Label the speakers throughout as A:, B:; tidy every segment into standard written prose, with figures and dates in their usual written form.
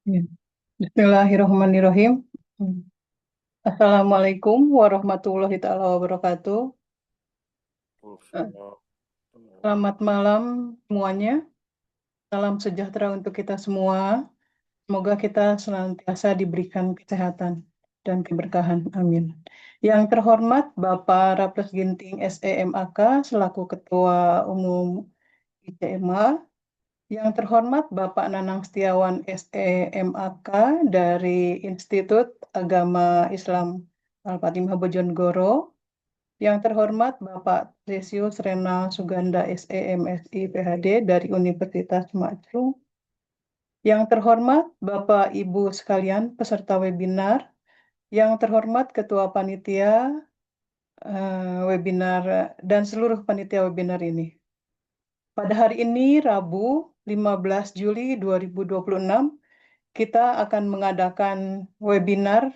A: Ya. Bismillahirrahmanirrahim. Hmm. Assalamualaikum warahmatullahi taala wabarakatuh. Eh, Selamat malam semuanya. Salam sejahtera untuk kita semua. Semoga kita senantiasa diberikan kesehatan dan keberkahan. Amin. Yang terhormat Bapak Raples Ginting SEMAK selaku Ketua Umum ICMA. Yang terhormat Bapak Nanang Setiawan SEMAK dari Institut Agama Islam Al-Fatimah Bojonegoro. Yang terhormat Bapak Tresius Renal Suganda SEMSI PhD dari Universitas Macru. Yang terhormat Bapak Ibu sekalian peserta webinar. Yang terhormat Ketua Panitia webinar dan seluruh panitia webinar ini. Pada hari ini Rabu 15 Juli 2026 kita akan mengadakan webinar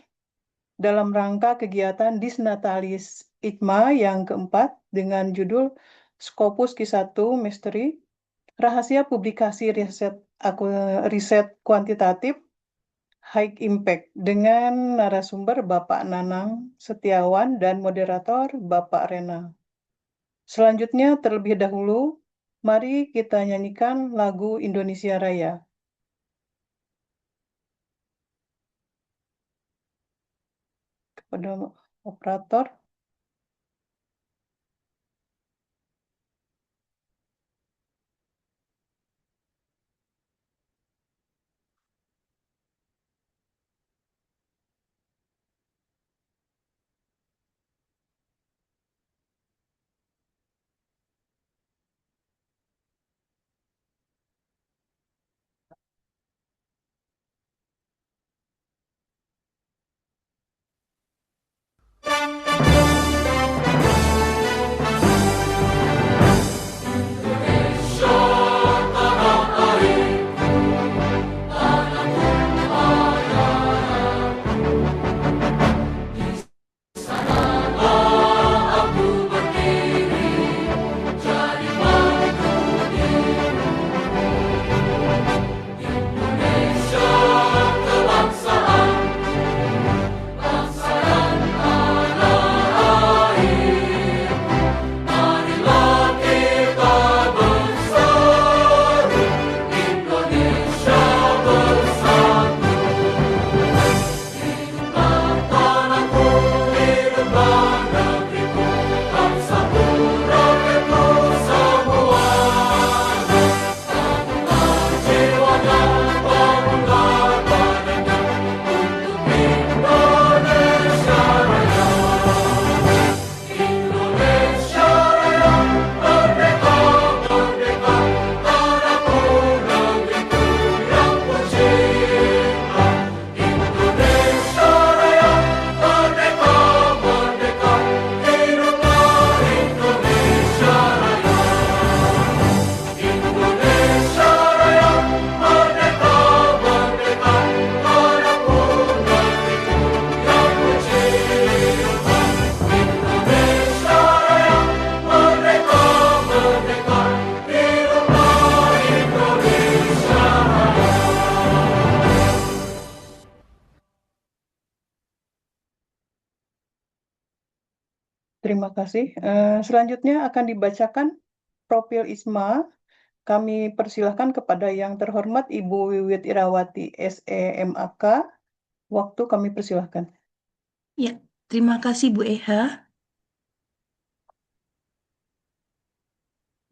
A: dalam rangka kegiatan Disnatalis ITMA yang keempat dengan judul Scopus Q1 Mystery, Rahasia Publikasi Riset Kuantitatif High Impact dengan narasumber Bapak Nanang Setiawan dan moderator Bapak Rena. Selanjutnya terlebih dahulu, mari kita nyanyikan lagu Indonesia Raya. Kepada operator. Terima kasih. Selanjutnya akan dibacakan profil ISMA. Kami persilahkan kepada yang terhormat Ibu Wiwit Irawati SEMAK. Waktu kami persilahkan.
B: Ya, terima kasih Bu Eha.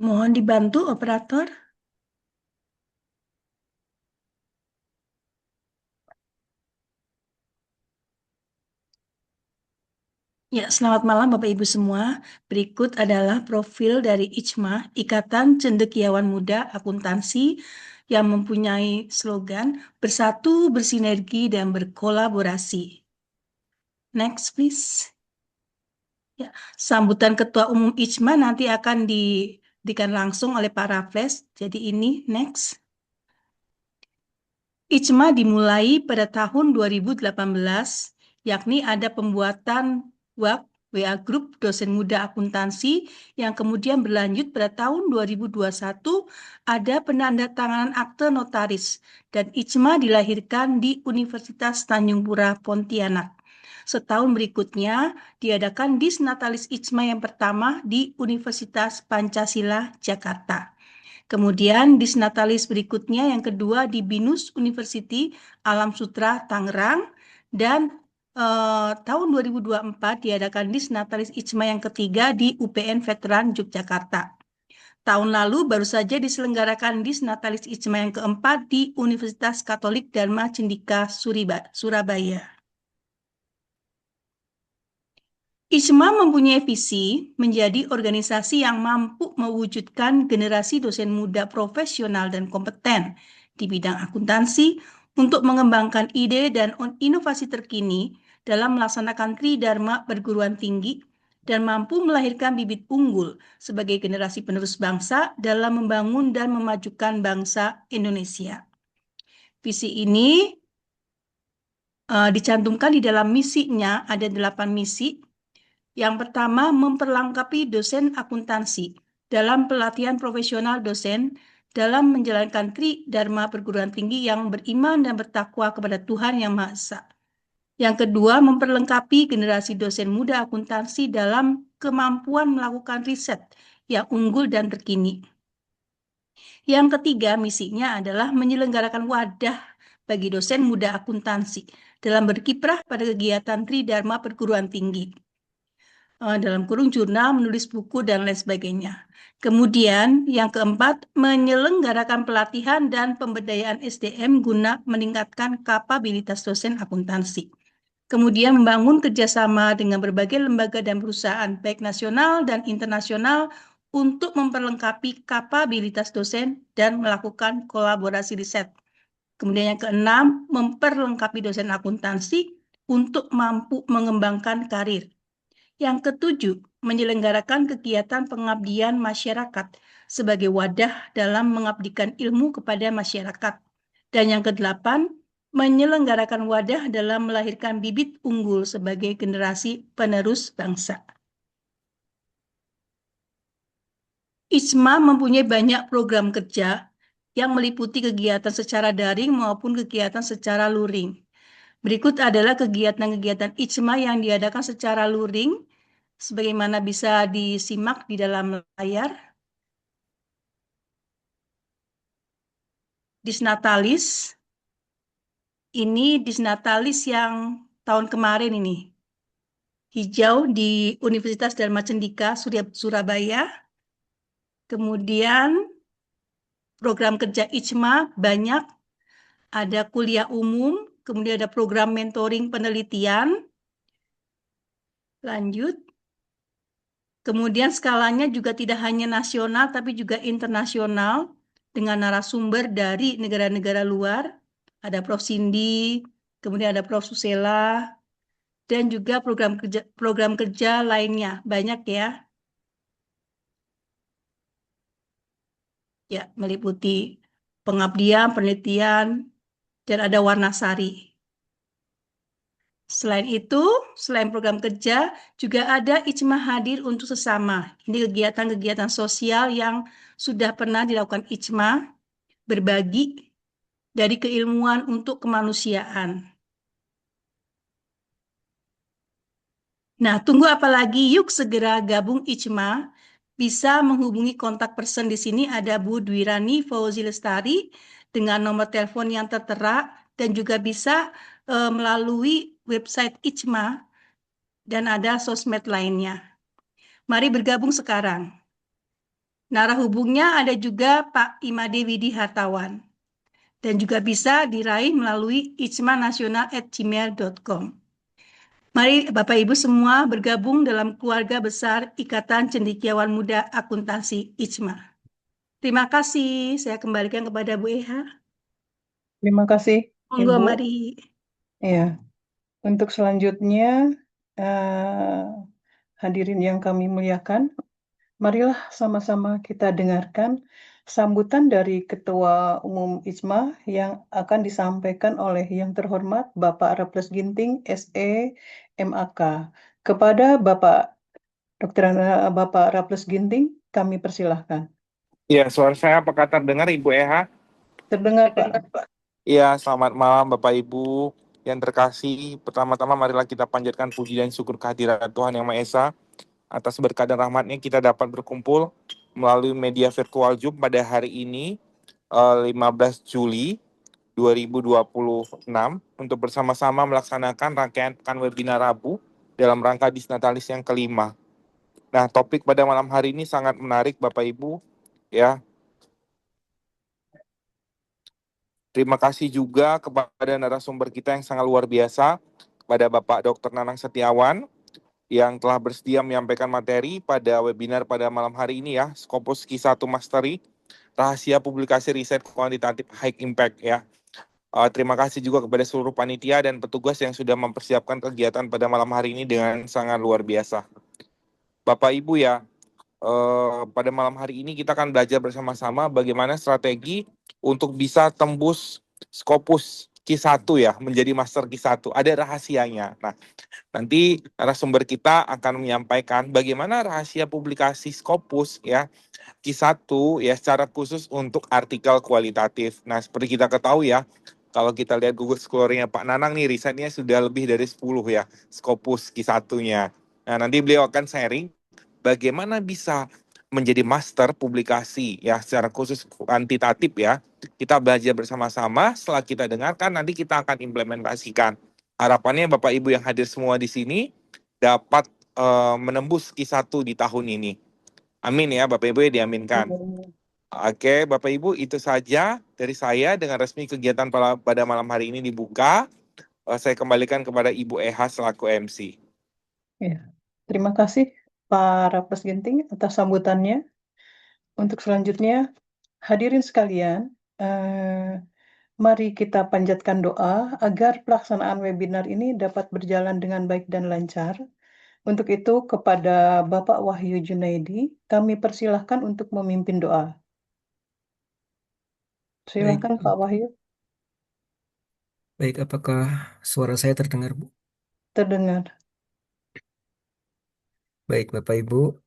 B: Mohon dibantu operator. Ya, selamat malam Bapak Ibu semua. Berikut adalah profil dari ICMA, Ikatan Cendekiawan Muda Akuntansi, yang mempunyai slogan Bersatu, Bersinergi, dan Berkolaborasi. Next, please. Ya, sambutan Ketua Umum ICMA nanti akan diberikan langsung oleh Pak Raffles. Jadi ini, next. ICMA dimulai pada tahun 2018, yakni ada pembuatan WAK, WA Group Dosen Muda Akuntansi yang kemudian berlanjut pada tahun 2021 ada penandatanganan akte notaris dan IJMA dilahirkan di Universitas Tanjung Pura Pontianak. Setahun berikutnya diadakan Disnatalis IJMA yang pertama di Universitas Pancasila Jakarta. Kemudian Disnatalis berikutnya yang kedua di BINUS University Alam Sutera Tangerang dan tahun 2024 diadakan Disnatalis IJMA yang ketiga di UPN Veteran Yogyakarta. Tahun lalu baru saja diselenggarakan Disnatalis IJMA yang keempat di Universitas Katolik Dharma Cendika Surabaya. IJMA mempunyai visi menjadi organisasi yang mampu mewujudkan generasi dosen muda profesional dan kompeten di bidang akuntansi untuk mengembangkan ide dan inovasi terkini dalam melaksanakan tridharma perguruan tinggi dan mampu melahirkan bibit unggul sebagai generasi penerus bangsa dalam membangun dan memajukan bangsa Indonesia. Visi ini dicantumkan di dalam misinya, ada 8 misi. Yang pertama, memperlengkapi dosen akuntansi dalam pelatihan profesional dosen dalam menjalankan tridharma perguruan tinggi yang beriman dan bertakwa kepada Tuhan Yang Maha Esa. Yang kedua, memperlengkapi generasi dosen muda akuntansi dalam kemampuan melakukan riset yang unggul dan terkini. Yang ketiga, misinya adalah menyelenggarakan wadah bagi dosen muda akuntansi dalam berkiprah pada kegiatan tridharma perguruan tinggi. Dalam kurung jurnal, menulis buku, dan lain sebagainya. Kemudian yang keempat, menyelenggarakan pelatihan dan pemberdayaan SDM guna meningkatkan kapabilitas dosen akuntansi. Kemudian membangun kerjasama dengan berbagai lembaga dan perusahaan, baik nasional dan internasional, untuk memperlengkapi kapabilitas dosen dan melakukan kolaborasi riset. Kemudian yang keenam, memperlengkapi dosen akuntansi untuk mampu mengembangkan karir. Yang ketujuh, menyelenggarakan kegiatan pengabdian masyarakat sebagai wadah dalam mengabdikan ilmu kepada masyarakat. Dan yang kedelapan, menyelenggarakan wadah dalam melahirkan bibit unggul sebagai generasi penerus bangsa. IJMA mempunyai banyak program kerja yang meliputi kegiatan secara daring maupun kegiatan secara luring. Berikut adalah kegiatan-kegiatan IJMA yang diadakan secara luring, sebagaimana bisa disimak di dalam layar. Disnatalis, ini Disnatalis yang tahun kemarin ini. Hijau di Universitas Dharma Cendika, Surabaya. Kemudian program kerja IJMA banyak, ada kuliah umum, kemudian ada program mentoring penelitian. Lanjut. Kemudian skalanya juga tidak hanya nasional, tapi juga internasional dengan narasumber dari negara-negara luar. Ada Prof. Cindy, kemudian ada Prof. Susela, dan juga program kerja lainnya. Banyak ya. Ya, meliputi pengabdian, penelitian, dan ada Warnasari. Selain itu, selain program kerja, juga ada IJMA hadir untuk sesama. Ini kegiatan-kegiatan sosial yang sudah pernah dilakukan IJMA, berbagi dari keilmuan untuk kemanusiaan. Nah, tunggu apa lagi? Yuk segera gabung IJMA. Bisa menghubungi kontak person di sini, ada Bu Dwirani Fauzi Lestari dengan nomor telepon yang tertera, dan juga bisa melalui website IJMA, dan ada sosmed lainnya. Mari bergabung sekarang. Narah hubungnya ada juga Pak Imade Widi Hartawan. Dan juga bisa diraih melalui ijmanasional@gmail.com. Mari Bapak Ibu semua bergabung dalam keluarga besar Ikatan Cendekiawan Muda Akuntansi IJMA. Terima kasih. Saya kembalikan kepada Bu Eha.
A: Terima kasih,
B: Monggo,
A: Ibu.
B: mari.
A: Ya, untuk selanjutnya, hadirin yang kami muliakan, marilah sama-sama kita dengarkan sambutan dari Ketua Umum IJMA yang akan disampaikan oleh yang terhormat Bapak Raffles Ginting, SE, MAK. Kepada Bapak Raffles Ginting, kami persilahkan.
C: Ya, suara saya apakah terdengar Ibu Eha?
A: Terdengar, Pak.
C: Iya, selamat malam Bapak Ibu yang terkasih. Pertama-tama marilah kita panjatkan puji dan syukur kehadirat Tuhan Yang Maha Esa. Atas berkat dan rahmatnya kita dapat berkumpul melalui media virtual Zoom pada hari ini, 15 Juli 2026, untuk bersama-sama melaksanakan rangkaian pekan webinar Rabu dalam rangka Disnatalis yang kelima. Nah, topik pada malam hari ini sangat menarik Bapak Ibu, ya. Terima kasih juga kepada narasumber kita yang sangat luar biasa, pada Bapak Dr. Nanang Setiawan, yang telah bersedia menyampaikan materi pada webinar pada malam hari ini ya, Scopus Q1 Mastery, Rahasia Publikasi Riset Kuantitatif High Impact ya. Terima kasih juga kepada seluruh panitia dan petugas yang sudah mempersiapkan kegiatan pada malam hari ini dengan sangat luar biasa. Bapak Ibu ya, pada malam hari ini kita akan belajar bersama-sama bagaimana strategi untuk bisa tembus Scopus Q1 ya, menjadi Master Q1. Ada rahasianya. Nah, nanti narasumber kita akan menyampaikan bagaimana rahasia publikasi Scopus ya, Q1 ya, secara khusus untuk artikel kualitatif. Nah, seperti kita ketahui ya, kalau kita lihat Google Scholar-nya Pak Nanang nih, risetnya sudah lebih dari 10 ya, Scopus Q1-nya. Nah, nanti beliau akan sharing bagaimana bisa menjadi master publikasi ya, secara khusus kuantitatif ya. Kita belajar bersama-sama, setelah kita dengarkan nanti kita akan implementasikan. Harapannya Bapak Ibu yang hadir semua di sini dapat menembus Q1 di tahun ini. Amin ya Bapak Ibu, ya diaminkan. Oke Bapak Ibu, itu saja dari saya. Dengan resmi kegiatan pada malam hari ini dibuka, saya kembalikan kepada Ibu Eha selaku MC.
A: Ya. Terima kasih, Pak Raffles Ginting, atas sambutannya. Untuk selanjutnya, hadirin sekalian, mari kita panjatkan doa agar pelaksanaan webinar ini dapat berjalan dengan baik dan lancar. Untuk itu, kepada Bapak Wahyu Junaidi, kami persilahkan untuk memimpin doa.
D: Baik,
A: Silakan Pak Wahyu.
D: baik. Apakah suara saya terdengar, Bu?
A: Terdengar.
D: Baik, Bapak Ibu.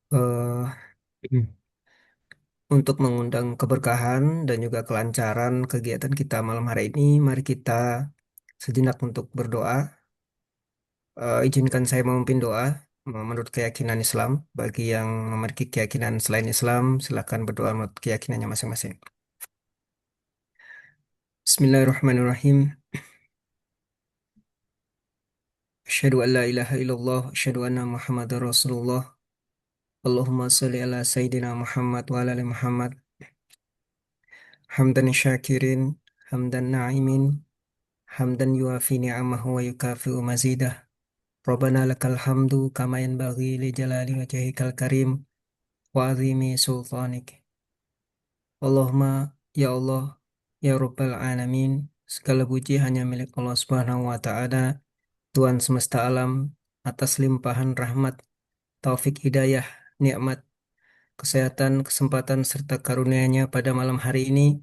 D: Untuk mengundang keberkahan dan juga kelancaran kegiatan kita malam hari ini, mari kita sejenak untuk berdoa. Izinkan saya memimpin doa menurut keyakinan Islam. Bagi yang memiliki keyakinan selain Islam, silakan berdoa menurut keyakinannya masing-masing. Bismillahirrahmanirrahim. Asyhadu an la ilaha illallah, asyhadu anna Muhammadar Rasulullah. Allahumma sholli ala Sayyidina Muhammad wa ala ali Muhammad. Hamdan syakirin, hamdan na'imin, hamdan yuafi ni'amahu wa yukafi'u mazidah. Rabbana lakal hamdu kama yanbaghi li jalali wajhikal karim wa azimi sultanik. Allahumma ya Allah, ya Rabbal alamin, segala puji hanya milik Allah Subhanahu wa taala, Tuhan semesta alam, atas limpahan rahmat, taufik hidayah, nikmat, kesehatan, kesempatan serta karunia-Nya pada malam hari ini,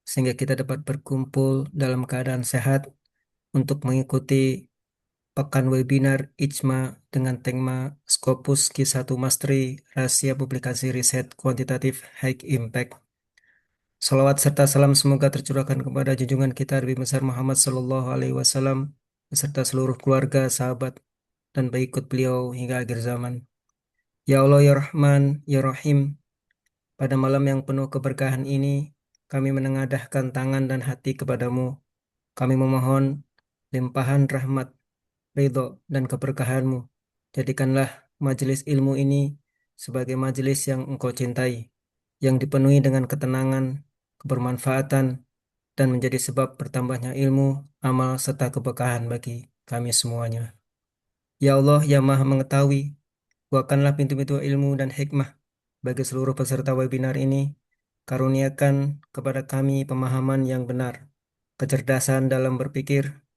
D: sehingga kita dapat berkumpul dalam keadaan sehat untuk mengikuti pekan webinar IJMA dengan tema Scopus Q1 Mastery Rahasia Publikasi Riset Kuantitatif High Impact. Salawat serta salam semoga tercurahkan kepada junjungan kita Nabi besar Muhammad Sallallahu Alaihi Wasallam beserta seluruh keluarga, sahabat, dan pengikut beliau hingga akhir zaman. Ya Allah, ya Rahman, ya Rahim, pada malam yang penuh keberkahan ini, kami menengadahkan tangan dan hati kepadamu. Kami memohon limpahan rahmat, ridho, dan keberkahan-Mu. Jadikanlah majelis ilmu ini sebagai majelis yang Engkau cintai, yang dipenuhi dengan ketenangan, kebermanfaatan, dan menjadi sebab bertambahnya ilmu, amal, serta keberkahan bagi kami semuanya. Ya Allah, yang Maha Mengetahui, bukakanlah pintu-pintu ilmu dan hikmah bagi seluruh peserta webinar ini. Karuniakan kepada kami pemahaman yang benar, kecerdasan dalam berpikir,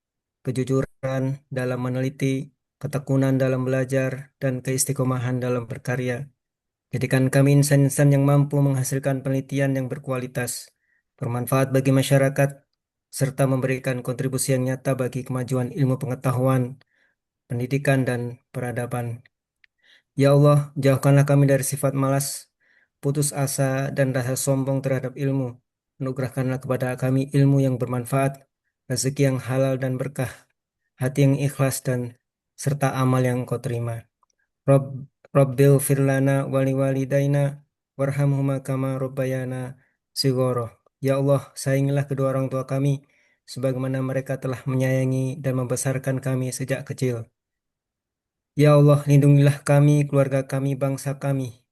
D: kejujuran dalam meneliti, ketekunan dalam belajar, dan keistiqomahan dalam berkarya. Jadikan kami insan-insan yang mampu menghasilkan penelitian yang berkualitas, bermanfaat bagi masyarakat, serta memberikan kontribusi yang nyata bagi kemajuan ilmu pengetahuan pendidikan, dan peradaban. Ya Allah, jauhkanlah kami dari sifat malas, putus asa, dan rasa sombong terhadap ilmu. Anugerahkanlah kepada kami ilmu yang bermanfaat, rezeki yang halal dan berkah, hati yang ikhlas, dan serta amal yang Engkau terima. Rabbil firlana wali walidaina warhamhuma kama rabbayana sigoro. Ya Allah, sayangilah kedua orang tua kami sebagaimana mereka telah menyayangi dan membesarkan kami sejak kecil. Ya Allah, lindungilah kami, keluarga kami, bangsa kami,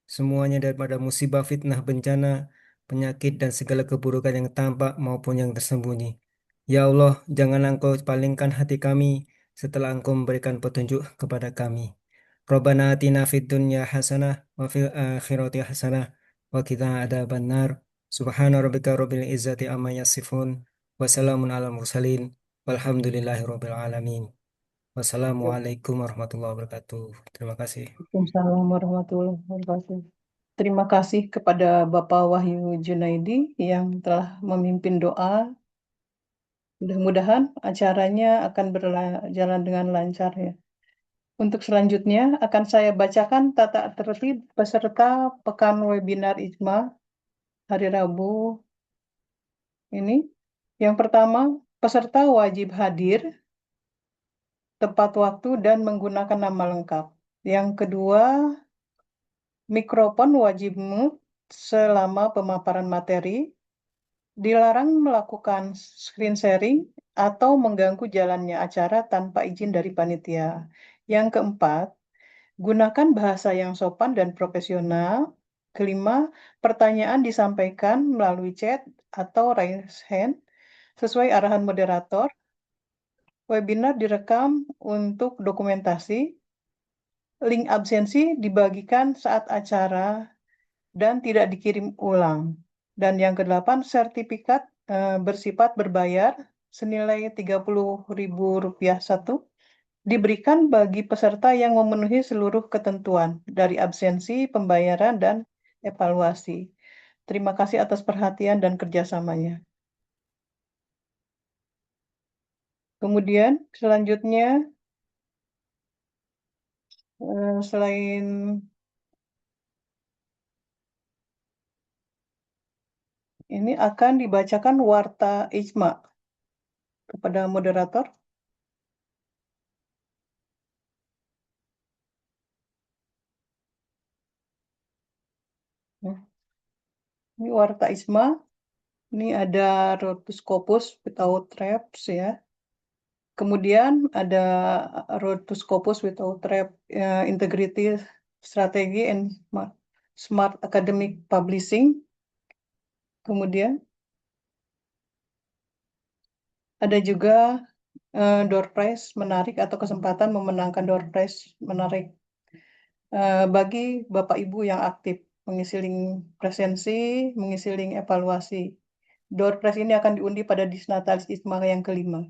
D: semuanya daripada musibah, fitnah, bencana, penyakit, dan segala keburukan yang tampak maupun yang tersembunyi. Ya Allah, janganlah Engkau palingkan hati kami setelah Engkau memberikan petunjuk kepada kami. Rabbana atina fid dunya hasanah wa fil akhirati hasanah wa qina adzabannar. Subhana rabbika rabbil izzati amma yasifun wa salamun alal mursalin walhamdulillahi rabbil alamin. Wassalamualaikum warahmatullahi wabarakatuh. Terima kasih.
A: Waalaikumsalam warahmatullahi wabarakatuh. Terima kasih kepada Bapak Wahyu Junaidi yang telah memimpin doa. Mudah-mudahan acaranya akan berjalan dengan lancar ya. Untuk selanjutnya akan saya bacakan tata tertib peserta pekan webinar IJMA hari Rabu ini. Yang pertama, peserta wajib hadir, tepat waktu, dan menggunakan nama lengkap. Yang kedua, mikrofon wajib mute selama pemaparan materi, dilarang melakukan screen sharing atau mengganggu jalannya acara tanpa izin dari panitia. Yang keempat, gunakan bahasa yang sopan dan profesional. Kelima, pertanyaan disampaikan melalui chat atau raise hand sesuai arahan moderator. Webinar direkam untuk dokumentasi. Link absensi dibagikan saat acara dan tidak dikirim ulang. Dan yang kedelapan, sertifikat bersifat berbayar senilai Rp30.000 satu diberikan bagi peserta yang memenuhi seluruh ketentuan dari absensi, pembayaran, dan evaluasi. Terima kasih atas perhatian dan kerjasamanya. Kemudian selanjutnya, selain ini akan dibacakan warta IJMA kepada moderator. Nah, ini warta IJMA. Ini ada Rhodoscopus without wraps ya. Kemudian ada Rhodoscopus without wrap integrity strategy and smart academic publishing. Kemudian ada juga door prize menarik atau kesempatan memenangkan door prize menarik bagi Bapak Ibu yang aktif mengisi link presensi, mengisi link evaluasi. Door prize ini akan diundi pada Disnatalis IJMA yang kelima.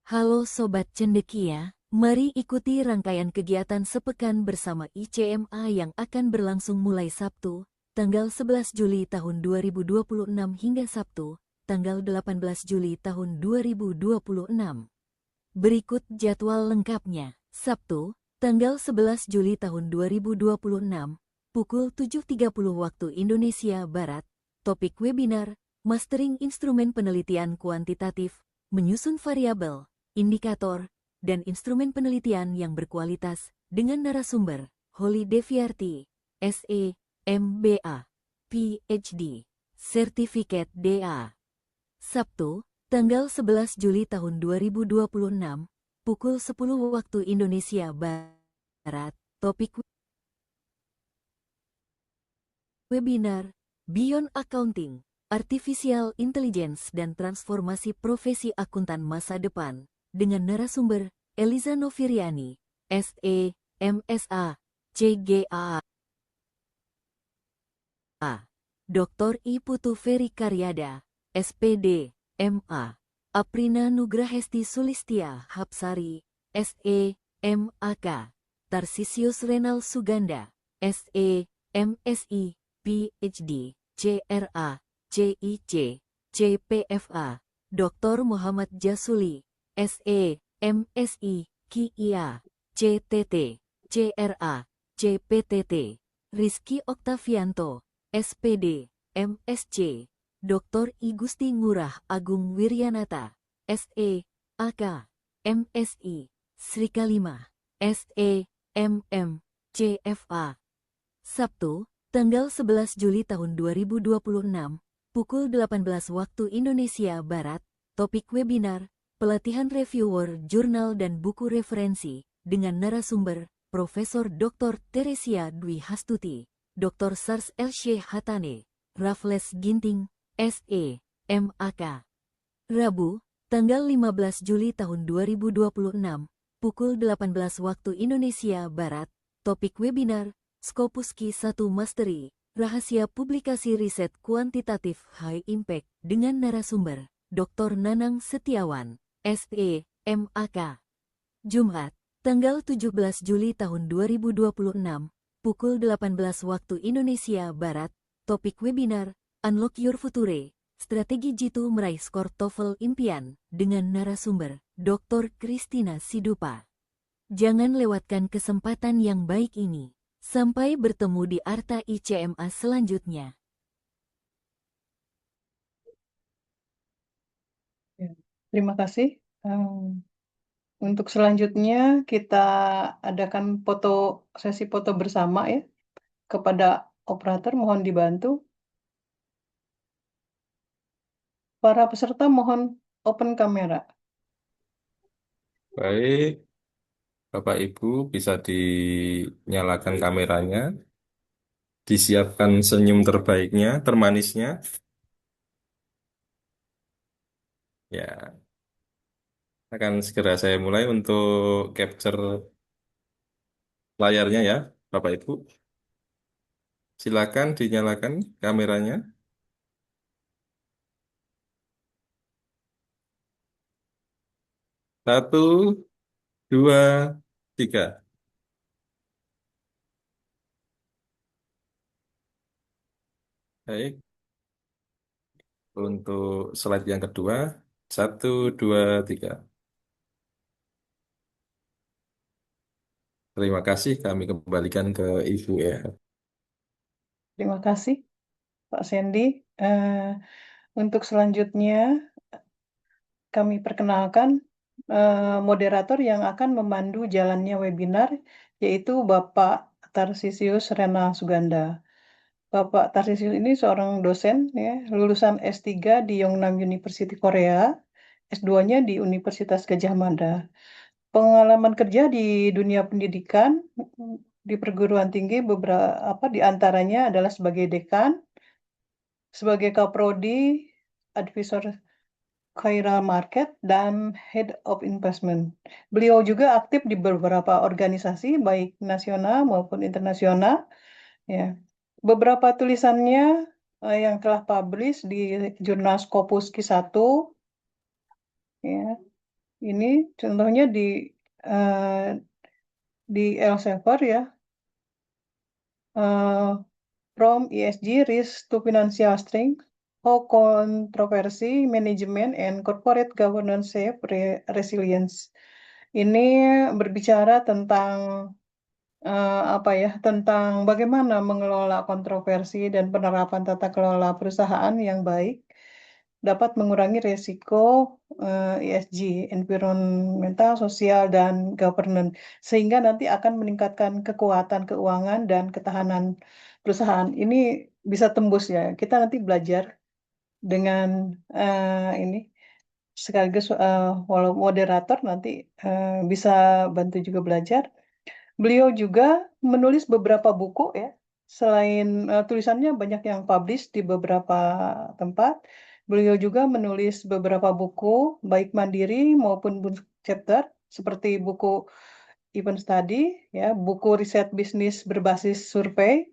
E: Halo Sobat Cendekia, mari ikuti rangkaian kegiatan sepekan bersama ICMA yang akan berlangsung mulai Sabtu, tanggal 11 Juli tahun 2026 hingga Sabtu, tanggal 18 Juli tahun 2026. Berikut jadwal lengkapnya. Sabtu, tanggal 11 Juli tahun 2026, pukul 7.30 waktu Indonesia Barat, topik webinar, Mastering Instrumen Penelitian Kuantitatif, Menyusun Variabel, Indikator, dan Instrumen Penelitian yang Berkualitas dengan narasumber Holly Deviarti, SE, MBA, PhD, Sertifikat DA. Sabtu, tanggal 11 Juli tahun 2026, pukul 10 waktu Indonesia Barat, topik webinar, Beyond Accounting, Artificial Intelligence dan Transformasi Profesi Akuntan Masa Depan, dengan narasumber Eliza Noviriani, SE, MSA, CGA, Dr. I Putu Ferry Karyada, SPD, MA, Aprina Nugrahesti Sulistia Hapsari, SE, MAK, Tarsisius Renal Suganda, SE, MSI, PhD, CRA, CIC, CPFA, Dr. Muhammad Jasuli, SE, MSI, KIA, CTT, CRA, CPTT, Rizky Oktavianto, SPD, MSc, Dr. I Gusti Ngurah Agung Wiryanata, SE, AK, MSI, Sri Kalimah, SE, MM, CFA. Sabtu, tanggal 11 Juli tahun 2026, pukul 18 waktu Indonesia Barat, topik webinar, pelatihan reviewer jurnal dan buku referensi, dengan narasumber, Profesor Dr. Teresia Dwi Hastuti, Dr. Sars Elsye Hatane, Raffles Ginting, SE, MAK. Rabu, tanggal 15 Juli tahun 2026, pukul 18 waktu Indonesia Barat, topik webinar, Scopus Q1 Mastery, Rahasia Publikasi Riset Kuantitatif High Impact, dengan narasumber, Dr. Nanang Setiawan, SE, MAK. Jumat, tanggal 17 Juli tahun 2026, pukul 18 waktu Indonesia Barat, topik webinar, Unlock Your Future, Strategi Jitu Meraih Skor TOEFL Impian, dengan narasumber, Dr. Christina Sidupa. Jangan lewatkan kesempatan yang baik ini. Sampai bertemu di Arta ICMA selanjutnya.
A: Ya, terima kasih. Untuk selanjutnya kita adakan sesi foto bersama ya. Kepada operator mohon dibantu. Para peserta mohon open kamera.
F: Baik, Bapak Ibu bisa dinyalakan kameranya, disiapkan senyum terbaiknya, termanisnya. Ya, akan segera saya mulai untuk capture layarnya ya, Bapak Ibu. Silakan dinyalakan kameranya. Satu, dua, tiga. Baik, untuk slide yang kedua, satu, dua, tiga. Terima kasih, kami kembalikan ke Ibu ya.
A: Terima kasih Pak Sandy. Untuk selanjutnya kami perkenalkan moderator yang akan memandu jalannya webinar, yaitu Bapak Tarsisius Rena Suganda. Bapak Tarsisius ini seorang dosen, ya, lulusan S3 di Yongnam University Korea, S2-nya di Universitas Gadjah Mada. Pengalaman kerja di dunia pendidikan di perguruan tinggi beberapa di antaranya adalah sebagai dekan, sebagai kaprodi, advisor Khaira Market, dan Head of Investment. Beliau juga aktif di beberapa organisasi, baik nasional maupun internasional. Ya. Beberapa tulisannya yang telah publish di jurnal Scopus Q1, ya. Ini contohnya di Elsevier ya, From ESG Risk to Financial Strength, How Controversy Management and Corporate Governance Shape Resilience. Ini berbicara tentang tentang bagaimana mengelola kontroversi dan penerapan tata kelola perusahaan yang baik dapat mengurangi resiko ESG, environmental, sosial, dan governance, sehingga nanti akan meningkatkan kekuatan keuangan dan ketahanan perusahaan. Ini bisa tembus ya. Kita nanti belajar dengan ini sekaligus walau moderator nanti bisa bantu juga belajar. Beliau juga menulis beberapa buku ya. Selain tulisannya banyak yang publish di beberapa tempat, beliau juga menulis beberapa buku baik mandiri maupun buku chapter seperti buku Event Study ya, buku riset bisnis berbasis survei.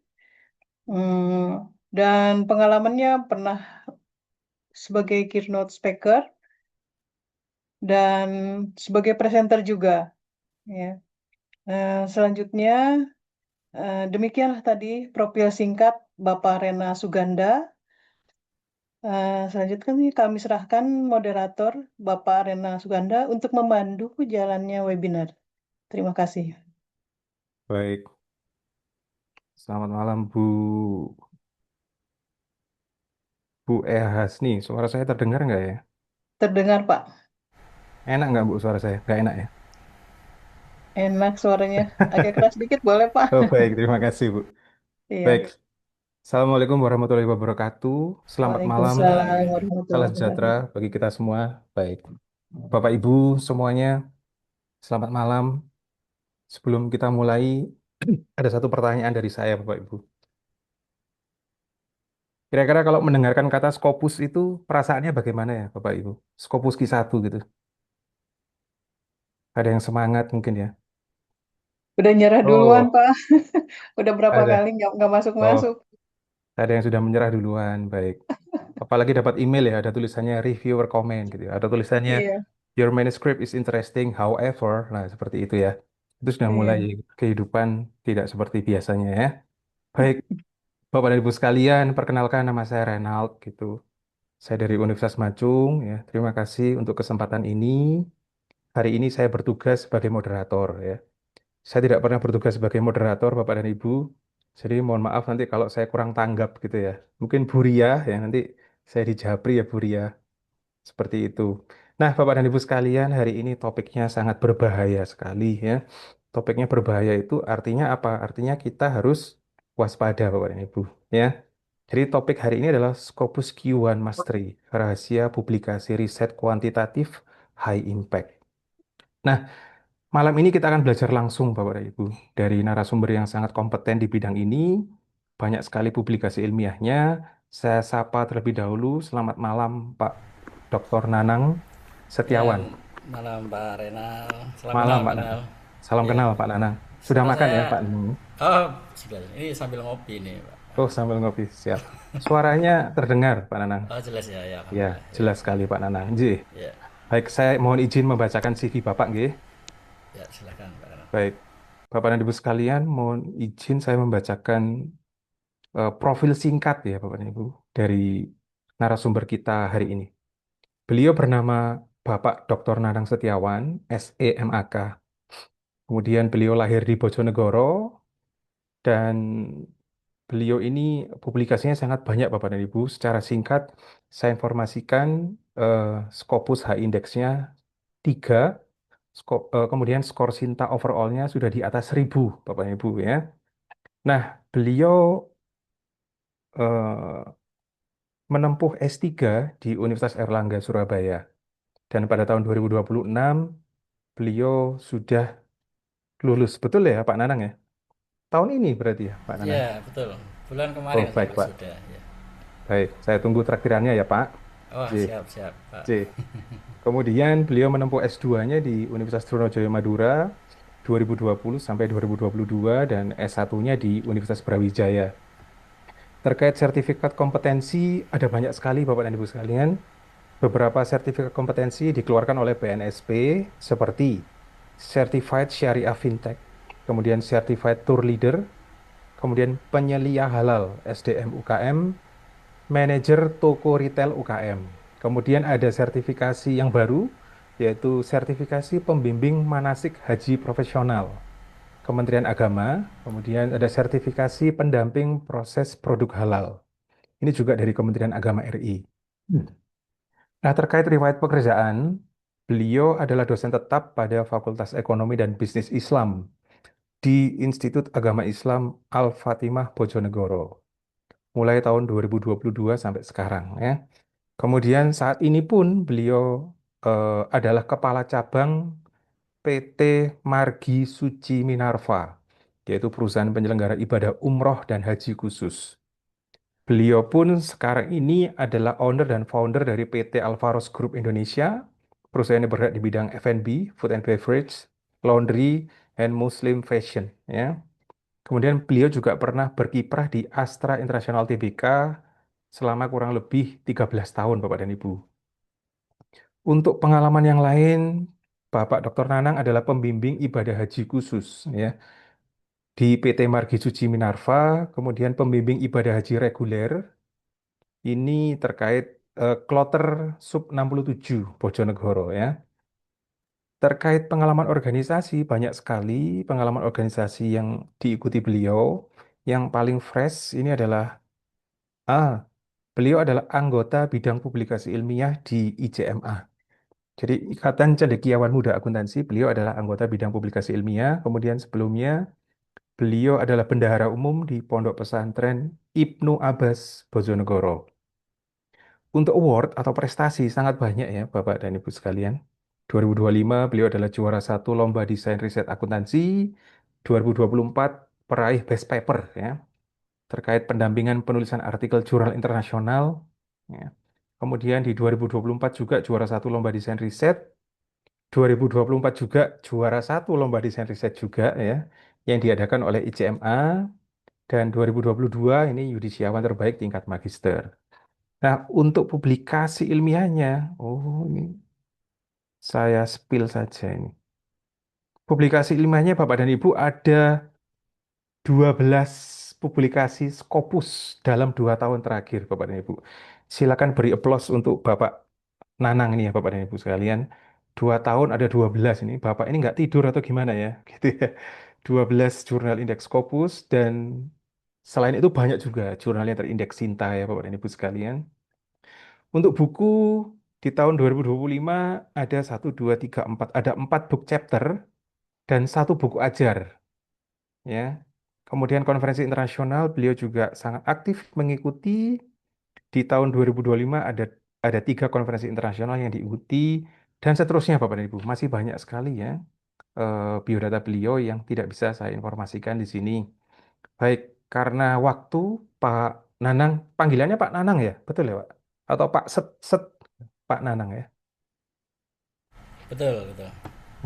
A: Dan pengalamannya pernah sebagai keynote speaker dan sebagai presenter juga ya. Selanjutnya demikianlah tadi profil singkat Bapak Rena Suganda. Selanjutnya kami serahkan moderator Bapak Rena Suganda untuk memandu jalannya webinar. Terima kasih.
F: Baik. Selamat malam Bu Hasni. Suara saya terdengar nggak ya?
A: Terdengar, Pak.
F: Enak nggak Bu suara saya? Nggak enak ya?
A: Enak suaranya. Agak keras dikit boleh, Pak?
F: Oh baik, terima kasih Bu. Baik,
A: Iya.
F: Assalamualaikum warahmatullahi wabarakatuh. Selamat malam,
A: Waalaikumsalam
F: salam
A: warahmatullahi
F: sejahtera
A: wabarakatuh.
F: bagi kita semua. Baik, Bapak Ibu semuanya, selamat malam. Sebelum kita mulai, ada satu pertanyaan dari saya, Bapak Ibu. Kira-kira kalau mendengarkan kata Scopus itu perasaannya bagaimana ya, Bapak Ibu? Scopus Q1 gitu. Ada yang semangat mungkin ya?
A: Udah nyerah duluan,
F: Oh,
A: Pak. Udah berapa
F: ada.
A: kali nggak
F: Oh,
A: masuk-masuk.
F: ada yang sudah menyerah duluan. Baik. Apalagi dapat email ya, ada tulisannya reviewer comment gitu ya. Ada tulisannya
A: Iya,
F: your manuscript is interesting, however, nah seperti itu ya. Itu sudah mulai
A: iya.
F: kehidupan tidak seperti biasanya ya. Baik, Bapak dan Ibu sekalian, perkenalkan nama saya Renald gitu. Saya dari Universitas Majung ya. Terima kasih untuk kesempatan ini. Hari ini saya bertugas sebagai moderator ya. Saya tidak pernah bertugas sebagai moderator, Bapak dan Ibu. Jadi mohon maaf nanti kalau saya kurang tanggap gitu ya. Mungkin Bu Ria ya, nanti saya dijabri ya Bu Ria. Seperti itu. Nah, Bapak dan Ibu sekalian, hari ini topiknya sangat berbahaya sekali ya. Topiknya berbahaya itu artinya apa? Artinya kita harus waspada, Bapak dan Ibu ya. Jadi topik hari ini adalah Scopus Q1 Mastery, rahasia publikasi riset kuantitatif high impact. Nah, malam ini kita akan belajar langsung Bapak dan Ibu dari narasumber yang sangat kompeten di bidang ini. Banyak sekali publikasi ilmiahnya. Saya sapa terlebih dahulu. Selamat malam Pak Dr. Nanang
G: Ya,
F: Setiawan.
G: malam Pak Renal. Salam
F: Malam
G: kenal,
F: Pak
G: kenal.
F: Nanang. Salam
G: Ya,
F: kenal Pak Nanang. Sudah
G: suara
F: makan ya
G: saya.
F: Pak Nanang?
G: Oh, sudah. Ini sambil ngopi nih, Pak.
F: Oh, sambil ngopi. Siap. Suaranya terdengar Pak Nanang.
G: Oh, jelas ya, ya,
F: Ya,
G: alhamdulillah. Ya,
F: jelas sekali Pak Nanang. Ji.
G: ya,
F: Baik, saya mohon izin membacakan CV Bapak, nggih.
G: ya, silakan Pak Renal.
F: Baik, Bapak dan Ibu sekalian, mohon izin saya membacakan profil singkat ya Bapak dan Ibu dari narasumber kita hari ini. Beliau bernama Bapak Dr. Nanang Setiawan, SEMAK. Kemudian beliau lahir di Bojonegoro dan beliau ini publikasinya sangat banyak Bapak dan Ibu. Secara singkat saya informasikan eh, Scopus H-indeksnya 3, kemudian skor Sinta overallnya sudah di atas 1000 Bapak dan Ibu ya. Nah, beliau eh, menempuh S3 di Universitas Erlangga Surabaya. Dan pada tahun 2026 beliau sudah lulus. Betul ya Pak Nanang ya? Tahun ini berarti ya Pak Nanang?
G: Ya, betul. Bulan
F: Oh
G: kemarin
F: baik
G: sampai
F: Pak.
G: sudah. Ya.
F: Baik, saya tunggu traktirannya ya Pak.
G: Oh,
F: J.
G: siap, siap, Pak.
F: J. Kemudian beliau menempuh S2-nya di Universitas Trunojoyo Madura 2020 sampai 2022 dan S1-nya di Universitas Brawijaya. Terkait sertifikat kompetensi, ada banyak sekali Bapak dan Ibu sekalian. Beberapa sertifikat kompetensi dikeluarkan oleh BNSP seperti Certified Syariah Fintech, kemudian Certified Tour Leader, kemudian penyelia halal SDM UKM, manajer toko retail UKM. Kemudian ada sertifikasi yang baru, yaitu sertifikasi pembimbing manasik haji profesional Kementerian Agama, kemudian ada sertifikasi pendamping proses produk halal. Ini juga dari Kementerian Agama RI. Nah, terkait riwayat pekerjaan, beliau adalah dosen tetap pada Fakultas Ekonomi dan Bisnis Islam di Institut Agama Islam Al-Fatimah Bojonegoro, mulai tahun 2022 sampai sekarang ya. Kemudian saat ini pun beliau adalah kepala cabang PT Margi Suci Minarva, yaitu perusahaan penyelenggara ibadah umroh dan haji khusus. Beliau pun sekarang ini adalah owner dan founder dari PT Alvaros Group Indonesia, perusahaan yang bergerak di bidang F&B, food and beverage, laundry, and Muslim fashion. Ya. Kemudian beliau juga pernah berkiprah di Astra International Tbk selama kurang lebih 13 tahun, Bapak dan Ibu. Untuk pengalaman yang lain, Bapak Dr. Nanang adalah pembimbing ibadah haji khusus ya, di PT Margi Suci Minarva, kemudian pembimbing ibadah haji reguler. Ini terkait Kloter Sub 67 Bojonegoro ya. Terkait pengalaman organisasi, banyak sekali pengalaman organisasi yang diikuti beliau. Yang paling fresh ini adalah A. Beliau adalah anggota bidang publikasi ilmiah di ICMA. Jadi Ikatan Cendekiawan Muda Akuntansi, beliau adalah anggota bidang publikasi ilmiah. Kemudian sebelumnya beliau adalah bendahara umum di Pondok Pesantren Ibnu Abbas Bojonegoro. Untuk award atau prestasi sangat banyak ya Bapak dan Ibu sekalian. 2025 beliau adalah juara satu Lomba Desain Riset Akuntansi. 2024 peraih Best Paper ya terkait pendampingan penulisan artikel jurnal internasional. Ya. Kemudian di 2024 juga juara satu Lomba Desain Riset. 2024 juga juara satu Lomba Desain Riset juga ya yang diadakan oleh ICMA. Dan 2022 ini yudisiawan terbaik tingkat magister. Nah, untuk publikasi ilmiahnya, ini saya spill saja ini. Publikasi ilmiahnya Bapak dan Ibu ada 12 publikasi Scopus dalam 2 tahun terakhir, Bapak dan Ibu. Silakan beri aplaus untuk Bapak Nanang ini ya, Bapak dan Ibu sekalian. 2 tahun ada 12 ini. Bapak ini nggak tidur atau gimana ya? Gitu ya. 12 jurnal indeks Scopus dan selain itu banyak juga jurnal yang terindeks Sinta ya, Bapak dan Ibu sekalian. Untuk buku di tahun 2025 ada 1, 2, 3, 4, ada 4 book chapter dan 1 buku ajar. Ya. Kemudian konferensi internasional beliau juga sangat aktif mengikuti. Di tahun 2025 ada 3 konferensi internasional yang diikuti dan seterusnya Bapak dan Ibu. Masih banyak sekali ya biodata beliau yang tidak bisa saya informasikan di sini. Baik, karena waktu Pak Nanang, panggilannya Pak Nanang ya? Betul ya, Pak? Atau Pak Set Pak Nanang ya?
G: Betul, betul.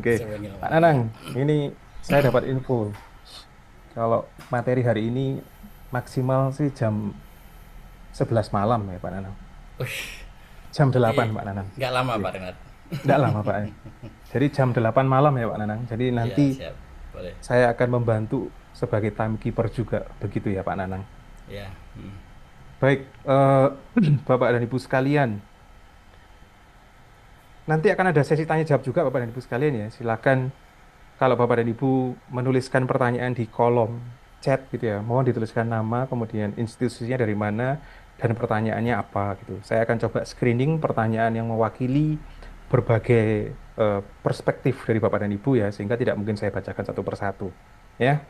F: Oke,
G: Saya panggil
F: Pak
G: Pak.
F: Nanang, ini saya dapat info. Kalau materi hari ini maksimal sih jam 11 malam ya Pak Nanang.
G: Wih,
F: Jam
G: berarti
F: 8 Pak Nanang.
G: nggak lama
F: Iya.
G: Pak Renat.
F: Nggak lama Pak. Jadi jam 8 malam ya Pak Nanang. Jadi
G: Iya,
F: nanti
G: siap. Boleh.
F: saya akan membantu sebagai timekeeper juga. Begitu ya Pak Nanang.
G: Ya.
F: Baik, Bapak dan Ibu sekalian. Nanti akan ada sesi tanya jawab juga Bapak dan Ibu sekalian ya. Silakan kalau Bapak dan Ibu menuliskan pertanyaan di kolom chat gitu ya. Mohon dituliskan nama, kemudian institusinya dari mana, dan pertanyaannya apa gitu. Saya akan coba screening pertanyaan yang mewakili berbagai perspektif dari Bapak dan Ibu ya, sehingga tidak mungkin saya bacakan satu persatu. Ya.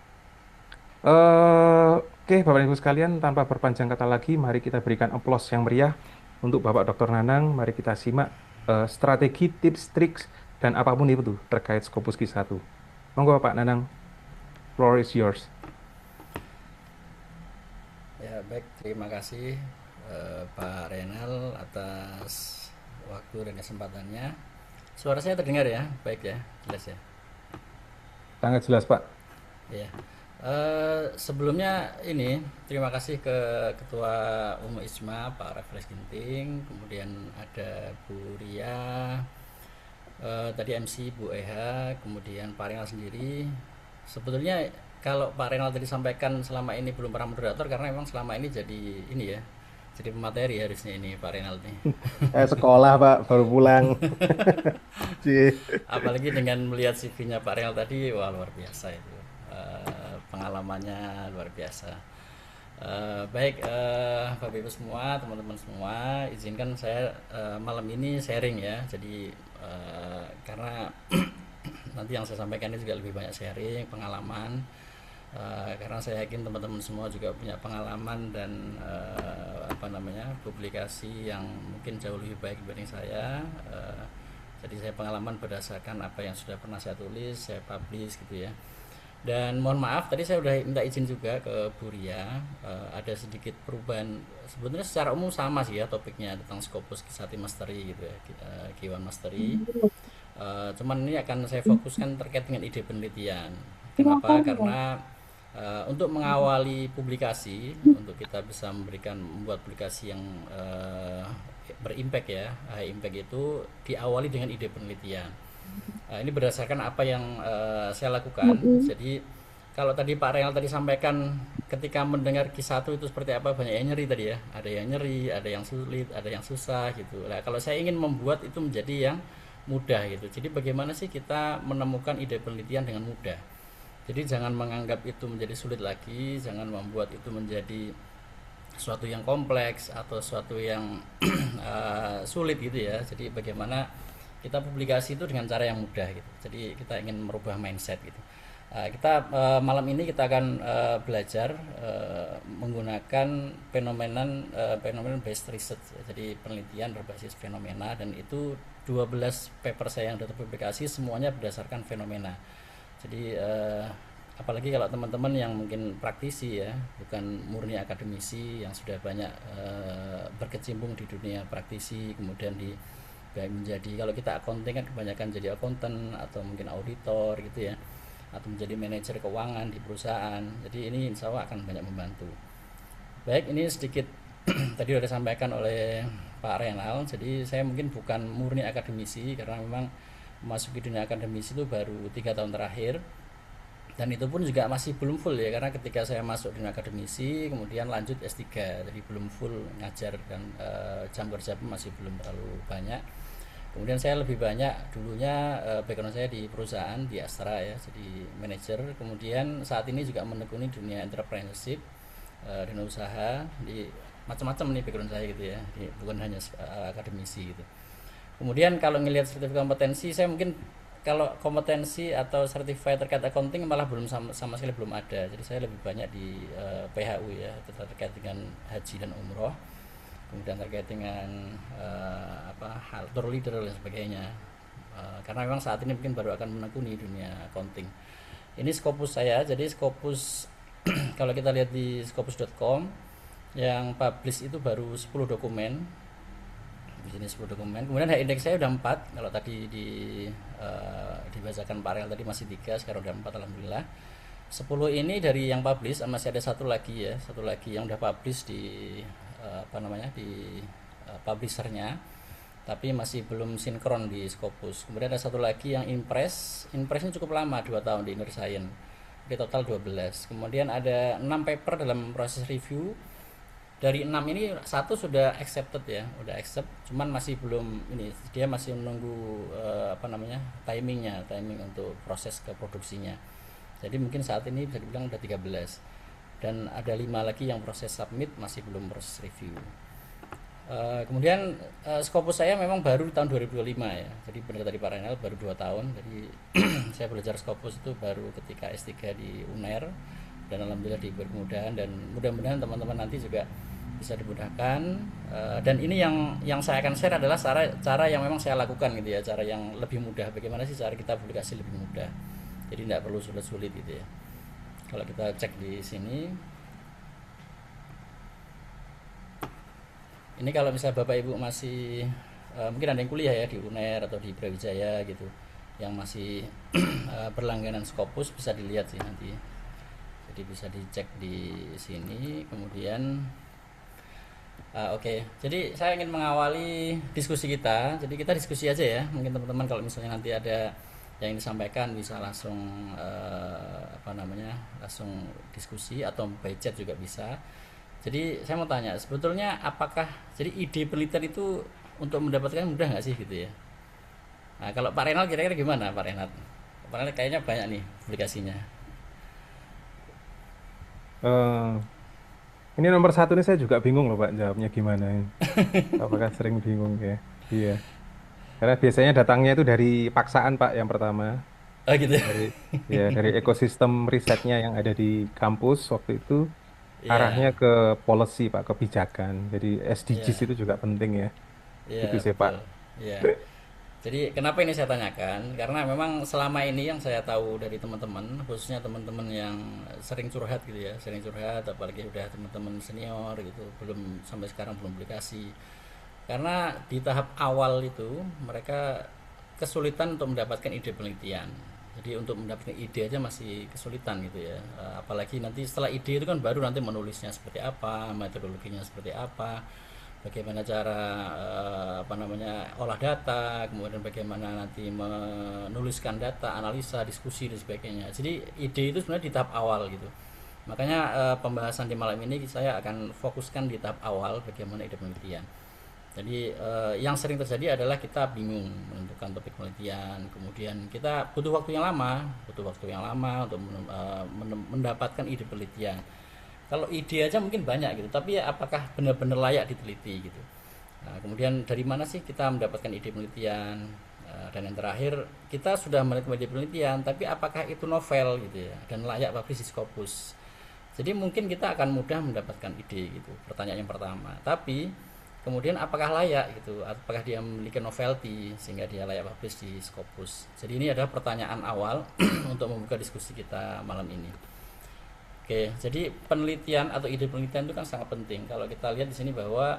F: Oke, Bapak dan Ibu sekalian, tanpa berpanjang kata lagi, mari kita berikan aplaus yang meriah untuk Bapak Dr. Nanang. Mari kita simak strategi, tips, trik, dan apapun itu terkait Scopus Q1. Monggo Pak Nanang, floor is yours.
G: Ya, baik. Terima kasih Pak Renal atas waktu dan kesempatannya. Suara saya terdengar ya? Baik ya? Jelas ya?
F: Sangat jelas Pak.
G: Ya. Sebelumnya ini terima kasih ke Ketua Umum ISMA Pak Raffles Ginting, kemudian ada Bu Ria, tadi MC Bu Eha, kemudian Pak Renal sendiri. Sebetulnya kalau Pak Renal tadi sampaikan selama ini belum pernah moderator karena memang selama ini jadi ini ya, jadi pemateri harusnya ini Pak Renal nih.
F: Sekolah Pak, baru pulang.
G: Apalagi dengan melihat CV-nya Pak Renal tadi, wah luar biasa itu. Pengalamannya luar biasa. Baik, Bapak Ibu semua, teman-teman semua, izinkan saya malam ini sharing ya. Jadi karena nanti yang saya sampaikan ini juga lebih banyak sharing pengalaman. Karena saya yakin teman-teman semua juga punya pengalaman dan publikasi yang mungkin jauh lebih baik dibanding saya. Jadi saya pengalaman berdasarkan apa yang sudah pernah saya tulis, saya publish gitu ya. Dan mohon maaf tadi saya udah minta izin juga ke Bu Ria, ada sedikit perubahan. Sebetulnya secara umum sama sih ya topiknya tentang Scopus Q1 Mastery gitu ya, Q1 Mastery. Cuman ini akan saya fokuskan terkait dengan ide penelitian. Kenapa? Karena untuk mengawali publikasi, untuk kita bisa membuat publikasi yang berimpact ya, high impact itu diawali dengan ide penelitian. Ini berdasarkan apa yang saya lakukan. Jadi kalau tadi Pak Renal tadi sampaikan ketika mendengar Q1 itu seperti apa, banyak yang nyeri tadi ya. Ada yang nyeri, ada yang sulit, ada yang susah gitu. Nah, kalau saya ingin membuat itu menjadi yang mudah gitu. Jadi bagaimana sih kita menemukan ide penelitian dengan mudah. Jadi jangan menganggap itu menjadi sulit lagi, jangan membuat itu menjadi suatu yang kompleks atau suatu yang sulit gitu ya. Jadi bagaimana kita publikasi itu dengan cara yang mudah gitu. Jadi kita ingin merubah mindset gitu. Kita malam ini kita akan belajar menggunakan phenomenon based research. Jadi penelitian berbasis fenomena, dan itu 12 paper saya yang sudah terpublikasi semuanya berdasarkan fenomena. Jadi apalagi kalau teman-teman yang mungkin praktisi ya, bukan murni akademisi yang sudah banyak berkecimpung di dunia praktisi, kemudian menjadi, kalau kita accounting kan kebanyakan jadi accountant atau mungkin auditor gitu ya, atau menjadi manajer keuangan di perusahaan. Jadi ini insya Allah akan banyak membantu. Baik, ini sedikit tadi sudah disampaikan oleh Pak Renal. Jadi saya mungkin bukan murni akademisi, karena memang memasuki dunia akademisi itu baru 3 tahun terakhir, dan itu pun juga masih belum full ya, karena ketika saya masuk dunia akademisi kemudian lanjut S3, jadi belum full ngajar, dan jam kerja pun masih belum terlalu banyak. Kemudian saya lebih banyak dulunya background saya di perusahaan, di Astra ya, jadi manajer. Kemudian saat ini juga menekuni dunia entrepreneurship, dunia usaha, di macam-macam nih background saya gitu ya, bukan hanya akademisi gitu. Kemudian kalau ngelihat sertifikat kompetensi, saya mungkin kalau kompetensi atau sertifikat terkait accounting malah belum sama sekali belum ada. Jadi saya lebih banyak di PHU ya, terkait dengan haji dan umroh. Kemudian terkait dengan hal tour leader dan sebagainya, karena memang saat ini mungkin baru akan menekuni dunia accounting. Ini Scopus saya, jadi Scopus kalau kita lihat di scopus.com yang publish itu baru 10 dokumen. Di sini 10 dokumen. Kemudian indeks saya udah 4. Kalau tadi dibacakan Pak Rel tadi masih 3, sekarang udah 4 alhamdulillah. 10 ini dari yang publish, masih ada satu lagi yang udah publish di di publishernya, tapi masih belum sinkron di Scopus. Kemudian ada satu lagi yang Impress-nya cukup lama, 2 tahun di Inner Science, di total 12. Kemudian ada 6 paper dalam proses review. Dari 6 ini satu sudah accepted ya, udah accept, cuman masih belum ini, dia masih menunggu timing untuk proses ke produksinya. Jadi mungkin saat ini bisa dibilang udah 13. Dan ada 5 lagi yang proses submit, masih belum proses review. Kemudian Scopus saya memang baru di tahun 2025 ya. Jadi benar tadi Pak Renal baru 2 tahun. Jadi saya belajar Scopus itu baru ketika S3 di UNER, dan alhamdulillah diberi kemudahan, dan mudah-mudahan teman-teman nanti juga bisa dimudahkan. Dan ini yang saya akan share adalah cara yang memang saya lakukan gitu ya, cara yang lebih mudah. Bagaimana sih cara kita publikasi lebih mudah? Jadi tidak perlu sulit-sulit gitu ya. Kalau kita cek di sini, ini kalau misalnya Bapak Ibu masih mungkin ada yang kuliah ya di UNER atau di Brawijaya gitu, yang masih berlangganan Scopus, bisa dilihat sih nanti. Jadi bisa dicek di sini. Kemudian oke. Jadi saya ingin mengawali diskusi kita. Jadi kita diskusi aja ya. Mungkin teman-teman kalau misalnya nanti ada yang disampaikan bisa langsung langsung diskusi, atau by chat juga bisa. Jadi saya mau tanya, sebetulnya apakah jadi ide penelitian itu untuk mendapatkan mudah nggak sih gitu ya? Nah, kalau Pak Renal kira-kira gimana Pak Renal? Pak Renal kayaknya banyak nih publikasinya.
F: Ini nomor 1 nih saya juga bingung loh Pak, jawabnya gimana. Apakah sering bingung ya? Iya. Karena biasanya datangnya itu dari paksaan Pak yang pertama.
G: Oh gitu ya?
F: Dari ekosistem risetnya yang ada di kampus waktu itu,
G: Iya,
F: arahnya ke policy Pak, kebijakan. Jadi SDGs
G: iya,
F: itu juga penting ya.
G: iya
F: Itu sih
G: betul.
F: Pak.
G: Iya. Jadi kenapa ini saya tanyakan? Karena memang selama ini yang saya tahu dari teman-teman, khususnya teman-teman yang sering curhat gitu ya, apalagi udah teman-teman senior gitu, belum sampai sekarang belum publikasi. Karena di tahap awal itu mereka kesulitan untuk mendapatkan ide penelitian. Jadi untuk mendapatkan ide aja masih kesulitan gitu ya. Apalagi nanti setelah ide itu kan baru nanti menulisnya seperti apa, metodologinya seperti apa, bagaimana cara olah data, kemudian bagaimana nanti menuliskan data, analisa, diskusi dan sebagainya. Jadi ide itu sebenarnya di tahap awal gitu. Makanya pembahasan di malam ini saya akan fokuskan di tahap awal bagaimana ide penelitian. Jadi yang sering terjadi adalah kita bingung menentukan topik penelitian, kemudian kita butuh waktu yang lama untuk mendapatkan ide penelitian. Kalau ide aja mungkin banyak gitu, tapi ya apakah benar-benar layak diteliti gitu. Nah, kemudian dari mana sih kita mendapatkan ide penelitian? Dan yang terakhir, kita sudah mendapatkan ide penelitian, tapi apakah itu novel gitu ya, dan layak publish di Scopus? Jadi mungkin kita akan mudah mendapatkan ide gitu, pertanyaan yang pertama. Tapi kemudian apakah layak gitu, apakah dia memiliki novelty sehingga dia layak publish di Scopus? Jadi ini adalah pertanyaan awal untuk membuka diskusi kita malam ini. Oke, jadi penelitian atau ide penelitian itu kan sangat penting. Kalau kita lihat di sini bahwa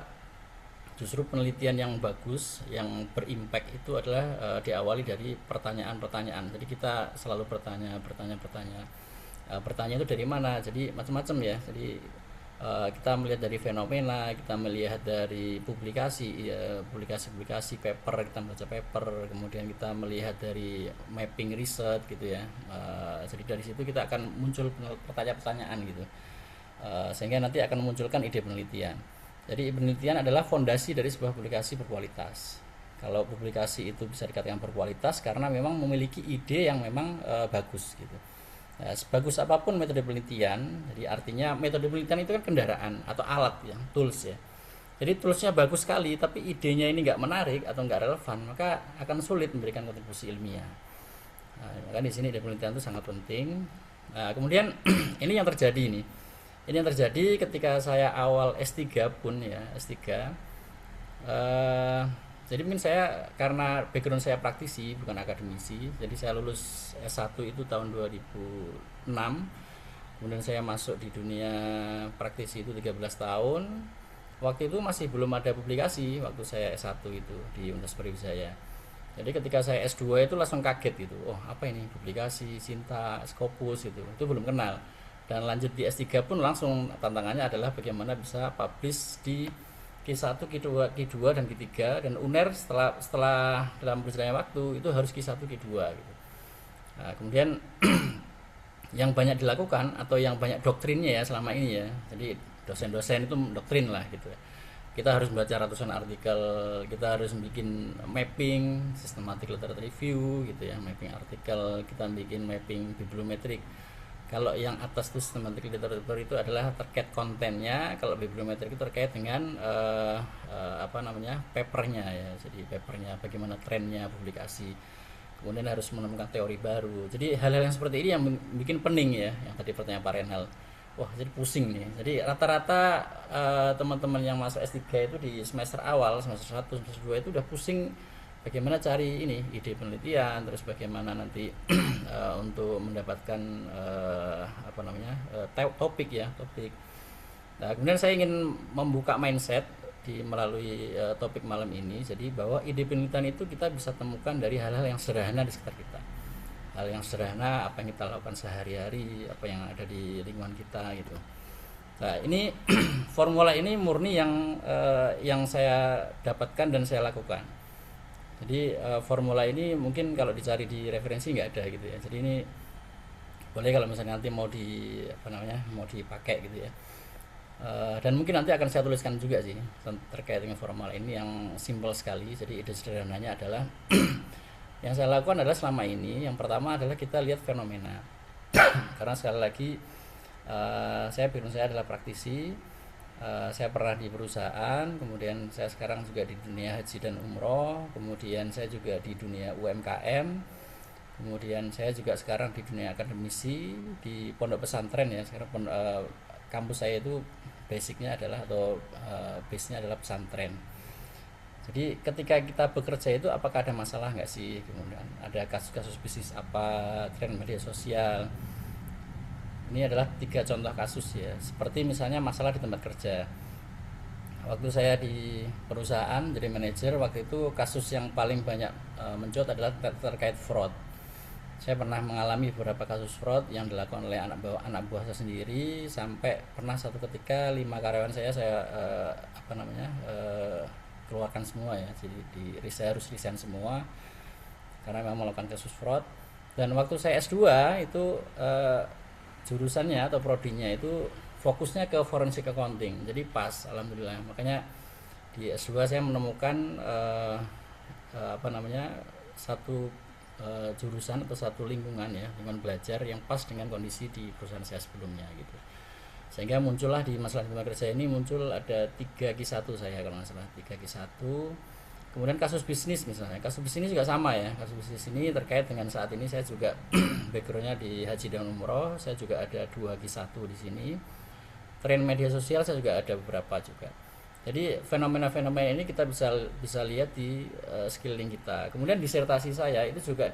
G: justru penelitian yang bagus, yang berimpact itu adalah diawali dari pertanyaan-pertanyaan. Jadi kita selalu bertanya. Bertanya itu dari mana? Jadi macam-macam ya. Jadi kita melihat dari fenomena, kita melihat dari publikasi, publikasi paper, kita membaca paper, kemudian kita melihat dari mapping research gitu ya. Jadi dari situ kita akan muncul pertanyaan-pertanyaan gitu, sehingga nanti akan memunculkan ide penelitian. Jadi penelitian adalah fondasi dari sebuah publikasi berkualitas. Kalau publikasi itu bisa dikatakan berkualitas karena memang memiliki ide yang memang bagus gitu. Nah, sebagus apapun metode penelitian, jadi artinya metode penelitian itu kan kendaraan atau alat ya, tools ya. Jadi toolsnya bagus sekali, tapi idenya ini nggak menarik atau nggak relevan, maka akan sulit memberikan kontribusi ilmiah. Nah, maka di sini ide penelitian itu sangat penting. Nah, kemudian ini yang terjadi nih. Ini yang terjadi ketika saya awal S3 pun ya, S3. Jadi mungkin saya karena background saya praktisi bukan akademisi, jadi saya lulus S1 itu tahun 2006. Kemudian saya masuk di dunia praktisi itu 13 tahun. Waktu itu masih belum ada publikasi waktu saya S1 itu di Universitas Brawijaya. Jadi ketika saya S2 itu langsung kaget gitu. Oh, apa ini publikasi, Sinta, Scopus gitu. Itu belum kenal. Dan lanjut di S3 pun langsung tantangannya adalah bagaimana bisa publish di Q1, Q2 dan Q3, dan UNER setelah dalam berjalannya waktu itu harus Q1, Q2 gitu. Nah, kemudian yang banyak dilakukan atau yang banyak doktrinnya ya selama ini ya. Jadi dosen-dosen itu doktrin lah gitu. Kita harus membaca ratusan artikel, kita harus bikin mapping, systematic literature review gitu ya, mapping artikel, kita bikin mapping bibliometrik. Kalau yang atas itu systematic literature itu adalah terkait kontennya, kalau bibliometrik itu terkait dengan papernya ya. Jadi papernya, bagaimana trennya publikasi. Kemudian harus menemukan teori baru. Jadi hal-hal yang seperti ini yang bikin pening ya, yang tadi pertanyaan Pak Renhal. Wah, jadi pusing nih. Jadi rata-rata teman-teman yang masuk S3 itu di semester awal, semester 1, semester 2 itu udah pusing bagaimana cari ini ide penelitian, terus bagaimana nanti untuk mendapatkan topik. Nah, kemudian saya ingin membuka mindset melalui topik malam ini. Jadi bahwa ide penelitian itu kita bisa temukan dari hal-hal yang sederhana di sekitar kita. Hal yang sederhana, apa yang kita lakukan sehari-hari, apa yang ada di lingkungan kita gitu. Nah, ini formula ini murni yang saya dapatkan dan saya lakukan. Jadi formula ini mungkin kalau dicari di referensi nggak ada gitu ya. Jadi ini boleh kalau misalnya nanti mau dipakai gitu ya. Dan mungkin nanti akan saya tuliskan juga sih terkait dengan formula ini yang simpel sekali. Jadi ide sederhananya adalah yang saya lakukan adalah selama ini yang pertama adalah kita lihat fenomena. Karena sekali lagi background saya adalah praktisi. Saya pernah di perusahaan, kemudian saya sekarang juga di dunia haji dan umroh, kemudian saya juga di dunia UMKM, kemudian saya juga sekarang di dunia akademisi di pondok pesantren ya. Sekarang kampus saya itu basicnya adalah base-nya adalah pesantren. Jadi ketika kita bekerja itu apakah ada masalah nggak sih, kemudian ada kasus-kasus bisnis apa, tren media sosial. Ini adalah 3 contoh kasus ya, seperti misalnya masalah di tempat kerja. Waktu saya di perusahaan jadi manajer, waktu itu kasus yang paling banyak mencuat adalah terkait fraud. Saya pernah mengalami beberapa kasus fraud yang dilakukan oleh anak buah saya sendiri, sampai pernah satu ketika 5 karyawan saya keluarkan semua ya. Jadi saya harus resign semua karena memang melakukan kasus fraud. Dan waktu saya S2 itu jurusannya atau prodinya itu fokusnya ke forensic accounting, jadi pas, alhamdulillah. Makanya Di S2 saya menemukan satu jurusan atau satu lingkungan ya, lingkungan belajar yang pas dengan kondisi di perusahaan saya sebelumnya gitu. Sehingga muncullah di masalah tenaga kerja ini muncul ada 3Q1 saya kalau nggak salah, 3Q1. Kemudian kasus bisnis misalnya, kasus bisnis juga sama ya. Kasus bisnis ini terkait dengan saat ini saya juga backgroundnya di haji dan umroh, saya juga ada 2Q1 di sini. Tren media sosial saya juga ada beberapa juga. Jadi fenomena-fenomena ini kita bisa lihat di sekeliling kita. Kemudian disertasi saya itu juga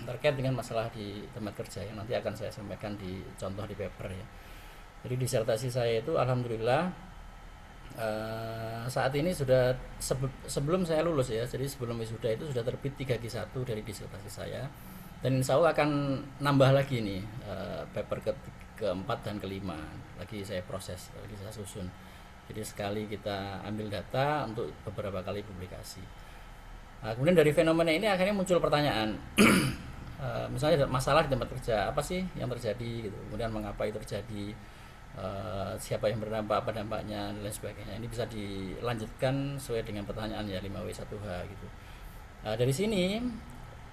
G: terkait dengan masalah di tempat kerja yang nanti akan saya sampaikan di contoh di paper ya. Jadi disertasi saya itu alhamdulillah saat ini sudah sebelum saya lulus ya, jadi sebelum wisuda itu sudah terbit 3Q1 dari disertasi saya, dan insya Allah akan nambah lagi nih paper keempat dan kelima lagi saya proses, lagi saya susun. Jadi sekali kita ambil data untuk beberapa kali publikasi. Nah, kemudian dari fenomena ini akhirnya muncul pertanyaan misalnya masalah di tempat kerja apa sih yang terjadi gitu, kemudian mengapa itu terjadi, siapa yang berdampak, apa dampaknya dan lain sebagainya. Ini bisa dilanjutkan sesuai dengan pertanyaan ya 5W1H gitu. Dari sini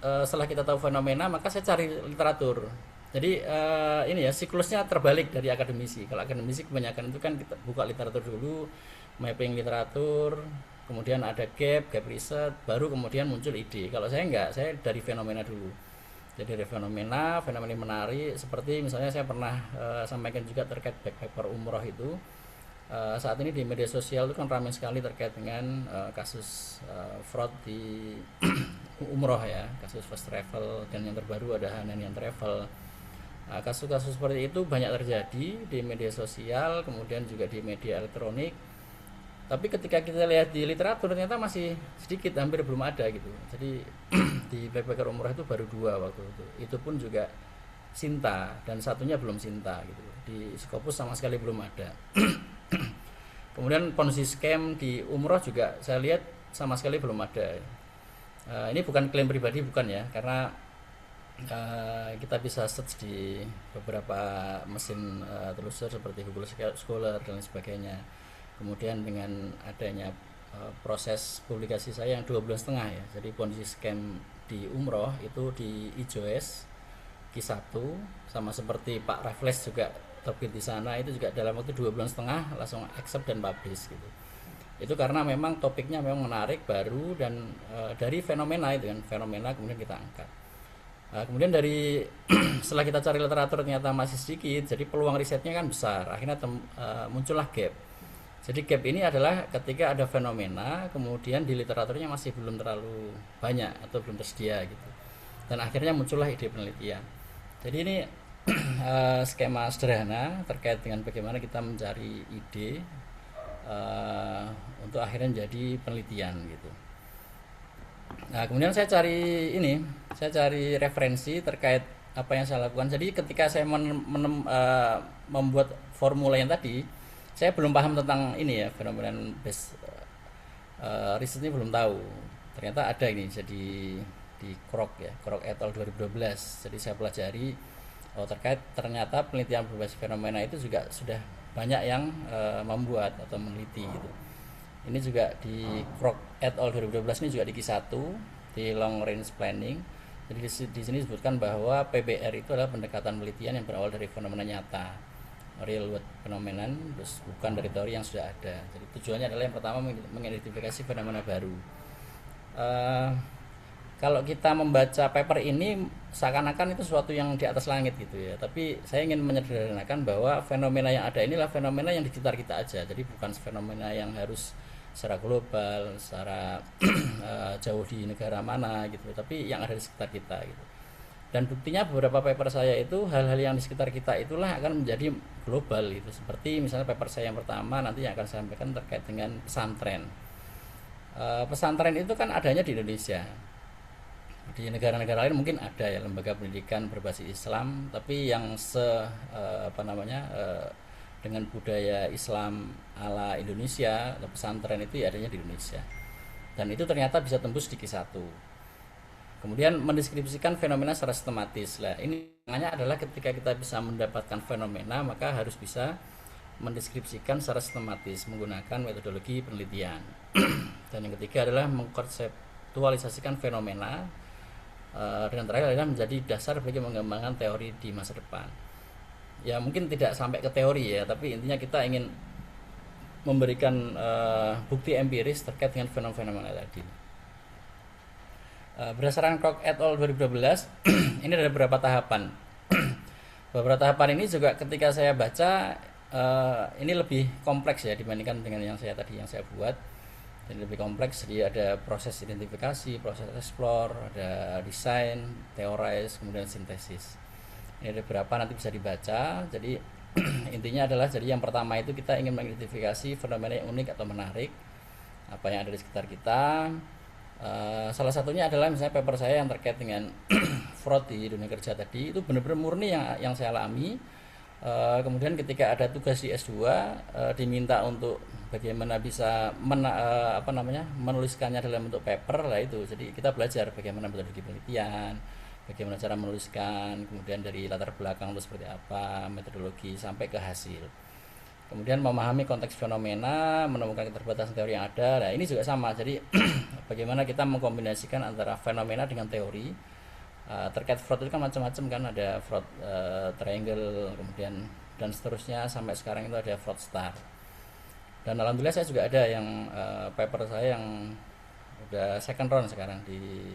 G: setelah kita tahu fenomena maka saya cari literatur. Jadi ini ya siklusnya terbalik dari akademisi. Kalau akademisi kebanyakan itu kan kita buka literatur dulu, mapping literatur, kemudian ada gap riset, baru kemudian muncul ide. Kalau saya enggak, saya dari fenomena dulu. Jadi dari fenomena menarik, seperti misalnya saya pernah sampaikan juga terkait back paper umroh itu. Saat ini di media sosial itu kan ramai sekali terkait dengan kasus fraud di umroh ya, kasus first travel, dan yang terbaru ada Hananian Travel. Kasus-kasus seperti itu banyak terjadi di media sosial, kemudian juga di media elektronik. Tapi ketika kita lihat di literatur ternyata masih sedikit, hampir belum ada gitu. Jadi di backpacker umroh itu baru 2 waktu itu. Itu pun juga Sinta dan satunya belum Sinta gitu. Di Scopus sama sekali belum ada. Kemudian Ponzi scam di umroh juga saya lihat sama sekali belum ada. Ini bukan klaim pribadi, bukan ya, karena kita bisa search di beberapa mesin telusur seperti Google Scholar dan lain sebagainya. Kemudian dengan adanya proses publikasi saya yang 2 bulan setengah ya, jadi Ponzi scam di umroh itu di IJOS Q1 sama seperti Pak Raffles juga terbit di sana, itu juga dalam waktu 2 bulan setengah langsung accept dan publish gitu. Itu karena memang topiknya memang menarik, baru, dan dari fenomena itu kan, fenomena kemudian kita angkat. Kemudian dari setelah kita cari literatur ternyata masih sedikit, jadi peluang risetnya kan besar, akhirnya muncullah gap. Jadi gap ini adalah ketika ada fenomena kemudian di literaturnya masih belum terlalu banyak atau belum tersedia gitu, dan akhirnya muncullah ide penelitian. Jadi ini skema sederhana terkait dengan bagaimana kita mencari ide untuk akhirnya menjadi penelitian gitu. Nah, kemudian saya cari referensi terkait apa yang saya lakukan. Jadi ketika saya membuat formula yang tadi, saya belum paham tentang ini ya, fenomena based riset ini belum tahu. Ternyata ada ini, jadi di Krok et al 2012. Jadi saya pelajari ternyata penelitian berbasis fenomena itu juga sudah banyak yang membuat atau meneliti gitu. Ini juga di Krok et al 2012 ini juga di Q1 di long range planning. Jadi di sini disebutkan bahwa PBR itu adalah pendekatan penelitian yang berawal dari fenomena nyata, real world phenomenon, terus bukan dari teori yang sudah ada. Jadi tujuannya adalah yang pertama mengidentifikasi fenomena baru. Kalau kita membaca paper ini seakan-akan itu sesuatu yang di atas langit gitu ya, tapi saya ingin menyederhanakan bahwa fenomena yang ada inilah fenomena yang di sekitar kita aja. Jadi bukan fenomena yang harus secara global, secara jauh di negara mana gitu, tapi yang ada di sekitar kita gitu. Dan buktinya beberapa paper saya itu hal-hal yang di sekitar kita itulah akan menjadi global gitu. Seperti misalnya paper saya yang pertama nanti yang akan saya sampaikan terkait dengan pesantren. Pesantren itu kan adanya di Indonesia. Di negara-negara lain mungkin ada ya lembaga pendidikan berbasis Islam, tapi yang dengan budaya Islam ala Indonesia, pesantren itu ya adanya di Indonesia. Dan itu ternyata bisa tembus di Q1. Kemudian mendeskripsikan fenomena secara sistematis. Lah, ini makanya adalah ketika kita bisa mendapatkan fenomena, maka harus bisa mendeskripsikan secara sistematis menggunakan metodologi penelitian. Dan yang ketiga adalah mengkonseptualisasikan fenomena, dan terakhir adalah menjadi dasar bagi mengembangkan teori di masa depan. Ya mungkin tidak sampai ke teori ya, tapi intinya kita ingin memberikan bukti empiris terkait dengan fenomena tadi. Berdasarkan Koch et al. 2012 ini ada beberapa tahapan. Beberapa tahapan ini juga ketika saya baca ini lebih kompleks ya dibandingkan dengan yang saya buat. Jadi lebih kompleks. Jadi ada proses identifikasi, proses explore, ada desain, theorize, kemudian sintesis. Ini ada beberapa, nanti bisa dibaca. Jadi intinya adalah, jadi yang pertama itu kita ingin mengidentifikasi fenomena yang unik atau menarik, apa yang ada di sekitar kita. Salah satunya adalah misalnya paper saya yang terkait dengan fraud di dunia kerja tadi, itu benar-benar murni yang saya alami. Kemudian ketika ada tugas di S2 diminta untuk bagaimana bisa menuliskannya dalam bentuk paper lah itu. Jadi kita belajar bagaimana metodologi penelitian, bagaimana cara menuliskan, kemudian dari latar belakang itu seperti apa, metodologi sampai ke hasil. Kemudian memahami konteks fenomena, menemukan keterbatasan teori yang ada. Nah, ini juga sama. Jadi bagaimana kita mengkombinasikan antara fenomena dengan teori. Terkait fraud itu kan macam-macam kan, ada fraud triangle, kemudian dan seterusnya sampai sekarang itu ada fraud star. Dan alhamdulillah saya juga ada yang paper saya yang udah second round sekarang di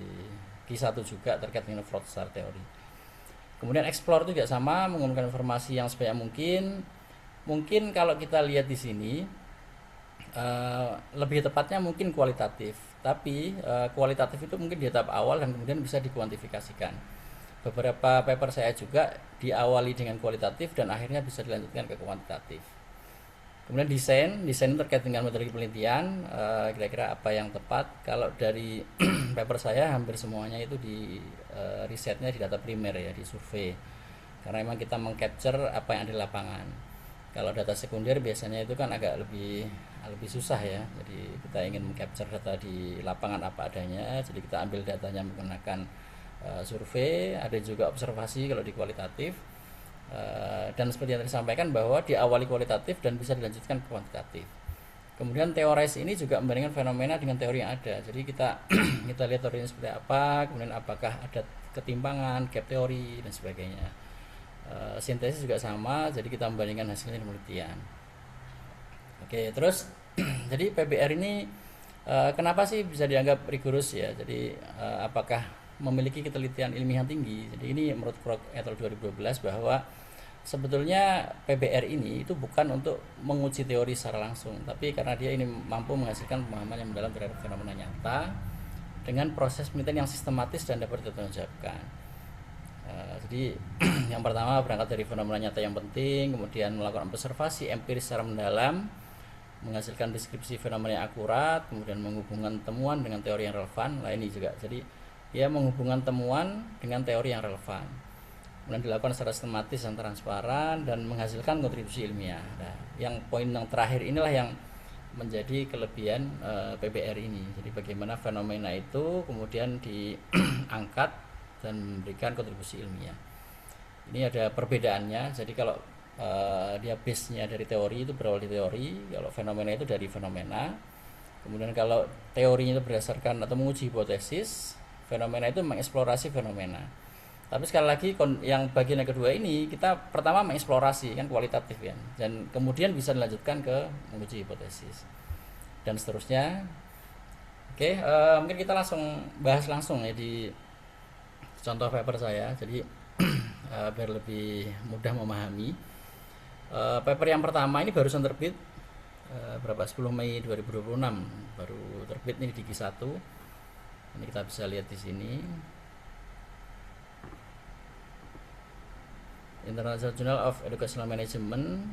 G: Q1 juga terkait dengan fraud star teori. Kemudian explore itu juga sama, mengumpulkan informasi yang sebanyak mungkin. Mungkin kalau kita lihat di sini lebih tepatnya mungkin kualitatif, tapi kualitatif itu mungkin di tahap awal dan kemudian bisa dikuantifikasikan. Beberapa paper saya juga diawali dengan kualitatif dan akhirnya bisa dilanjutkan ke kuantitatif. Kemudian desain terkait dengan metodologi penelitian, kira-kira apa yang tepat. Kalau dari paper saya hampir semuanya itu di risetnya di data primer ya, di survei, karena memang kita mengcapture apa yang ada di lapangan. Kalau data sekunder biasanya itu kan agak lebih susah ya. Jadi kita ingin mengcapture data di lapangan apa adanya. Jadi kita ambil datanya menggunakan survei, ada juga observasi kalau di kualitatif. Dan seperti yang tadi disampaikan bahwa diawali kualitatif dan bisa dilanjutkan ke kuantitatif. Kemudian theorize ini juga membandingkan fenomena dengan teori yang ada. Jadi kita lihat teorinya seperti apa, kemudian apakah ada ketimpangan, gap teori dan sebagainya. Sintesis juga sama, jadi kita membandingkan hasilnya dengan penelitian. Oke, terus jadi PBR ini kenapa sih bisa dianggap rigorous ya? Jadi apakah memiliki ketelitian ilmiah tinggi? Jadi ini menurut Koch et al. 2012 bahwa sebetulnya PBR ini itu bukan untuk menguji teori secara langsung, tapi karena dia ini mampu menghasilkan pemahaman yang mendalam terhadap fenomena nyata dengan proses penelitian yang sistematis dan dapat dipertanggungjawabkan. Jadi yang pertama berangkat dari fenomena nyata yang penting, kemudian melakukan observasi empiris secara mendalam, menghasilkan deskripsi fenomena yang akurat, kemudian menghubungkan temuan dengan teori yang relevan. Nah ini juga, jadi dia menghubungkan temuan dengan teori yang relevan, kemudian dilakukan secara sistematis dan transparan dan menghasilkan kontribusi ilmiah. Nah, yang poin yang terakhir inilah yang menjadi kelebihan PBR ini. Jadi bagaimana fenomena itu kemudian diangkat dan memberikan kontribusi ilmiah. Ini ada perbedaannya. Jadi kalau dia base-nya dari teori itu berawal dari teori, kalau fenomena itu dari fenomena. Kemudian kalau teorinya itu berdasarkan atau menguji hipotesis, fenomena itu mengeksplorasi fenomena. Tapi sekali lagi yang bagian yang kedua ini kita pertama mengeksplorasi kan kualitatif ya, dan kemudian bisa dilanjutkan ke menguji hipotesis dan seterusnya. Oke, mungkin kita langsung bahas langsung ya di contoh paper saya, jadi biar lebih mudah memahami. Paper yang pertama ini barusan terbit 10 Mei 2026 baru terbit ini di Q1. Ini kita bisa lihat di sini. International Journal of Educational Management.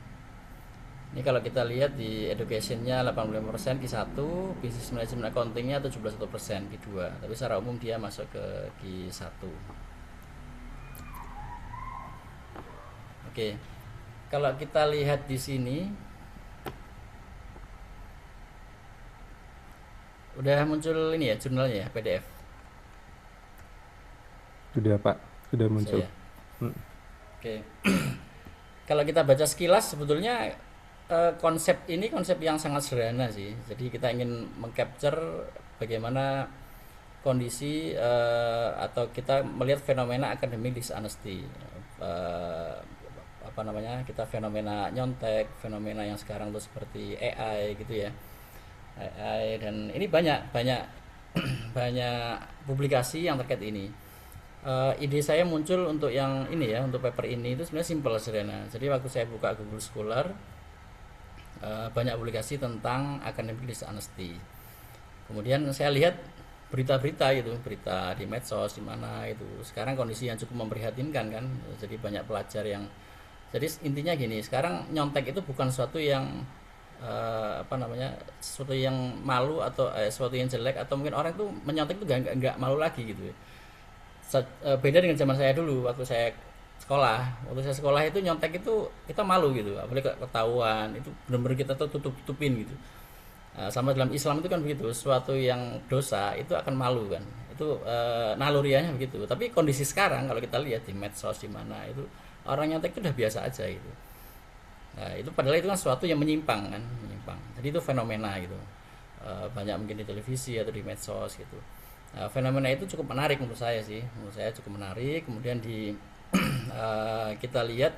G: Ini kalau kita lihat di education-nya 85% Q1, business management accounting-nya 71% Q2. Tapi secara umum dia masuk ke Q1. Oke. Kalau kita lihat di sini udah muncul ini ya jurnalnya ya, PDF.
F: Sudah Pak, sudah muncul.
G: Oke. Kalau kita baca sekilas sebetulnya konsep ini konsep yang sangat sederhana sih. Jadi kita ingin mengcapture bagaimana kondisi atau kita melihat fenomena academic dishonesty. Eh, apa namanya? Kita fenomena nyontek, fenomena yang sekarang tuh seperti AI gitu ya. AI, dan ini banyak banyak banyak publikasi yang terkait ini. Ide saya muncul untuk yang ini ya, untuk paper ini itu sebenarnya simple, sederhana. Jadi waktu saya buka Google Scholar, banyak publikasi tentang academic dishonesty. Kemudian saya lihat berita-berita itu, berita di medsos di mana itu. Sekarang kondisi yang cukup memprihatinkan kan. Jadi banyak pelajar yang, jadi intinya gini, sekarang nyontek itu bukan sesuatu yang apa namanya, sesuatu yang malu atau sesuatu yang jelek, atau mungkin orang itu menyontek itu nggak malu lagi gitu. Beda dengan zaman saya dulu waktu saya sekolah. Waktu saya sekolah itu nyontek itu kita malu gitu, apalagi ketahuan itu benar-benar kita tuh tutupin gitu. Sama dalam Islam itu kan begitu, sesuatu yang dosa itu akan malu kan, itu naluriahnya begitu. Tapi kondisi sekarang kalau kita lihat di medsos di mana itu, orang nyontek itu udah biasa aja gitu. Nah, itu padahal itu kan sesuatu yang menyimpang kan, menyimpang. Jadi itu fenomena gitu. Banyak mungkin di televisi atau di medsos gitu. Fenomena itu cukup menarik menurut saya sih, menurut saya cukup menarik. Kemudian di kita lihat,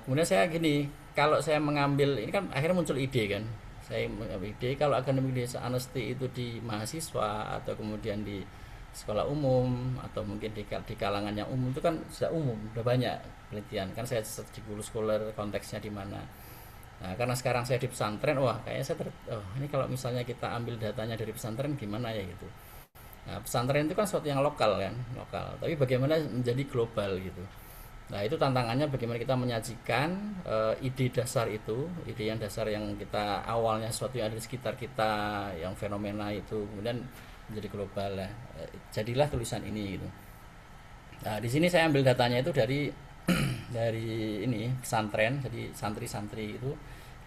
G: kemudian saya gini, kalau saya mengambil ini kan akhirnya muncul ide kan, saya mengambil ide kalau academic dishonesty itu di mahasiswa atau kemudian di sekolah umum atau mungkin di kalangan yang umum itu kan sudah umum, sudah banyak penelitian kan. Saya di Google Scholar konteksnya di mana. Nah, karena sekarang saya di pesantren, wah kayaknya ini kalau misalnya kita ambil datanya dari pesantren gimana ya gitu. Nah, pesantren itu kan sesuatu yang lokal kan, lokal. Tapi bagaimana menjadi global gitu. Nah, itu tantangannya bagaimana kita menyajikan ide dasar itu, ide yang dasar yang kita awalnya sesuatu yang ada di sekitar kita, yang fenomena itu kemudian menjadi global ya. Jadilah tulisan ini gitu. Nah, di sini saya ambil datanya itu dari dari ini pesantren, jadi santri-santri itu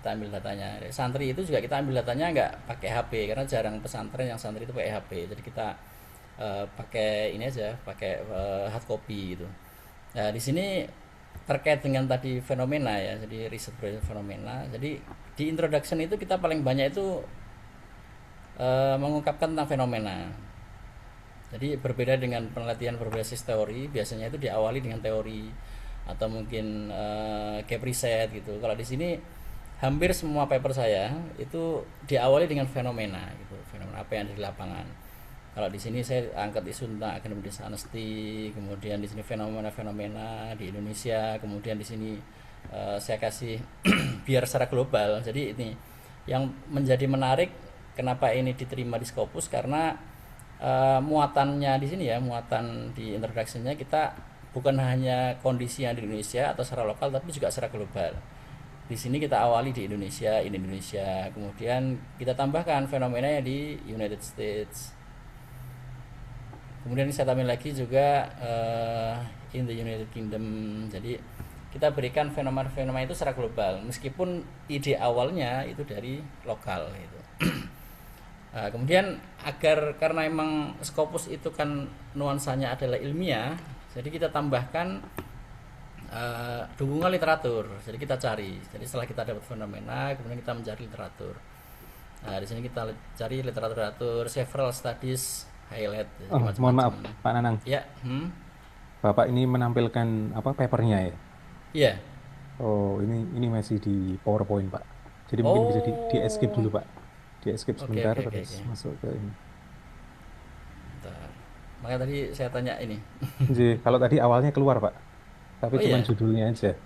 G: kita ambil datanya. Santri itu juga kita ambil datanya nggak pakai HP karena jarang pesantren yang santri itu pakai HP. Jadi kita pakai ini aja, pakai hard copy gitu. Nah, di sini terkait dengan tadi fenomena ya, jadi riset fenomena. Jadi di introduction itu kita paling banyak itu mengungkapkan tentang fenomena. Jadi berbeda dengan penelitian berbasis teori, biasanya itu diawali dengan teori atau mungkin gap riset gitu. Kalau di sini hampir semua paper saya itu diawali dengan fenomena gitu, fenomena apa yang ada di lapangan. Kalau di sini saya angkat isu tentang academic dishonesty, kemudian di sini fenomena-fenomena di Indonesia, kemudian di sini saya kasih biar secara global. Jadi ini yang menjadi menarik, kenapa ini diterima di Scopus, karena muatannya di sini ya, muatan di introduction-nya kita bukan hanya kondisi yang di Indonesia atau secara lokal, tapi juga secara global. Di sini kita awali di Indonesia, kemudian kita tambahkan fenomenanya di United States. Kemudian saya tambahin lagi juga in the United Kingdom. Jadi kita berikan fenomena-fenomena itu secara global, meskipun ide awalnya itu dari lokal gitu. Nah, kemudian karena emang Scopus itu kan nuansanya adalah ilmiah, jadi kita tambahkan dukungan literatur. Jadi kita cari. Jadi setelah kita dapat fenomena, kemudian kita mencari literatur. Nah, di sini kita cari literatur, several studies, highlight.
F: Mohon maaf, Pak Nanang.
G: Ya.
F: Bapak ini menampilkan apa papernya ya?
G: Iya.
F: Oh, ini masih di PowerPoint, Pak. Jadi mungkin bisa di escape dulu, Pak. Di escape sebentar, terus masuk ke ini.
G: Bentar. Makanya tadi saya tanya ini.
F: Jadi, kalau tadi awalnya keluar, Pak. Tapi cuma judulnya aja.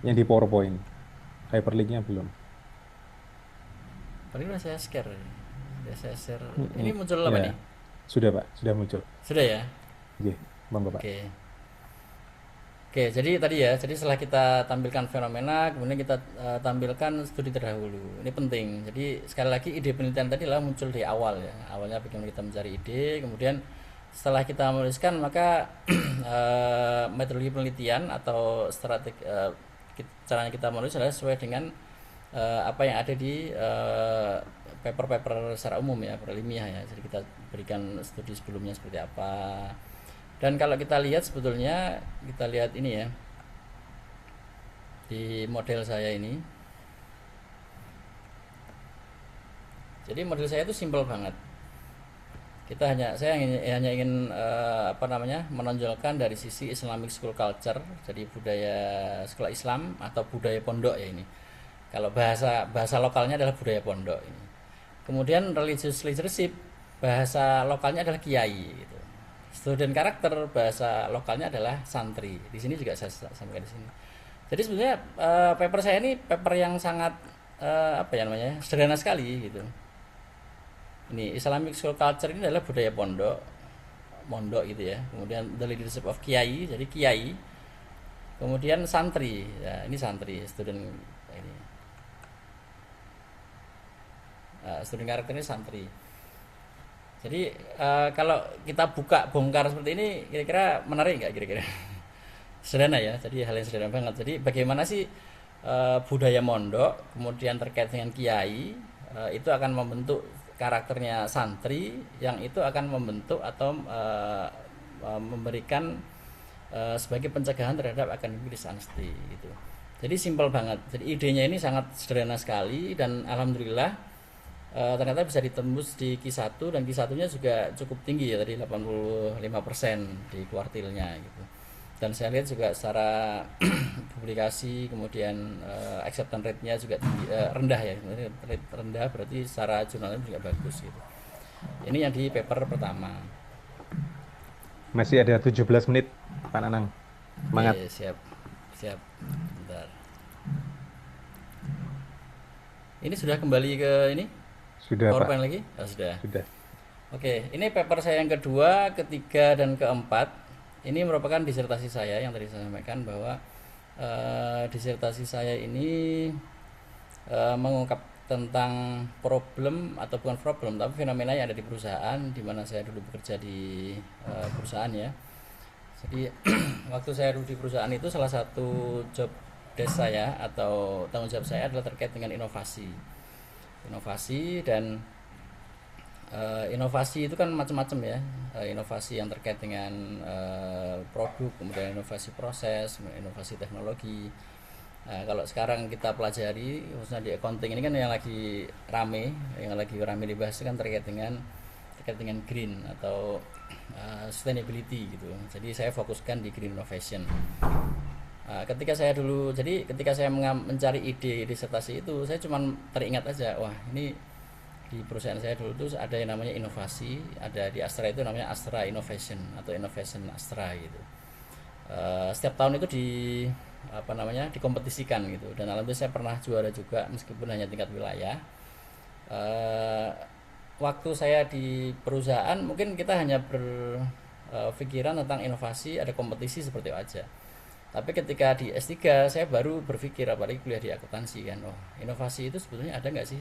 F: Yang di PowerPoint. Hyperlinknya belum.
G: Paling udah saya share. Saya share. Ini muncul apa nih?
F: Sudah, Pak. Sudah muncul.
G: Sudah ya?
F: Oke, monggo, Pak.
G: Oke, jadi tadi ya, jadi setelah kita tampilkan fenomena, kemudian kita tampilkan studi terdahulu. Ini penting. Jadi sekali lagi ide penelitian tadi lah muncul di awal ya. Awalnya bagaimana kita mencari ide, kemudian setelah kita menuliskan maka metodologi penelitian atau strategi caranya kita menulis adalah sesuai dengan apa yang ada di paper-paper secara umum ya, ilmiah ya. Jadi kita berikan studi sebelumnya seperti apa. Dan kalau kita lihat sebetulnya, kita lihat ini ya, di model saya ini, Jadi model saya itu simple banget. Saya hanya ingin menonjolkan dari sisi Islamic School Culture, jadi budaya sekolah Islam atau budaya pondok ya ini. Kalau bahasa lokalnya adalah budaya pondok ini. Kemudian religious leadership, bahasa lokalnya adalah kiai gitu. Student karakter, bahasa lokalnya adalah santri. Di sini juga saya sampaikan di sini. Jadi sebenarnya paper saya ini paper yang sangat sederhana sekali gitu. Ini Islamic School Culture ini adalah budaya mondok gitu ya. Kemudian the leadership of kiai, jadi kiai. Kemudian santri, ya ini santri, student ini. Student karakternya santri. Jadi kalau kita bongkar seperti ini, kira-kira menarik nggak kira-kira? Sederhana ya, jadi hal yang sederhana banget. Jadi bagaimana sih budaya mondok, kemudian terkait dengan kiai, itu akan membentuk karakternya santri, yang itu akan membentuk atau memberikan sebagai pencegahan terhadap academic dishonesty gitu. Jadi simpel banget. Jadi idenya ini sangat sederhana sekali, dan alhamdulillah ternyata bisa ditembus di Q1, dan Q1-nya juga cukup tinggi ya, tadi 85% di kuartilnya gitu. Dan saya lihat juga secara publikasi, kemudian acceptance rate-nya juga tinggi, rendah ya, rate rendah berarti secara jurnalnya juga bagus gitu. Ini yang di paper pertama.
F: Masih ada 17 menit, Pak Nanang. Semangat.
G: Oke, siap. Bentar. Ini sudah kembali ke ini?
F: Sudah, Pak.
G: PowerPoint lagi? Oh, sudah.
F: Sudah.
G: Oke, ini paper saya yang kedua, ketiga, dan keempat. Ini merupakan disertasi saya yang tadi saya sampaikan bahwa disertasi saya ini mengungkap tentang problem, atau bukan problem, tapi fenomena yang ada di perusahaan, di mana saya dulu bekerja di perusahaan ya. Jadi waktu saya dulu di perusahaan itu, salah satu job desk saya atau tanggung jawab saya adalah terkait dengan inovasi, dan inovasi itu kan macam-macam ya. Inovasi yang terkait dengan produk, kemudian inovasi proses, inovasi teknologi. Kalau sekarang kita pelajari, khususnya di accounting ini kan yang lagi rame dibahas kan terkait dengan green atau sustainability gitu. Jadi saya fokuskan di green innovation. Ketika saya mencari ide disertasi itu, saya cuma teringat aja, wah ini di perusahaan saya dulu tuh ada yang namanya inovasi, ada di Astra itu namanya Astra Innovation atau Innovation Astra gitu. Setiap tahun itu dikompetisikan gitu, dan alhamdulillah saya pernah juara juga meskipun hanya tingkat wilayah. Waktu saya di perusahaan mungkin kita hanya berpikiran tentang inovasi, ada kompetisi seperti itu aja. Tapi ketika di S3 saya baru berpikir, apalagi kuliah di akuntansi kan, inovasi itu sebetulnya ada nggak sih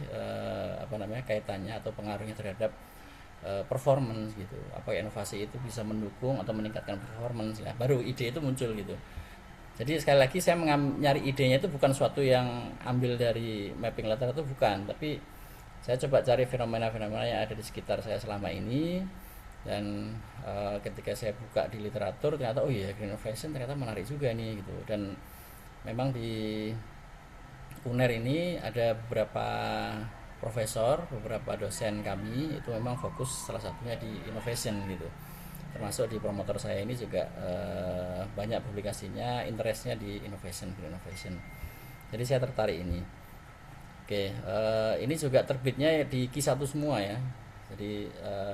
G: kaitannya atau pengaruhnya terhadap performance gitu. Apakah inovasi itu bisa mendukung atau meningkatkan performance ya, baru ide itu muncul gitu. Jadi sekali lagi saya nyari idenya itu bukan suatu yang ambil dari mapping letter, itu bukan, tapi saya coba cari fenomena-fenomena yang ada di sekitar saya selama ini. Dan ketika saya buka di literatur, ternyata oh iya, green innovation ternyata menarik juga nih gitu. Dan memang di UNER ini ada beberapa profesor, beberapa dosen kami itu memang fokus salah satunya di innovation gitu. Termasuk di promotor saya ini juga banyak publikasinya, interestnya di green innovation. Jadi saya tertarik ini. Oke, ini juga terbitnya di Q1 semua ya. Jadi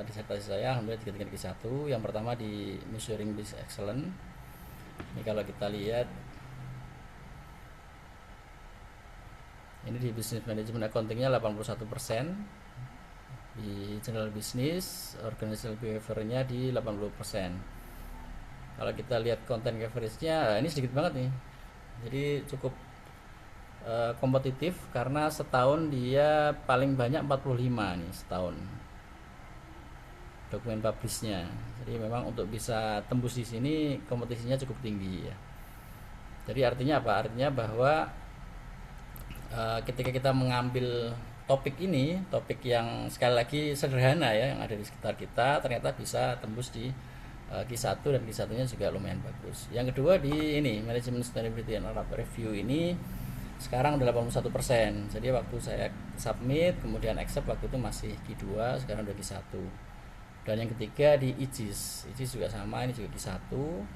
G: disertasi saya alhamdulillah di Q1. Yang pertama di Measuring Business Excellence. Ini kalau kita lihat, ini di Business Management Accounting-nya 81%, di General Business Organizational Behavior-nya di 80%. Kalau kita lihat Content Coverage-nya, ini sedikit banget nih. Jadi cukup kompetitif karena setahun dia paling banyak 45 nih setahun dokumen publish-nya. Jadi memang untuk bisa tembus di sini kompetisinya cukup tinggi ya. Jadi artinya apa? Artinya bahwa ketika kita mengambil topik ini, topik yang sekali lagi sederhana ya, yang ada di sekitar kita, ternyata bisa tembus di Q1, dan Q1-nya juga lumayan bagus. Yang kedua di ini Management Sustainability and Review ini sekarang udah 81%. Jadi waktu saya submit kemudian accept waktu itu masih Q2, sekarang udah Q1. Dan yang ketiga di IJIS juga sama, ini juga Q1,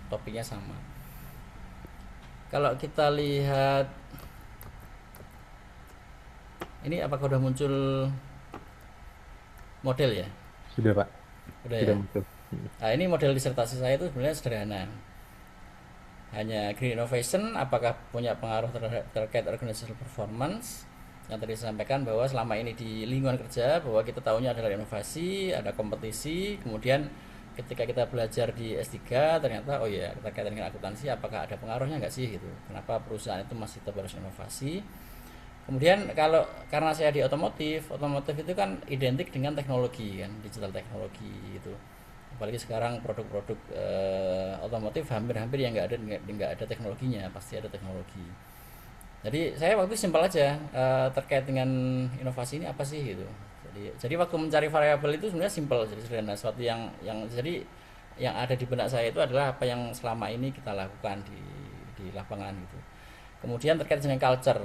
G: topiknya sama. Kalau kita lihat ini apakah udah muncul model ya?
F: Sudah, Pak.
G: Udah
F: Sudah
G: ya.
F: muncul.
G: Nah, ini model disertasi saya itu sebenarnya sederhana. Hanya green innovation apakah punya pengaruh terkait organizational performance, yang tadi disampaikan bahwa selama ini di lingkungan kerja bahwa kita tahunya adalah inovasi, ada kompetisi, kemudian ketika kita belajar di S3 ternyata oh ya terkait dengan akuntansi apakah ada pengaruhnya nggak sih gitu, kenapa perusahaan itu masih tetap harus inovasi. Kemudian karena saya di otomotif itu kan identik dengan teknologi kan, digital teknologi gitu. Apalagi sekarang produk-produk otomotif hampir-hampir yang nggak ada teknologinya, pasti ada teknologi. Jadi saya waktu itu simpel aja terkait dengan inovasi ini apa sih gitu. Jadi waktu mencari variabel itu sebenarnya simpel, jadi sederhana. Sesuatu yang jadi yang ada di benak saya itu adalah apa yang selama ini kita lakukan di lapangan gitu. Kemudian terkait dengan culture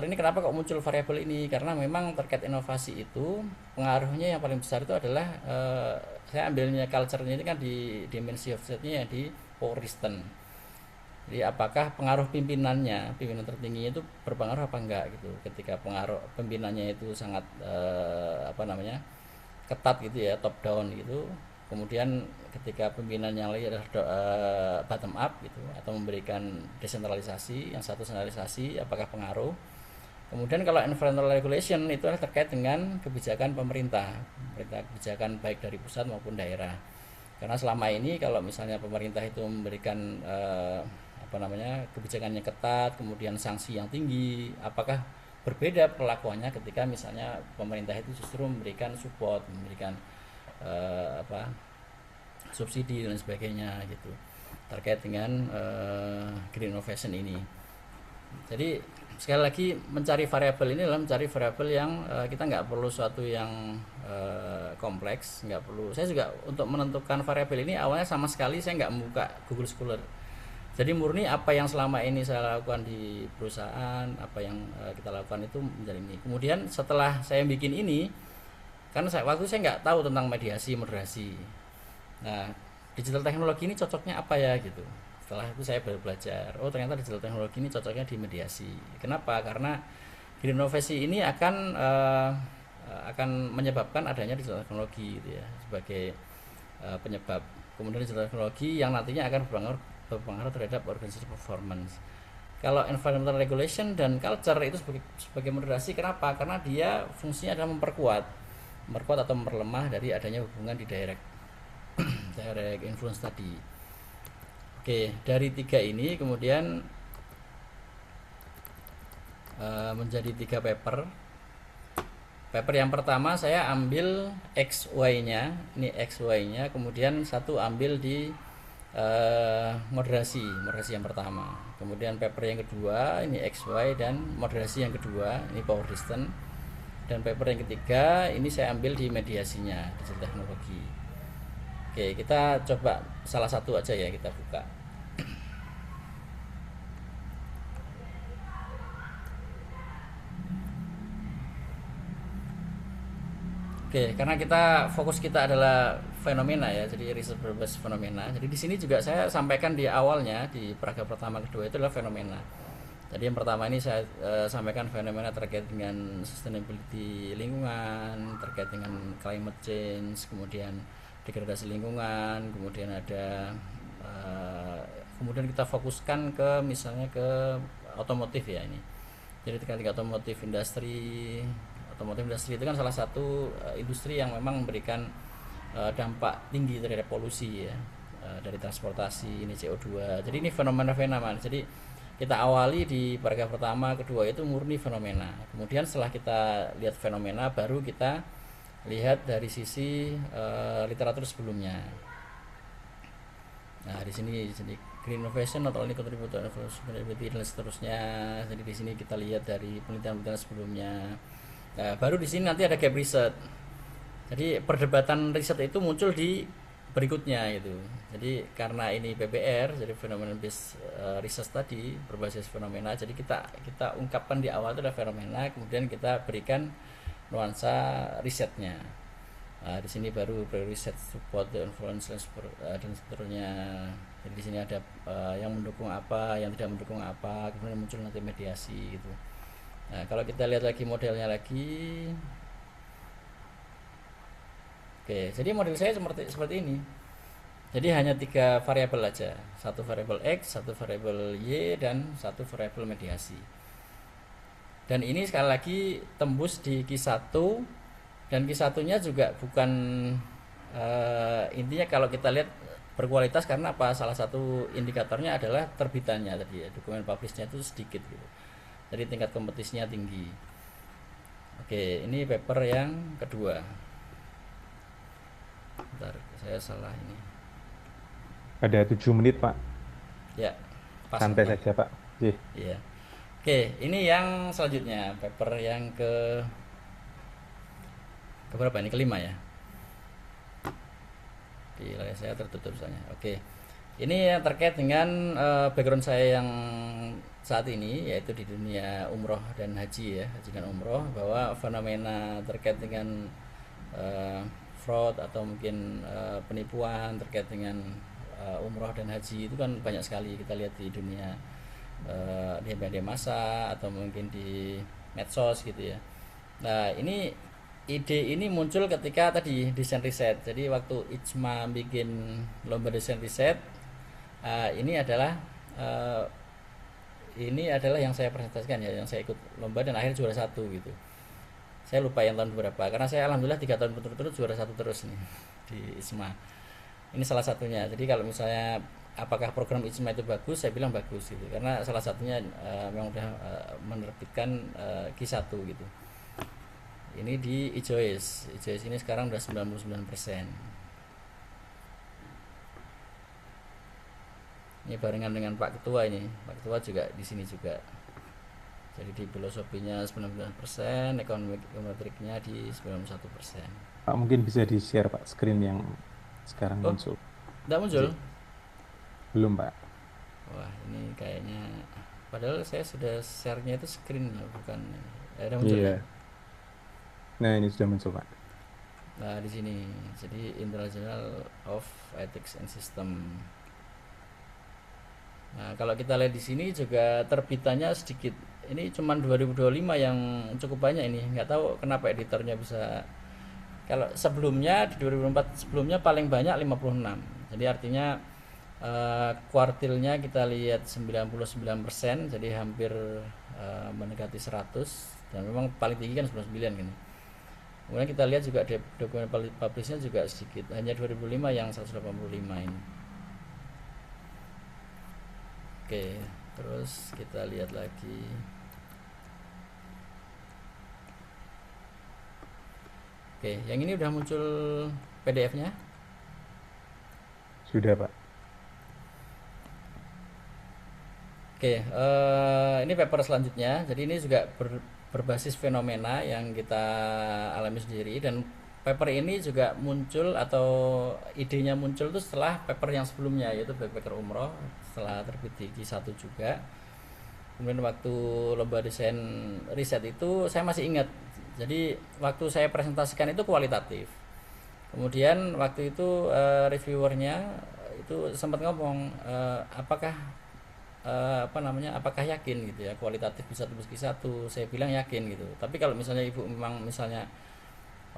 G: ini kenapa kok muncul variabel ini? Karena memang terkait inovasi itu pengaruhnya yang paling besar itu adalah saya ambilnya culture-nya ini kan di dimensi offset-nya di Power-Risten. Jadi apakah pengaruh pimpinan tertingginya itu berpengaruh apa enggak gitu. Ketika pengaruh pimpinannya itu sangat ketat gitu ya, top down gitu. Kemudian ketika pimpinan yang lain adalah bottom up gitu atau memberikan desentralisasi, yang satu sentralisasi, apakah pengaruh. Kemudian kalau environmental regulation itu adalah terkait dengan kebijakan pemerintah kebijakan baik dari pusat maupun daerah. Karena selama ini kalau misalnya pemerintah itu memberikan kebijakannya ketat, kemudian sanksi yang tinggi, apakah berbeda perlakuannya ketika misalnya pemerintah itu justru memberikan support, memberikan subsidi dan sebagainya gitu terkait dengan green innovation ini. Jadi sekali lagi mencari variabel ini adalah mencari variabel yang kita nggak perlu suatu yang kompleks, nggak perlu. Saya juga untuk menentukan variabel ini awalnya sama sekali saya nggak membuka Google Scholar. Jadi murni apa yang selama ini saya lakukan di perusahaan, apa yang kita lakukan itu menjadi ini. Kemudian setelah saya bikin ini, karena waktu saya nggak tahu tentang mediasi, moderasi. Nah, digital teknologi ini cocoknya apa ya gitu. Setelah itu saya baru belajar, oh ternyata digital teknologi ini cocoknya di mediasi. Kenapa? Karena green innovation ini akan menyebabkan adanya digital teknologi gitu ya sebagai penyebab. Kemudian digital teknologi yang nantinya akan berpengaruh terhadap organisasi performance. Kalau environmental regulation dan culture itu sebagai moderasi, kenapa? Karena dia fungsinya adalah memperkuat atau memperlemah dari adanya hubungan di direct influence tadi. Oke, dari tiga ini kemudian menjadi 3 paper. Paper yang pertama saya ambil XY-nya, ini XY-nya, kemudian satu ambil di moderasi yang pertama. Kemudian paper yang kedua ini XY dan moderasi yang kedua ini Power-Risten. Dan paper yang ketiga ini saya ambil di mediasinya digital teknologi. Oke, kita coba salah satu aja ya, kita buka. Oke, karena fokus kita adalah fenomena ya, jadi riset berbasis fenomena. Jadi di sini juga saya sampaikan di awalnya di paragraf pertama kedua itu adalah fenomena. Jadi yang pertama ini saya sampaikan fenomena terkait dengan sustainability lingkungan, terkait dengan climate change, kemudian degradasi lingkungan, kemudian ada kemudian kita fokuskan ke misalnya ke otomotif ya ini. Jadi terkait otomotif industri itu kan salah satu industri yang memang memberikan dampak tinggi terhadap polusi ya dari transportasi, ini CO2. Jadi ini fenomena. Jadi kita awali di paragraf pertama, kedua itu murni fenomena. Kemudian setelah kita lihat fenomena, baru kita lihat dari sisi literatur sebelumnya. Nah di sini green innovation not only contribute to sustainability dan seterusnya. Jadi di sini kita lihat dari penelitian sebelumnya. Nah, baru di sini nanti ada gap riset. Jadi perdebatan riset itu muncul di berikutnya itu. Jadi karena ini PBR, jadi phenomenon based research tadi berbasis fenomena. Jadi kita ungkapkan di awal itu adalah fenomena, kemudian kita berikan nuansa risetnya. Di sini baru riset support the influence dan seterusnya. Jadi di sini ada yang mendukung apa, yang tidak mendukung apa, kemudian muncul nanti mediasi gitu. Nah, kalau kita lihat lagi modelnya lagi. Oke, jadi model saya seperti ini. Jadi hanya 3 variabel aja, 1 variabel X, 1 variabel Y, dan 1 variabel mediasi. Dan ini sekali lagi tembus di Q1, dan Q1-nya juga bukan intinya kalau kita lihat berkualitas karena apa? Salah satu indikatornya adalah terbitannya tadi ya, dokumen publish-nya itu sedikit gitu. Jadi tingkat kompetisinya tinggi. Oke, ini paper yang kedua. Bentar, saya salah ini.
F: Ada 7 menit, Pak.
G: Ya, pas.
F: Santai saja, Pak.
G: Iya. Oke, ini yang selanjutnya, paper yang ke berapa ini? Kelima ya. Di layar saya tertutup soalnya. Oke. Ini yang terkait dengan background saya yang saat ini, yaitu di dunia umroh dan haji ya, haji dan umroh, bahwa fenomena terkait dengan fraud atau mungkin penipuan terkait dengan umroh dan haji itu kan banyak sekali kita lihat di dunia di media massa atau mungkin di medsos gitu ya. Nah, ide ini muncul ketika tadi desain riset. Jadi waktu IJMA bikin lomba desain riset, ini adalah yang saya presentasikan ya, yang saya ikut lomba dan akhirnya juara 1 gitu. Saya lupa yang tahun berapa, karena saya alhamdulillah 3 tahun berturut-turut juara 1 terus nih di IJMA. Ini salah satunya. Jadi kalau misalnya apakah program IJMA itu bagus, saya bilang bagus gitu, karena salah satunya memang udah menerbitkan Q1 gitu. Ini di IJOIS ini sekarang udah 99%. Ini barengan dengan Pak Ketua ini. Pak Ketua juga di sini juga. Jadi di filosofinya 99%, ekonometriknya di 91%.
F: Pak, mungkin bisa di-share, Pak, screen yang sekarang muncul.
G: Tidak muncul?
F: Belum, Pak.
G: Wah, ini kayaknya padahal saya sudah share-nya itu screen bukan. Ada muncul.
F: Iya. Nah, ini sudah muncul, Pak.
G: Nah, di sini. Jadi International of Ethics and System. Nah, kalau kita lihat di sini juga terbitannya sedikit. Ini cuma 2025 yang cukup banyak ini. Nggak tahu kenapa editornya bisa. Kalau sebelumnya di 2004 sebelumnya paling banyak 56. Jadi artinya kuartilnya kita lihat 99%, jadi hampir mendekati 100, dan memang paling tinggi kan 99 gini. Kemudian kita lihat juga dokumen publishnya juga sedikit, hanya 2005 yang 185 ini. Oke, terus kita lihat lagi. Oke, yang ini udah muncul PDF-nya?
F: Sudah, Pak.
G: Oke, ini paper selanjutnya. Jadi ini juga berbasis fenomena yang kita alami sendiri, dan paper ini juga muncul atau idenya muncul itu setelah paper yang sebelumnya, yaitu backpacker umroh, setelah terbit di Q1 juga. Kemudian waktu lomba desain riset itu saya masih ingat. Jadi waktu saya presentasikan itu kualitatif. Kemudian waktu itu reviewernya itu sempat ngomong apakah yakin gitu ya kualitatif bisa tembus Q1. Saya bilang yakin gitu. Tapi kalau misalnya ibu memang misalnya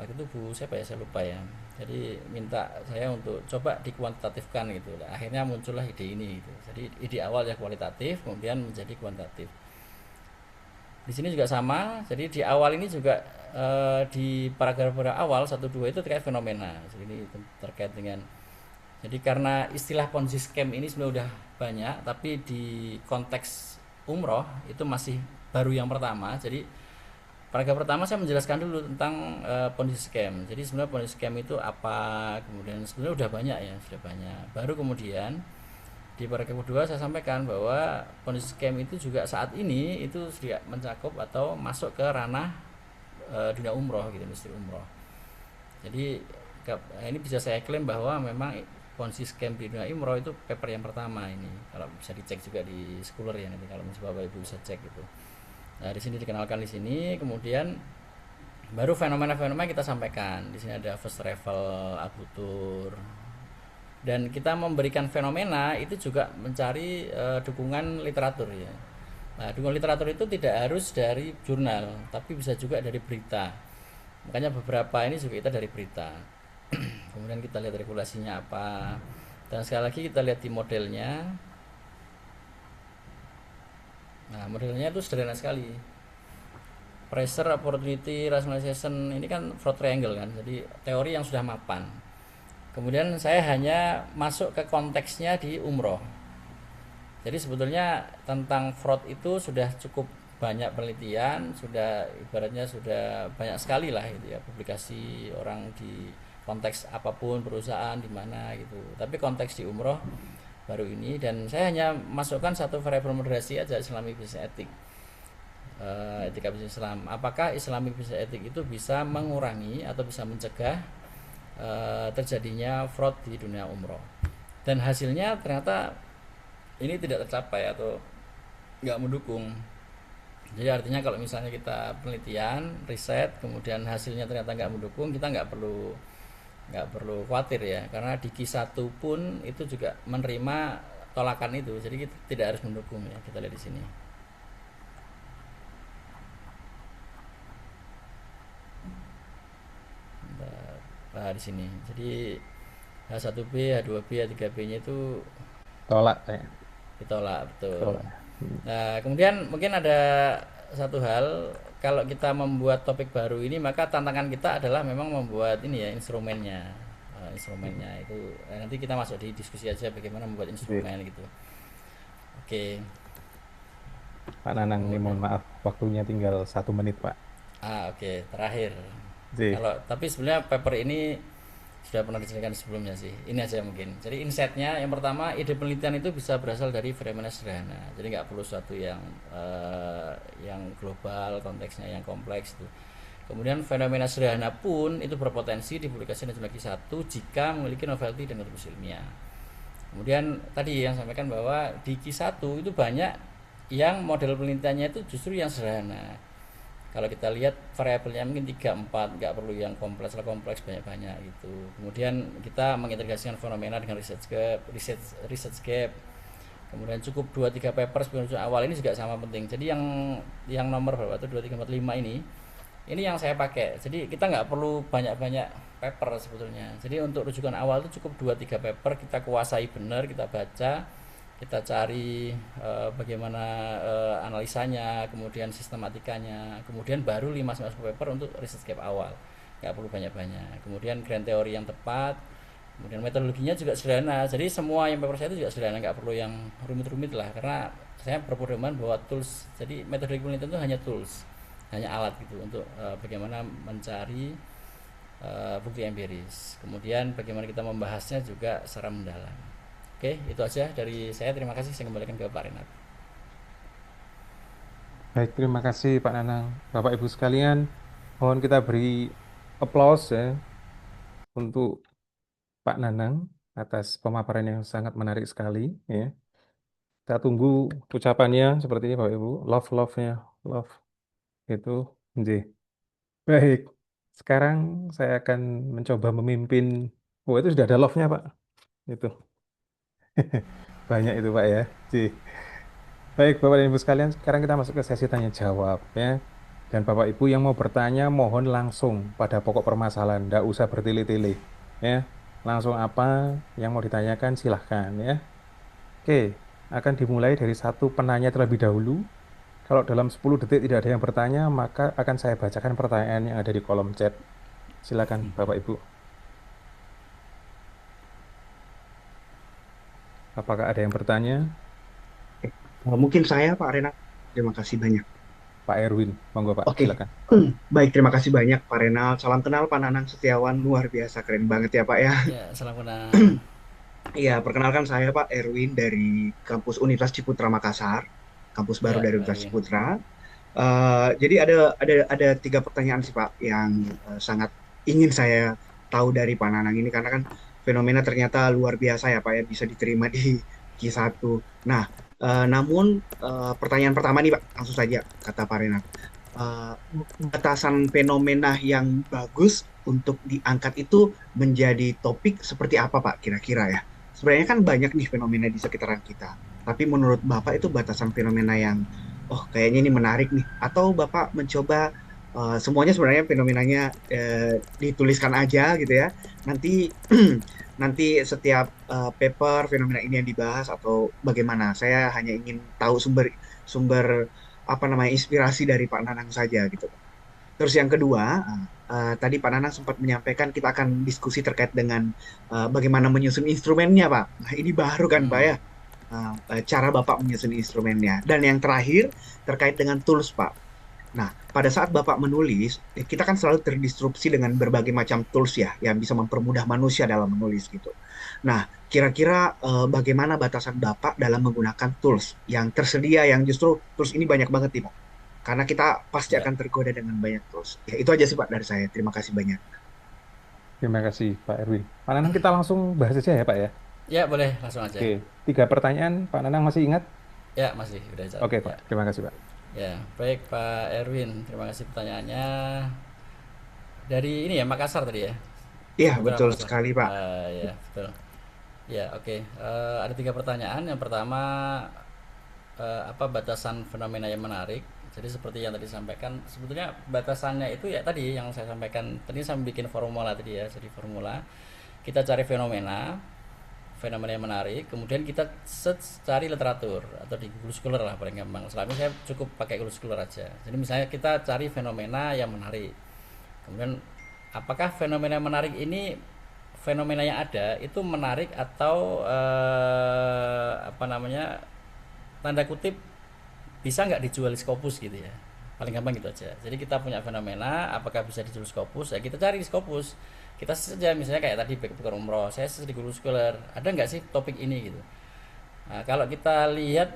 G: waktu itu Bu siapa ya, saya lupa ya, jadi minta saya untuk coba dikuantitatifkan gitu. Akhirnya muncullah ide ini gitu. Jadi ide awal ya kualitatif, kemudian menjadi kuantitatif. Di sini juga sama. Jadi di awal ini juga di paragraf awal 1-2 itu terkait fenomena. Jadi ini terkait dengan, jadi karena istilah Ponzi scam ini sebenarnya udah banyak, tapi di konteks umroh itu masih baru yang pertama. Jadi paragraf pertama saya menjelaskan dulu tentang Ponzi scam. Jadi sebenarnya Ponzi scam itu apa, kemudian sebenarnya udah banyak ya, sudah banyak. Baru kemudian di paragraf kedua saya sampaikan bahwa Ponzi scam itu juga saat ini itu sudah mencakup atau masuk ke ranah dunia umroh gitu, industri umroh. Jadi ini bisa saya klaim bahwa memang ponzi scam di dunia umroh itu paper yang pertama ini. Kalau bisa dicek juga di Scholar ya nanti kalau Bapak Ibu bisa cek itu. Nah, di sini dikenalkan di sini, kemudian baru fenomena-fenomena kita sampaikan. Di sini ada first travel, abutur. Dan kita memberikan fenomena itu juga mencari dukungan literatur ya. Nah, dukungan literatur itu tidak harus dari jurnal, tapi bisa juga dari berita. Makanya beberapa ini juga kita dari berita. Kemudian kita lihat regulasinya apa. Dan sekali lagi kita lihat di modelnya. Nah, modelnya itu sederhana sekali. Pressure, opportunity, rationalization, ini kan fraud triangle kan. Jadi teori yang sudah mapan. Kemudian saya hanya masuk ke konteksnya di umroh. Jadi sebetulnya tentang fraud itu sudah cukup banyak penelitian, sudah ibaratnya sudah banyak sekali lah itu ya, publikasi orang di konteks apapun, perusahaan di mana gitu. Tapi konteks di umroh baru ini, dan saya hanya masukkan satu variabel moderasi aja, Islamic Business Ethics, etika bisnis Islam. Apakah Islamic Business Ethics itu bisa mengurangi atau bisa mencegah terjadinya fraud di dunia umroh? Dan hasilnya ternyata ini tidak tercapai atau nggak mendukung. Jadi artinya kalau misalnya kita penelitian, riset, kemudian hasilnya ternyata nggak mendukung, kita nggak perlu khawatir ya, karena di Q1 pun itu juga menerima tolakan itu, jadi kita tidak harus mendukung ya. Kita lihat di sini. Nah, di sini. Jadi H1B, H2B, H3B-nya itu
F: Tolak ya.
G: ditolak, betul.
F: Tolak.
G: Nah, kemudian mungkin ada satu hal, kalau kita membuat topik baru ini, maka tantangan kita adalah memang membuat ini ya, instrumennya. Instrumennya itu nanti kita masuk di diskusi aja bagaimana membuat instrumen gitu. Oke.
F: Pak Nanang, ini mohon maaf, waktunya tinggal 1 menit, Pak.
G: Oke, terakhir.
F: Ji.
G: Tapi sebenarnya paper ini sudah pernah dijelaskan sebelumnya sih. Ini aja mungkin. Jadi insight-nya yang pertama, ide penelitian itu bisa berasal dari fenomena sederhana. Jadi nggak perlu sesuatu yang global, konteksnya yang kompleks itu. Kemudian fenomena sederhana pun itu berpotensi dipublikasikan dalam Q1 jika memiliki novelty dan kontribusi ilmiah. Kemudian tadi yang sampaikan bahwa di Q1 itu banyak yang model penelitiannya itu justru yang sederhana. Kalau kita lihat variabelnya mungkin 3-4, nggak perlu yang kompleks banyak-banyak gitu. Kemudian kita mengintegrasikan fenomena dengan research gap. Kemudian cukup 2-3 paper sebelum awal, ini juga sama penting. Jadi yang nomor berapa itu 2, 3, 4, 5 ini yang saya pakai. Jadi kita nggak perlu banyak-banyak paper sebetulnya. Jadi untuk rujukan awal itu cukup 2-3 paper, kita kuasai benar, kita baca, kita cari bagaimana analisanya, kemudian sistematikanya, kemudian baru 5-10 paper untuk research gap awal. Nggak perlu banyak-banyak. Kemudian grand teori yang tepat, kemudian metodologinya juga sederhana. Jadi semua yang paper saya itu juga sederhana, nggak perlu yang rumit-rumit lah, karena saya berpedoman bahwa tools, jadi metodologi penelitian itu hanya tools, hanya alat gitu untuk bagaimana mencari bukti empiris. Kemudian bagaimana kita membahasnya juga secara mendalam. Oke, itu aja dari saya. Terima kasih. Saya kembalikan ke Pak Renat.
F: Baik, terima kasih Pak Nanang. Bapak Ibu sekalian, mohon kita beri aplaus ya untuk Pak Nanang atas pemaparan yang sangat menarik sekali ya. Kita tunggu ucapannya seperti ini Bapak Ibu. Love-nya, love. Itu. Baik. Sekarang saya akan mencoba memimpin. Oh, itu sudah ada love-nya, Pak. Itu. Banyak itu, Pak ya. Baik, Bapak dan Ibu sekalian, sekarang kita masuk ke sesi tanya jawab ya. Dan Bapak Ibu yang mau bertanya mohon langsung pada pokok permasalahan, tidak usah bertele-tele ya. Langsung apa yang mau ditanyakan silahkan ya. Oke, akan dimulai dari satu penanya terlebih dahulu. Kalau dalam 10 detik tidak ada yang bertanya, maka akan saya bacakan pertanyaan yang ada di kolom chat. Silakan Bapak Ibu. Apakah ada yang bertanya?
H: Mungkin saya, Pak Renat. Terima kasih banyak.
F: Pak Erwin, monggo Pak,
H: Oke.
F: silakan.
H: Baik, terima kasih banyak Pak Renal. Salam kenal Pak Nanang Setiawan, luar biasa keren banget ya Pak ya.
G: Ya, salam kenal.
H: Iya, perkenalkan saya Pak Erwin dari kampus Universitas Ciputra Makassar, kampus baru
G: Ya,
H: dari
G: Pak
H: Universitas
G: Erwin.
H: Ciputra. Jadi ada 3 pertanyaan sih Pak yang sangat ingin saya tahu dari Pak Nanang ini karena kan fenomena ternyata luar biasa ya Pak ya, bisa diterima di Q1. Nah, namun pertanyaan pertama nih Pak, langsung saja kata Pak Renat. Eh, Batasan fenomena yang bagus untuk diangkat itu menjadi topik seperti apa Pak kira-kira ya? Sebenarnya kan banyak nih fenomena di sekitaran kita. Tapi menurut Bapak itu batasan fenomena yang, oh kayaknya ini menarik nih. Atau Bapak mencoba semuanya sebenarnya fenomenanya dituliskan aja gitu ya. Nanti nanti setiap paper fenomena ini yang dibahas atau bagaimana? Saya hanya ingin tahu sumber sumber apa namanya inspirasi dari Pak Nanang saja gitu. Terus yang kedua, tadi Pak Nanang sempat menyampaikan kita akan diskusi terkait dengan bagaimana menyusun instrumennya, Pak. Nah, ini baru kan, Pak
G: Hmm.
H: ya, cara Bapak menyusun instrumennya. Dan yang terakhir terkait dengan tools, Pak. Nah, pada saat Bapak menulis, kita kan selalu terdisrupsi dengan berbagai macam tools ya, yang bisa mempermudah manusia dalam menulis gitu. Nah, kira-kira bagaimana batasan Bapak dalam menggunakan tools yang tersedia, yang justru tools ini banyak banget nih, Pak. Karena kita pasti
G: Ya,
H: akan tergoda dengan banyak tools. Ya, itu aja sih, Pak, dari saya. Terima kasih banyak.
F: Terima kasih Pak Erwin. Pak Nanang kita langsung bahas aja ya Pak ya.
G: ya boleh langsung aja.
F: Oke, 3 pertanyaan Pak Nanang masih ingat?
G: Ya masih udah jawab.
F: Oke
G: Ya,
F: Pak, terima kasih Pak.
G: ya baik Pak Erwin, terima kasih pertanyaannya. Dari ini ya Makassar tadi ya,
H: Iya,
G: Saudara
H: betul
G: Makassar.
H: sekali, Pak.
G: Ya betul. Ya oke. Ada 3 pertanyaan. Yang pertama apa batasan fenomena yang menarik? Jadi seperti yang tadi sampaikan, sebetulnya batasannya itu ya tadi yang saya sampaikan. Tadi saya bikin formula tadi ya. Jadi formula kita cari fenomena, fenomena yang menarik, kemudian kita search cari literatur atau di Google Scholar lah paling gampang. Selama ini saya cukup pakai Google Scholar aja. Jadi misalnya kita cari fenomena yang menarik, kemudian apakah fenomena yang menarik ini fenomena yang ada itu menarik atau apa namanya tanda kutip bisa nggak dijual di Scopus gitu ya, paling gampang gitu aja. Jadi kita punya fenomena apakah bisa dijual di Scopus, ya kita cari di Scopus, kita saja misalnya kayak tadi backpacker umroh, saya di Google Scholar ada nggak sih topik ini gitu. Nah, kalau kita lihat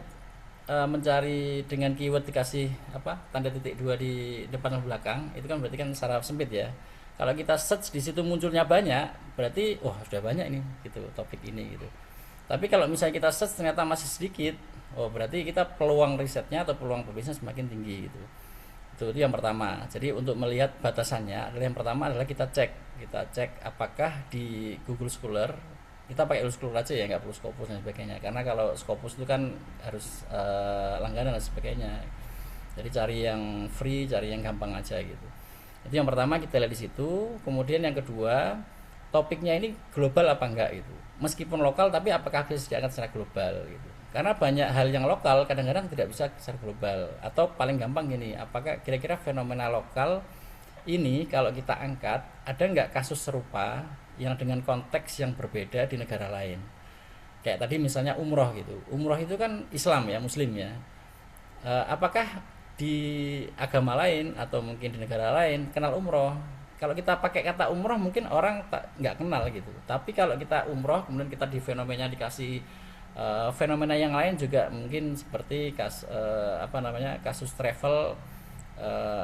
G: mencari dengan keyword dikasih apa tanda titik 2 di depan dan belakang, itu kan berarti kan secara sempit ya. Kalau kita search di situ munculnya banyak, berarti wah sudah banyak ini gitu topik ini gitu. Tapi kalau misalnya kita search ternyata masih sedikit, oh berarti kita peluang risetnya atau peluang publikasinya semakin tinggi gitu. Itu yang pertama. Jadi untuk melihat batasannya adalah yang pertama adalah kita cek apakah di Google Scholar, kita pakai Google Scholar aja ya, nggak perlu Scopus dan sebagainya. Karena kalau Scopus itu kan harus langganan dan sebagainya. Jadi cari yang free, cari yang gampang aja gitu. Itu yang pertama kita lihat di situ. Kemudian yang kedua, topiknya ini global apa enggak gitu. Meskipun lokal tapi apakah bisa diangkat secara global gitu. Karena banyak hal yang lokal kadang-kadang tidak bisa secara global. Atau paling gampang gini, apakah kira-kira fenomena lokal ini kalau kita angkat ada nggak kasus serupa yang dengan konteks yang berbeda di negara lain. Kayak tadi misalnya umroh gitu. Umroh itu kan Islam ya, Muslim ya. Apakah di agama lain atau mungkin di negara lain kenal umroh? Kalau kita pakai kata umroh mungkin orang nggak kenal gitu. Tapi kalau kita umroh kemudian kita di fenomena dikasih fenomena yang lain juga mungkin seperti apa namanya kasus travel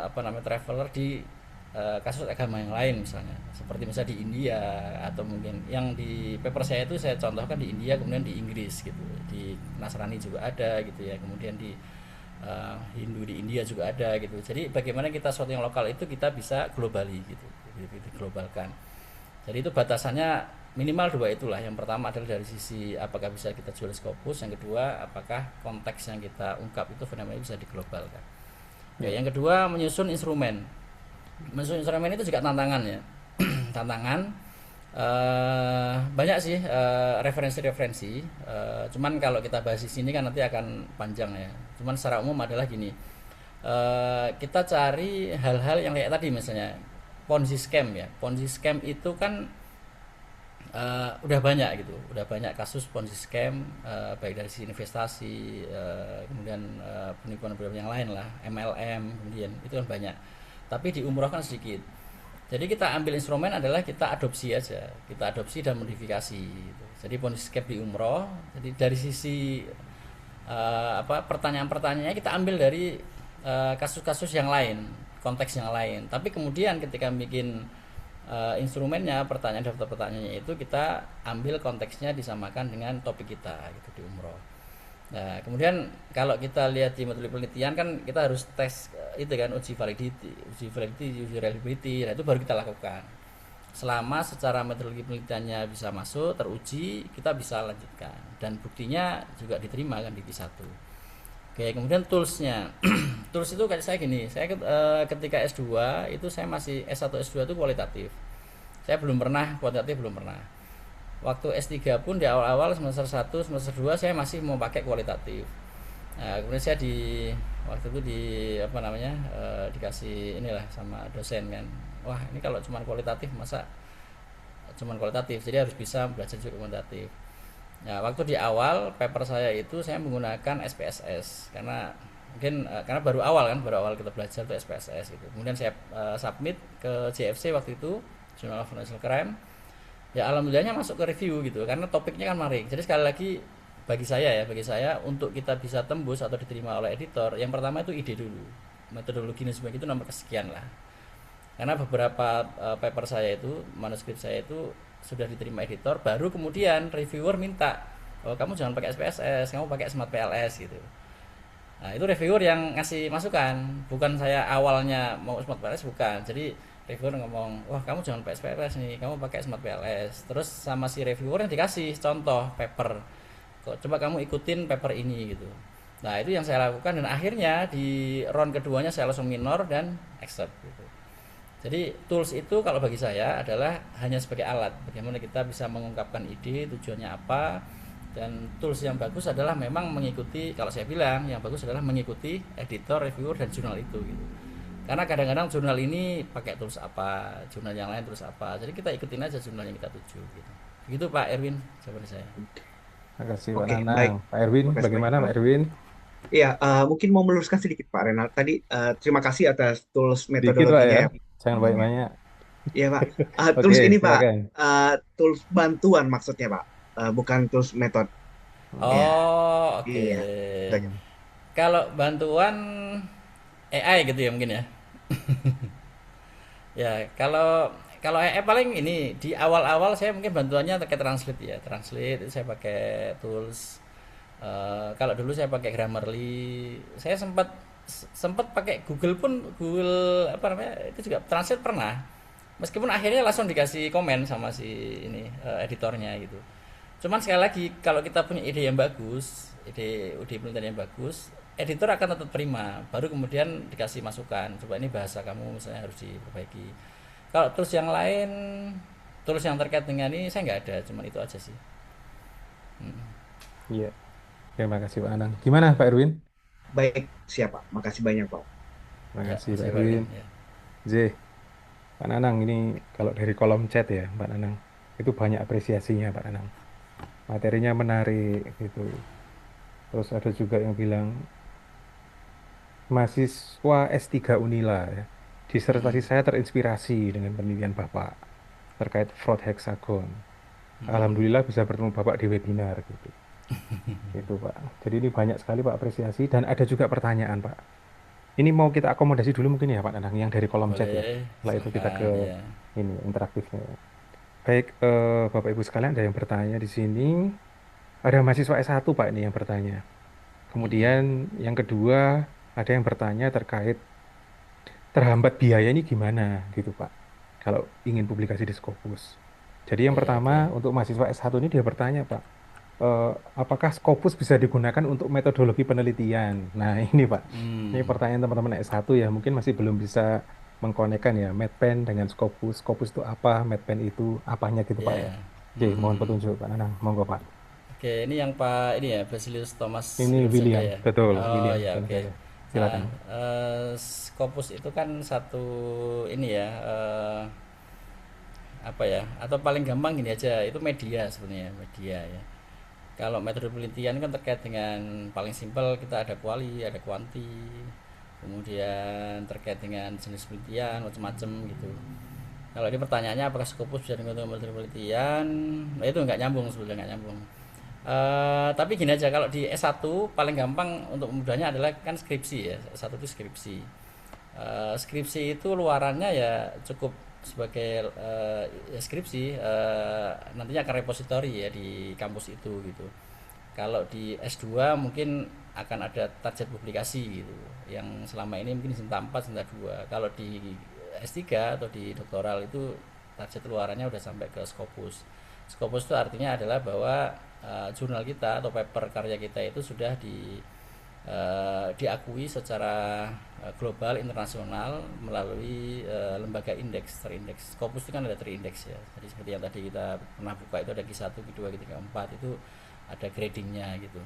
G: apa namanya traveler di kasus agama yang lain misalnya seperti misalnya di India atau mungkin yang di paper saya itu saya contohkan di India kemudian di Inggris gitu, di Nasrani juga ada gitu ya, kemudian di Hindu di India juga ada gitu. Jadi bagaimana kita sesuatu yang lokal itu kita bisa globali gitu, diglobalkan. Jadi itu batasannya minimal 2 itulah. Yang pertama adalah dari sisi apakah bisa kita jual Scopus, yang kedua apakah konteks yang kita ungkap itu fenomena bisa diglobalkan. Ya, yang kedua menyusun instrumen. Menyusun instrumen itu juga tantangan ya. Tantangan banyak sih referensi-referensi. Cuman kalau kita bahas di sini kan nanti akan panjang ya. Cuman secara umum adalah gini. Kita cari hal-hal yang kayak tadi misalnya Ponzi scam ya. Ponzi scam itu kan udah banyak gitu, udah banyak kasus Ponzi scam baik dari sisi investasi, kemudian penipuan-penipuan yang lain lah, MLM, kemudian itu kan banyak. Tapi di umroh kan sedikit. Jadi kita ambil instrumen adalah kita adopsi aja, kita adopsi dan modifikasi. Gitu. Jadi Ponzi scam di umroh. Jadi dari sisi apa pertanyaan-pertanyaannya kita ambil dari kasus-kasus yang lain, konteks yang lain. Tapi kemudian ketika bikin instrumennya, daftar pertanyaannya itu kita ambil konteksnya disamakan dengan topik kita gitu di umroh. Nah, kemudian kalau kita lihat di metode penelitian kan kita harus tes itu kan uji validity, uji reliability. Nah, itu baru kita lakukan. Selama secara metodologi penelitiannya bisa masuk, teruji, kita bisa lanjutkan dan buktinya juga diterima kan di Q1. Oke, kemudian toolsnya. Tools itu kayak saya gini, saya ketika S2 itu saya masih S1 S2 itu kualitatif. Saya belum pernah kuantitatif, belum pernah. Waktu S3 pun di awal-awal semester 1, semester 2 saya masih mau pakai kualitatif. Nah, kemudian saya waktu itu dikasih inilah sama dosen kan. Wah, ini kalau cuma kualitatif masa cuma kualitatif, jadi harus bisa belajar juga kuantitatif. Nah, waktu di awal paper saya itu saya menggunakan SPSS karena mungkin karena baru awal kita belajar itu SPSS gitu. Kemudian saya submit ke JFC waktu itu, Journal of Financial Crime. Ya alhamdulillahnya masuk ke review gitu karena topiknya kan menarik. Jadi sekali lagi bagi saya untuk kita bisa tembus atau diterima oleh editor, yang pertama itu ide dulu. Metodologi dan sebagainya itu nomor kesekian lah. Karena beberapa paper saya itu, manuskrip saya itu sudah diterima editor, baru kemudian reviewer minta, oh kamu jangan pakai SPSS, kamu pakai Smart PLS gitu. Nah, itu reviewer yang ngasih masukan, bukan saya awalnya mau Smart PLS, bukan. Jadi reviewer ngomong, wah kamu jangan pakai SPLS nih, kamu pakai Smart PLS. Terus sama si reviewer yang dikasih contoh paper, kok coba kamu ikutin paper ini gitu. Nah, itu yang saya lakukan dan akhirnya di round keduanya saya langsung minor dan accept gitu. Jadi tools itu kalau bagi saya adalah hanya sebagai alat bagaimana kita bisa mengungkapkan ide, tujuannya apa. Dan tools yang bagus adalah memang mengikuti, kalau saya bilang yang bagus adalah mengikuti editor, reviewer dan jurnal itu gitu. Karena kadang-kadang jurnal ini pakai tools apa, jurnal yang lain tools apa. Jadi kita ikutin aja jurnal yang kita tuju gitu. Begitu Pak Erwin, jawaban saya.
F: Terima kasih Pak
H: Oke,
F: Nanang.
H: baik.
F: Pak Erwin,
H: Terima kasih
F: bagaimana
H: banyak,
F: Pak Erwin?
H: Iya, mungkin mau meluruskan sedikit Pak Renal. Tadi terima kasih atas tools
F: Dikit Pak
H: metodologinya
F: ya,
H: ya.
F: jangan banyak-banyak.
H: Iya Pak.
F: Oke,
H: Tools ini Pak,
F: silakan.
H: tools bantuan maksudnya Pak, bukan tools metode. Iya,
G: Oh, oke.
H: iya. Itu aja.
G: Kalau bantuan AI gitu ya mungkin ya. Ya, kalau kalau AI paling ini di awal-awal saya mungkin bantuannya terkait translate ya. Translate itu saya pakai tools. Kalau dulu saya pakai Grammarly. Saya sempat pakai Google pun, Google apa namanya? Itu juga translate pernah. Meskipun akhirnya langsung dikasih komen sama si ini editornya gitu. Cuman sekali lagi kalau kita punya ide yang bagus, ide penelitian yang bagus, editor akan tetap terima. Baru kemudian dikasih masukan. Coba ini bahasa kamu misalnya harus diperbaiki. Kalau tools yang lain, tools yang terkait dengan ini saya nggak ada, cuman itu aja sih.
F: Iya, terima kasih Pak Nanang. Gimana Pak Erwin?
H: Baik, siap Pak. Makasih banyak Pak.
F: Terima
G: Ya,
F: kasih Pak
G: makasih Pak
F: Erwin.
G: Erwin. Ya.
F: J, Pak Nanang ini kalau dari kolom chat ya Pak Nanang, itu banyak apresiasinya Pak Nanang. Materinya menarik gitu. Terus ada juga yang bilang mahasiswa S3 Unila ya. Disertasi saya terinspirasi dengan penelitian Bapak terkait fraud hexagon. Alhamdulillah bisa bertemu Bapak di webinar gitu. Itu Pak. Jadi ini banyak sekali Pak apresiasi dan ada juga pertanyaan Pak. Ini mau kita akomodasi dulu mungkin ya Pak Nanang yang dari kolom chat ya.
G: Boleh,
F: Setelah itu kita ke
G: silakan ya.
F: ini interaktifnya. Baik, Bapak Ibu sekalian ada yang bertanya di sini. Ada mahasiswa S1 Pak ini yang bertanya. Kemudian yang kedua ada yang bertanya terkait terhambat biaya ini gimana gitu Pak. Kalau ingin publikasi di Scopus. Jadi yang
G: Oke,
F: pertama
G: oke.
F: untuk mahasiswa S1 ini dia bertanya Pak, apakah Scopus bisa digunakan untuk metodologi penelitian? Nah ini Pak, ini pertanyaan teman-teman S1 ya mungkin masih belum bisa mengkonekkan ya MedPen dengan Scopus. Scopus itu apa, MedPen itu apanya gitu Pak ya.
G: Ya.
F: Oke, mohon petunjuk Pak Nanang, monggo Pak.
G: Oke, ini yang Pak ini ya, Basilius Thomas
F: Ini
G: Wilson
F: William,
G: ya.
F: betul,
G: Oh
F: William.
G: ya,
F: Bukan
G: oke.
F: saya. Silakan.
G: Scopus itu kan satu ini ya, apa ya? Atau paling gampang gini aja, itu media sebenarnya, media ya. Kalau metode penelitian kan terkait dengan paling simpel kita ada kuali, ada kuanti, kemudian terkait dengan jenis penelitian macam-macam gitu. Kalau ini pertanyaannya apakah Scopus bisa digunakan untuk metode penelitian? Nah, itu nggak nyambung sebenarnya, nggak nyambung. Tapi gini aja, kalau di S1 paling gampang untuk mudahnya adalah kan skripsi ya. S1 itu skripsi. Skripsi itu luarannya ya cukup sebagai ya skripsi, nantinya akan repositori ya di kampus itu gitu. Kalau di S2 mungkin akan ada target publikasi gitu, yang selama ini mungkin Sinta 4, Sinta 2. Kalau di S3 atau di doktoral itu target luarannya udah sampai ke Scopus. Scopus itu artinya adalah bahwa jurnal kita atau paper karya kita itu sudah diakui secara global internasional melalui lembaga terindeks. Scopus itu kan ada terindeks ya. Jadi seperti yang tadi kita pernah buka itu ada Q1, Q2, Q3, Q4 itu ada gradingnya gitu.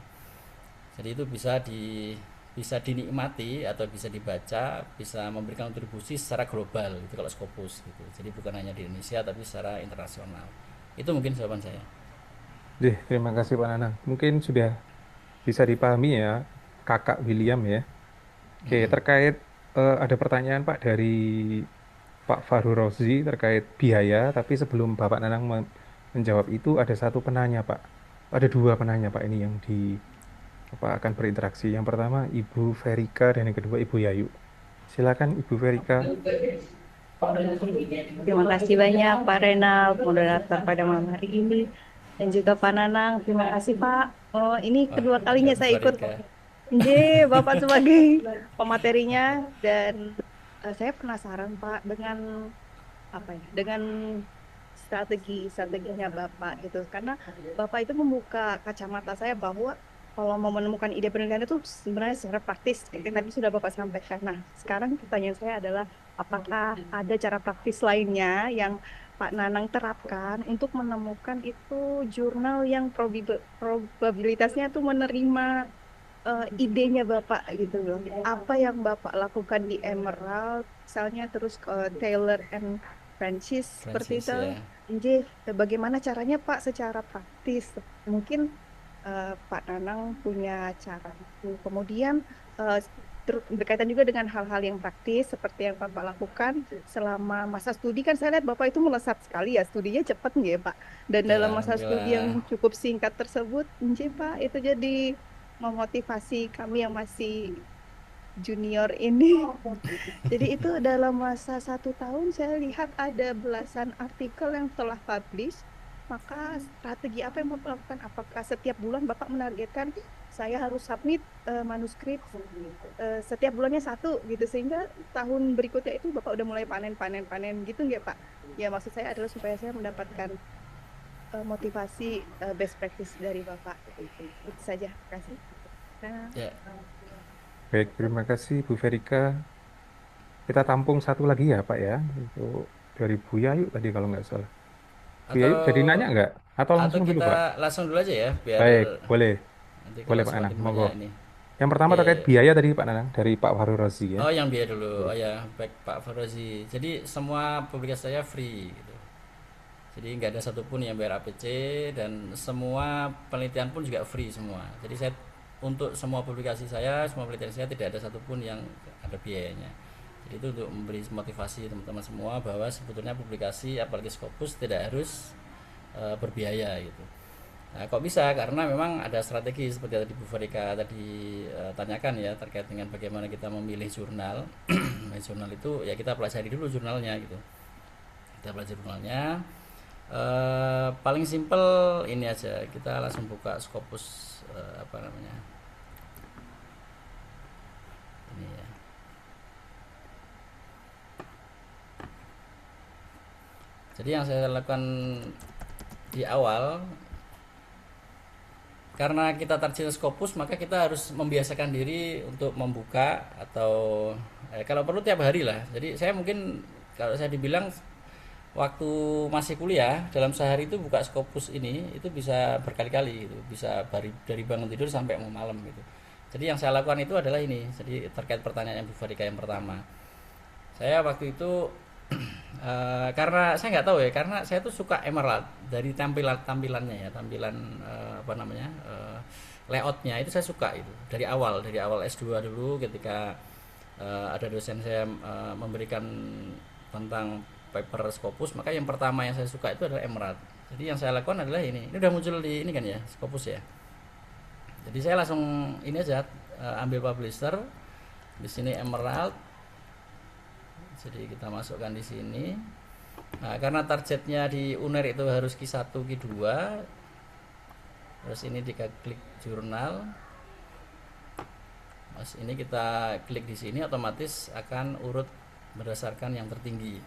G: Jadi itu bisa dinikmati atau bisa dibaca, bisa memberikan kontribusi secara global itu kalau Scopus gitu. Jadi bukan hanya di Indonesia tapi secara internasional. Itu mungkin jawaban saya.
F: Terima kasih Pak Nanang. Mungkin sudah bisa dipahami ya, Kakak William ya. Oke, terkait ada pertanyaan Pak dari Pak Fahru Rozi terkait biaya, tapi sebelum Bapak Nanang menjawab itu ada satu penanya Pak. Ada dua penanya Pak ini yang akan berinteraksi. Yang pertama Ibu Verika dan yang kedua Ibu Yayu. Silakan Ibu Verika.
I: Terima kasih banyak Pak Renal, moderator pada malam hari ini, dan juga Pak Nanang. Terima kasih Pak. Oh, ini kedua kalinya saya ikut. Bapak sebagai pematerinya, dan saya penasaran Pak dengan dengan strateginya Bapak gitu, karena Bapak itu membuka kacamata saya bahwa kalau mau menemukan ide penelitian itu sebenarnya secara praktis, yang tadi sudah Bapak sampaikan. Nah, sekarang pertanyaan saya adalah apakah ada cara praktis lainnya yang Pak Nanang terapkan untuk menemukan itu jurnal yang probabilitasnya itu menerima idenya Bapak gitu loh. Apa yang Bapak lakukan di Emerald, misalnya, terus Taylor and Francis seperti itu.
G: Ya.
I: Bagaimana caranya Pak secara praktis? Mungkin Pak Nanang punya cara itu. Kemudian berkaitan juga dengan hal-hal yang praktis seperti yang Bapak lakukan selama masa studi. Kan saya lihat Bapak itu melesat sekali ya, studinya cepat nggih Pak. Dan
G: Ya,
I: dalam masa studi yang cukup singkat tersebut, Pak, itu jadi memotivasi kami yang masih junior ini. Jadi itu dalam masa 1 tahun saya lihat ada belasan artikel yang telah publish. Maka strategi apa yang Bapak lakukan? Apakah setiap bulan Bapak menargetkan saya harus submit manuskrip setiap bulannya 1 gitu, sehingga tahun berikutnya itu Bapak udah mulai panen gitu nggak Pak? Ya, maksud saya adalah supaya saya mendapatkan motivasi best practice dari Bapak. Itu saja, terima kasih.
G: Ya.
F: Baik, terima kasih Bu Verika. Kita tampung satu lagi ya Pak ya, untuk dari Bu Yayu tadi kalau nggak salah. Bu Yayu jadi nanya nggak? Atau langsung dulu Pak?
G: Langsung dulu aja ya, biar
F: Baik, boleh.
G: nanti
F: Boleh
G: kalau
F: Pak Nanang,
G: semakin
F: monggo.
G: banyak ini.
F: Yang pertama terkait biaya tadi Pak Nanang, dari Pak Fahru Rozi ya.
G: Oh, yang biaya dulu. Oh ya, baik Pak Farozi. Jadi semua publikasi saya free gitu. Jadi nggak ada satupun yang bayar APC, dan semua penelitian pun juga free semua. Jadi saya untuk semua publikasi saya, semua penelitian saya tidak ada satupun yang ada biayanya. Jadi itu untuk memberi motivasi teman-teman semua bahwa sebetulnya publikasi apalagi Scopus tidak harus berbiaya gitu. Nah, kok bisa? Karena memang ada strategi seperti tadi Bu Farika tadi tanyakan ya, terkait dengan bagaimana kita memilih jurnal. Jurnal itu ya kita pelajari dulu jurnalnya gitu. Kita pelajari jurnalnya. Paling simpel ini aja, kita langsung buka Scopus ini ya. Jadi yang saya lakukan di awal, karena kita target Scopus, maka kita harus membiasakan diri untuk membuka atau kalau perlu tiap hari lah. Jadi saya mungkin kalau saya dibilang waktu masih kuliah dalam sehari itu buka Scopus ini itu bisa berkali-kali gitu, bisa dari bangun tidur sampai mau malam gitu. Jadi yang saya lakukan itu adalah ini. Jadi terkait pertanyaan Bu Farika yang pertama, saya waktu itu karena saya nggak tahu ya, karena saya tuh suka Emerald dari tampilannya ya, tampilan layoutnya itu saya suka itu dari awal S2 dulu, ketika ada dosen saya memberikan tentang paper Scopus, maka yang pertama yang saya suka itu adalah Emerald. Jadi yang saya lakukan adalah ini udah muncul di ini kan ya, Scopus ya. Jadi saya langsung ini aja ambil publisher di sini Emerald. Jadi kita masukkan di sini. Nah, karena targetnya di UNER itu harus Q1, Q2, terus ini klik jurnal. Mas, ini kita klik di sini otomatis akan urut berdasarkan yang tertinggi.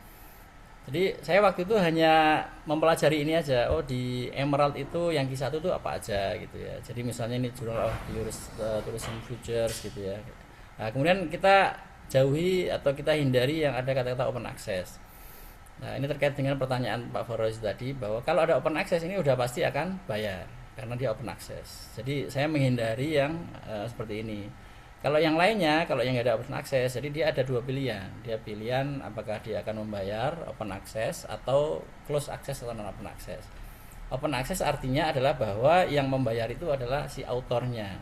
G: Jadi saya waktu itu hanya mempelajari ini aja. Oh, di Emerald itu yang Q1 itu apa aja gitu ya. Jadi misalnya ini Journal of Tourism Futures gitu ya. Nah, kemudian kita jauhi atau kita hindari yang ada kata-kata open access. Nah, ini terkait dengan pertanyaan Pak Forozi tadi, bahwa kalau ada open access ini udah pasti akan bayar karena dia open access. Jadi saya menghindari yang seperti ini. Kalau yang lainnya, kalau yang nggak ada open access, jadi dia ada dua pilihan. Dia pilihan apakah dia akan membayar open access atau close access atau non open access. Open access artinya adalah bahwa yang membayar itu adalah si autornya,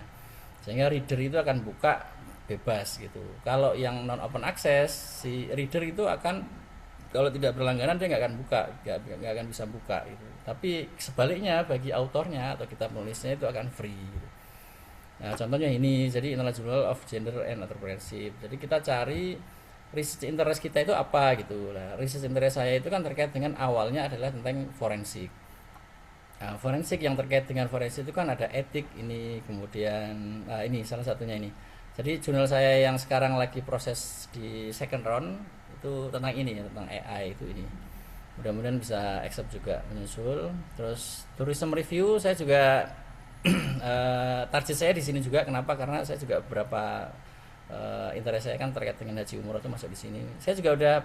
G: sehingga reader itu akan buka bebas gitu. Kalau yang non open access, si reader itu akan, kalau tidak berlangganan dia nggak akan buka, nggak akan bisa buka gitu. Tapi sebaliknya bagi autornya atau kita penulisnya itu akan free gitu. Nah, contohnya ini, jadi inilah Journal of Gender and Entrepreneurship. Jadi kita cari research interest kita itu apa gitu. Nah, research interest saya itu kan terkait dengan awalnya adalah tentang forensik. Nah, forensik, yang terkait dengan forensik itu kan ada etik ini, kemudian ini salah satunya ini. Jadi jurnal saya yang sekarang lagi proses di second round itu tentang ini ya, tentang AI itu ini. Mudah-mudahan bisa accept juga menyusul. Terus tourism review saya juga target saya di sini juga. Kenapa? Karena saya juga beberapa interest saya kan terkait dengan haji umroh itu masuk di sini. Saya juga udah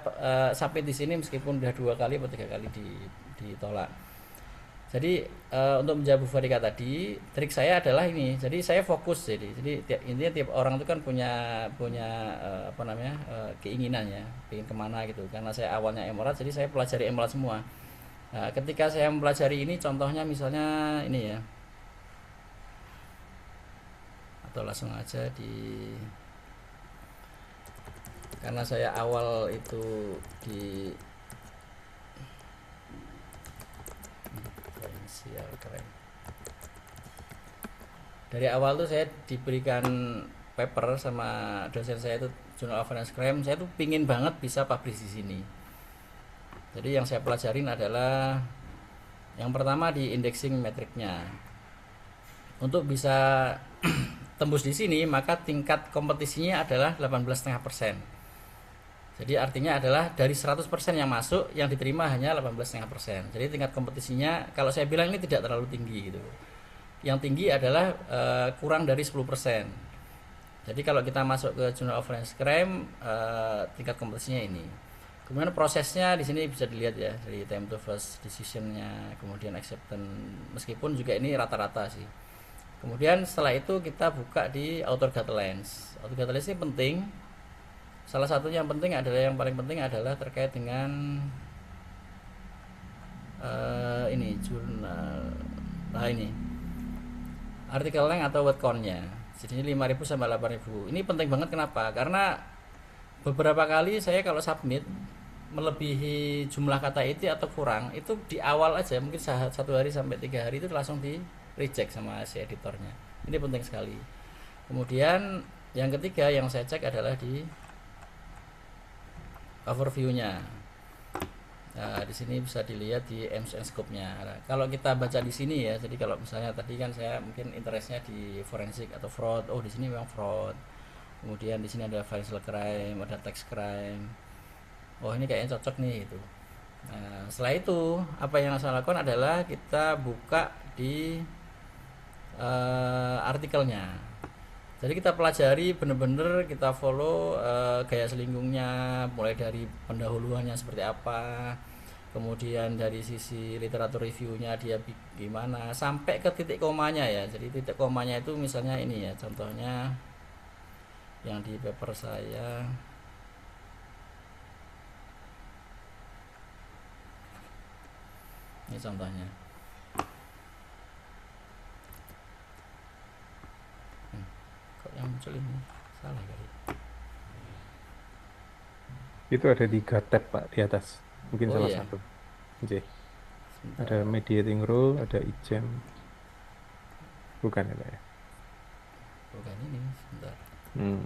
G: submit di sini meskipun udah 2 kali atau 3 kali ditolak. Jadi untuk menjawab Bu Farika tadi, trik saya adalah ini. Jadi saya fokus, jadi intinya tiap orang itu kan punya apa namanya keinginan ya, ingin kemana gitu. Karena saya awalnya Emerald, jadi saya pelajari Emerald semua. Nah, ketika saya mempelajari ini, contohnya misalnya ini ya, atau langsung aja karena saya awal itu di keren. Dari awal tuh saya diberikan paper sama dosen saya itu Journal of Finance Crime. Saya tuh pingin banget bisa publish di sini. Jadi yang saya pelajarin adalah yang pertama di indexing metriknya. Untuk bisa tembus di sini maka tingkat kompetisinya adalah 18,5%. Jadi artinya adalah dari 100% yang masuk, yang diterima hanya 18,5%. Jadi tingkat kompetisinya kalau saya bilang ini tidak terlalu tinggi gitu. Yang tinggi adalah kurang dari 10%. Jadi kalau kita masuk ke Journal of Finance Crime, tingkat kompetisinya ini. Kemudian prosesnya di sini bisa dilihat ya, dari time to first decision-nya, kemudian acceptance, meskipun juga ini rata-rata sih. Kemudian setelah itu kita buka di author guidelines. Author guidelines ini penting. Salah satunya yang penting adalah, yang paling penting adalah terkait dengan ini jurnal. Nah ini artikel length atau word count-nya. Jadi 5.000 sampai 8.000. Ini penting banget, kenapa? Karena beberapa kali saya kalau submit melebihi jumlah kata itu atau kurang, itu di awal aja mungkin 1 hari sampai 3 hari itu langsung di reject sama si editornya. Ini penting sekali. Kemudian yang ketiga yang saya cek adalah di overview-nya. Nah, di sini bisa dilihat di aims and scope-nya. Nah, kalau kita baca di sini ya, jadi kalau misalnya tadi kan saya mungkin interestnya di forensik atau fraud. Oh, di sini memang fraud. Kemudian di sini ada financial crime, ada tax crime. Oh, ini kayaknya cocok nih itu. Nah, setelah itu apa yang saya lakukan adalah kita buka di artikelnya. Jadi kita pelajari bener-bener, kita follow gaya selingkungnya, mulai dari pendahuluannya seperti apa, kemudian dari sisi literatur reviewnya dia gimana, sampai ke titik komanya ya. Jadi titik komanya itu misalnya ini ya, contohnya yang di paper saya. Ini contohnya. Yang muncul ini salah kali.
F: Itu ada 3 tab Pak di atas. Mungkin
G: Oh
F: salah
G: iya.
F: satu. Oke.
G: Sebentar.
F: Ada mediating rule, ada ijem. Bukan ya Pak ya?
G: Bukan ini, sebentar.
F: Hmm.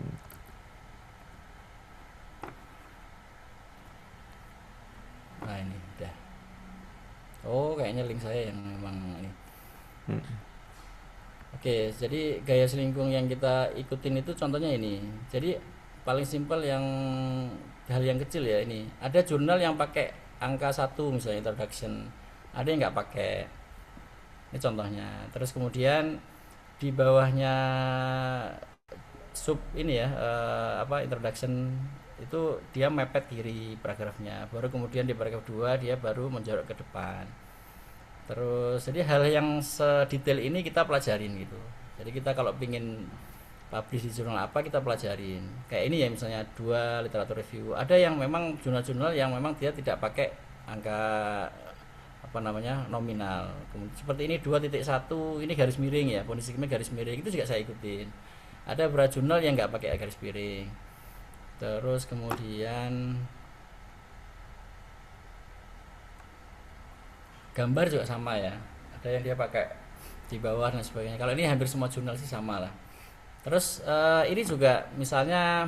G: Nah ini Oh, kayaknya link saya yang memang ini.
F: Hmm.
G: Oke, jadi gaya selingkuh yang kita ikutin itu contohnya ini. Jadi paling simpel yang hal yang kecil ya ini. Ada jurnal yang pakai angka 1 misalnya introduction. Ada yang nggak pakai. Ini contohnya. Terus kemudian di bawahnya sub ini ya introduction itu dia mepet kiri paragrafnya. Baru kemudian di paragraf 2 dia baru menjorok ke depan. Terus jadi hal yang sedetail ini kita pelajarin gitu. Jadi kita kalau pingin publish di jurnal apa kita pelajarin. Kayak ini ya misalnya 2 literatur review. Ada yang memang jurnal-jurnal yang memang dia tidak pakai angka nominal. Kemudian, seperti ini 2.1 ini garis miring ya, fonetiknya garis miring itu juga saya ikutin. Ada beberapa jurnal yang nggak pakai garis miring. Terus kemudian gambar juga sama ya, ada yang dia pakai di bawah dan sebagainya. Kalau ini hampir semua jurnal sih sama lah. Terus ini juga misalnya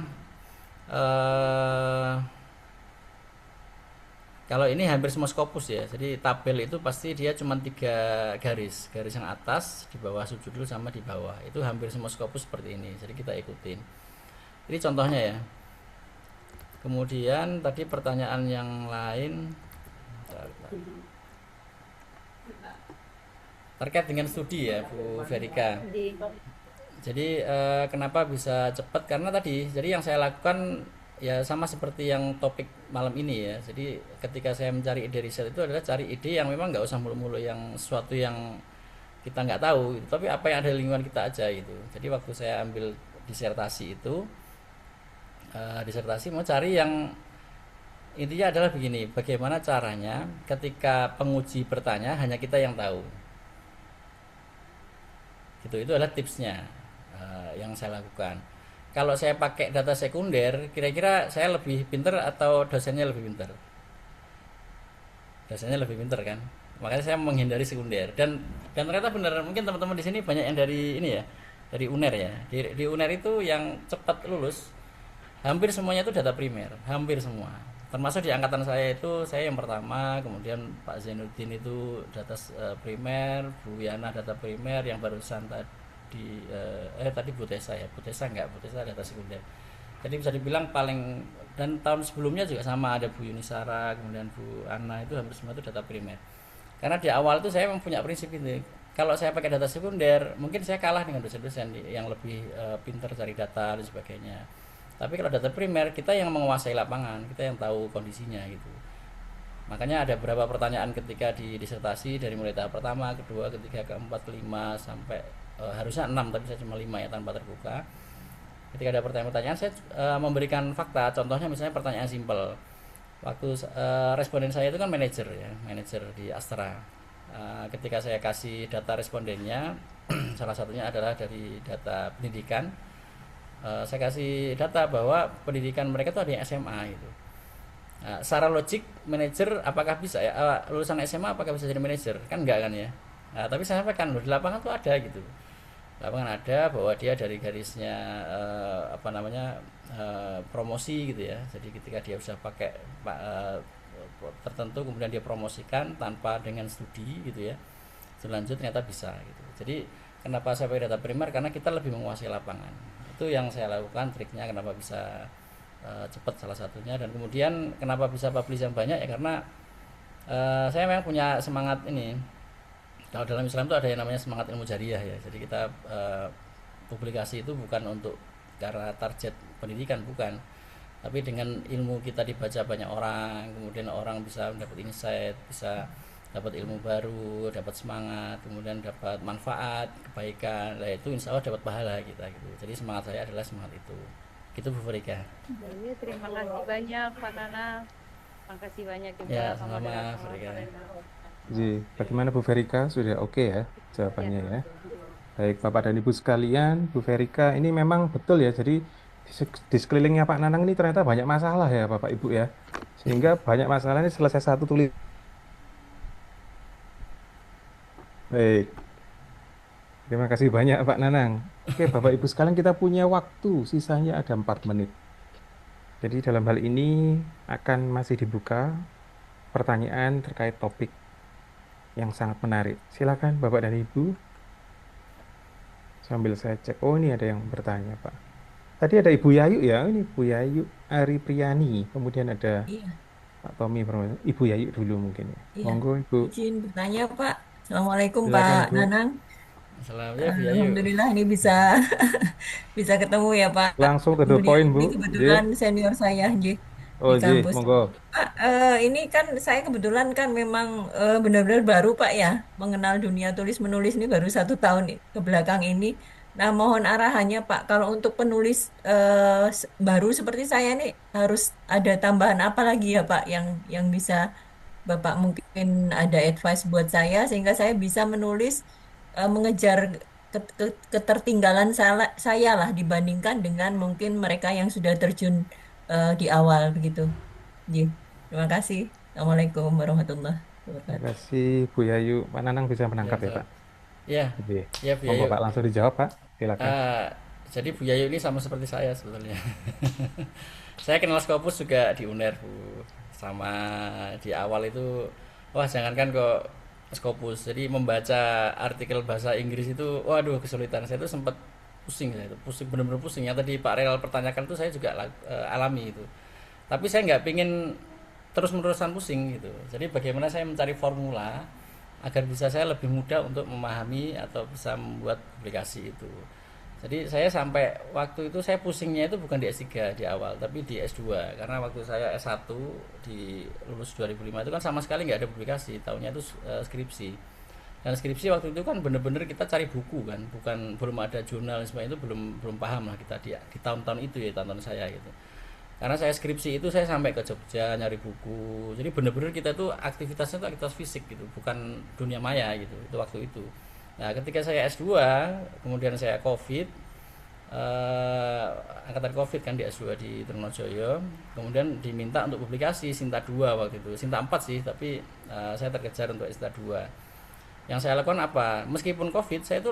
G: kalau ini hampir semua Scopus ya, jadi tabel itu pasti dia cuma 3 garis yang atas, di bawah subjudul sama di bawah, itu hampir semua Scopus seperti ini, jadi kita ikutin. Ini contohnya ya. Kemudian tadi pertanyaan yang lain terkait dengan studi ya Bu Verika. Jadi kenapa bisa cepat? Karena tadi, jadi yang saya lakukan ya sama seperti yang topik malam ini ya. Jadi ketika saya mencari ide riset itu adalah cari ide yang memang nggak usah mulu-mulu yang sesuatu yang kita nggak tahu, gitu. Tapi apa yang ada di lingkungan kita aja gitu. Jadi waktu saya ambil disertasi itu, disertasi mau cari yang intinya adalah begini, bagaimana caranya ketika penguji bertanya hanya kita yang tahu. Gitu, itu adalah tipsnya yang saya lakukan. Kalau saya pakai data sekunder, kira-kira saya lebih pinter atau dosennya lebih pinter? Dosennya lebih pinter kan? Makanya saya menghindari sekunder. Dan ternyata benar, mungkin teman-teman di sini banyak yang dari ini ya, dari UNER ya. Di UNER itu yang cepat lulus, hampir semuanya itu data primer, hampir semua. Termasuk di angkatan saya itu, saya yang pertama, kemudian Pak Zainuddin itu data primer, Bu Yana data primer, yang barusan tadi Bu Tessa ya, Bu Tessa data sekunder. Jadi bisa dibilang paling, dan tahun sebelumnya juga sama, ada Bu Yunisara, kemudian Bu Anna, itu hampir semua itu data primer. Karena di awal itu saya memang punya prinsip ini, kalau saya pakai data sekunder, mungkin saya kalah dengan dosen-dosen yang lebih pintar cari data dan sebagainya. Tapi kalau data primer, kita yang menguasai lapangan, kita yang tahu kondisinya gitu. Makanya ada beberapa pertanyaan ketika di disertasi, dari mulai tahap pertama, kedua, ketiga, keempat, kelima, sampai harusnya 6, tapi saya cuma 5 ya, tanpa terbuka. Ketika ada pertanyaan-pertanyaan, saya memberikan fakta. Contohnya misalnya pertanyaan simpel. Waktu responden saya itu kan manajer ya, manajer di Astra. Ketika saya kasih data respondennya, salah satunya adalah dari data pendidikan. Saya kasih data bahwa pendidikan mereka itu ada yang SMA gitu. Secara logik manajer apakah bisa ya, lulusan SMA apakah bisa jadi manajer? Kan enggak kan ya. Tapi saya sampaikan loh, di lapangan tuh ada gitu. Lapangan ada bahwa dia dari garisnya promosi gitu ya. Jadi ketika dia sudah pakai tertentu, kemudian dia promosikan tanpa dengan studi gitu ya, selanjut ternyata bisa gitu. Jadi kenapa saya pakai data primer? Karena kita lebih menguasai lapangan. Itu yang saya lakukan, triknya kenapa bisa cepat salah satunya. Dan kemudian kenapa bisa publish yang banyak ya, karena saya memang punya semangat ini. Kalau dalam Islam itu ada yang namanya semangat ilmu jariah ya. Jadi kita publikasi itu bukan untuk karena target pendidikan, bukan. Tapi dengan ilmu kita dibaca banyak orang, kemudian orang bisa mendapat insight, bisa dapat ilmu baru, dapat semangat, kemudian dapat manfaat, kebaikan. Nah itu insya Allah dapat pahala kita gitu. Jadi semangat saya adalah semangat itu. Gitu Bu Verika.
J: Ya, terima kasih banyak Pak Nana. Makasih banyak juga
G: Ya,
J: Pak
G: sama
J: Moderator.
G: Verika.
F: Jadi, bagaimana Bu Verika? Sudah oke ya jawabannya ya? Baik, Bapak dan Ibu sekalian, Bu Verika, ini memang betul ya. Jadi, di sekelilingnya Pak Nanang ini ternyata banyak masalah ya Bapak Ibu ya. Sehingga banyak masalah ini selesai satu tulis. Baik. Terima kasih banyak Pak Nanang. Oke, Bapak Ibu sekalian, kita punya waktu, sisanya ada 4 menit. Jadi dalam hal ini akan masih dibuka pertanyaan terkait topik yang sangat menarik. Silakan Bapak dan Ibu. Sambil saya cek. Oh, ini ada yang bertanya, Pak. Tadi ada Ibu Yayu ya. Ini Ibu Yayu Ari Priyani. Kemudian ada
K: Iya,
F: Pak Tommy. Ibu Yayu dulu mungkin ya.
K: iya.
F: Monggo Ibu.
K: Izin bertanya, Pak. Assalamualaikum,
F: Silakan
K: Pak
F: Ibu.
K: Nanang.
G: Salam ya Bu Yayu.
K: Alhamdulillah ini bisa bisa ketemu ya, Pak.
F: Langsung to the
K: Beliau
F: point,
K: ini
F: Bu.
K: kebetulan senior saya, nggih,
F: Oh,
K: di
F: J,
K: kampus.
F: monggo.
K: Pak, ini kan saya kebetulan kan memang benar-benar baru, Pak, ya, mengenal dunia tulis menulis ini baru 1 tahun ke belakang ini. Nah, mohon arahannya, Pak. Kalau untuk penulis baru seperti saya ini harus ada tambahan apa lagi ya, Pak, yang bisa Bapak mungkin ada advice buat saya sehingga saya bisa menulis mengejar ketertinggalan saya lah dibandingkan dengan mungkin mereka yang sudah terjun di awal begitu. Ji, terima kasih. Assalamualaikum warahmatullahi
F: Terima
K: wabarakatuh.
F: kasih Bu Yayu. Pak Nanang bisa
G: Ya,
F: menangkap ya,
G: salam.
F: Pak?
G: Ya,
F: Oke.
G: ya Bu
F: Monggo
G: Yayu.
F: Pak, langsung dijawab, Pak. Silakan.
G: Jadi Bu Yayu ini sama seperti saya sebetulnya. Saya kenal Scopus juga di UNER Bu. Sama di awal itu, wah jangankan kok Scopus. Jadi membaca artikel bahasa Inggris itu, waduh kesulitan. Saya itu sempat pusing, saya itu pusing, benar-benar pusing. Yang tadi Pak Rel pertanyakan itu saya juga alami itu. Tapi saya nggak pingin terus-menerusan pusing gitu. Jadi bagaimana saya mencari formula agar bisa saya lebih mudah untuk memahami atau bisa membuat aplikasi itu. Jadi saya sampai waktu itu saya pusingnya itu bukan di S3 di awal, tapi di S2. Karena waktu saya S1 di lulus 2005 itu kan sama sekali nggak ada publikasi, tahunnya itu skripsi. Dan skripsi waktu itu kan bener-bener kita cari buku kan, belum ada jurnal dan sebagainya, itu belum paham lah kita di tahun-tahun itu ya, tahun-tahun saya gitu. Karena saya skripsi itu saya sampai ke Jogja nyari buku. Jadi bener-bener kita tuh aktivitasnya tuh aktivitas fisik gitu, bukan dunia maya gitu. Itu waktu itu. Nah, ketika saya S2, kemudian saya COVID, angkatan COVID kan di S2 di Trunojoyo, kemudian diminta untuk publikasi Sinta 2 waktu itu. Sinta 4 sih, tapi saya terkejar untuk Sinta 2. Yang saya lakukan apa? Meskipun COVID, saya itu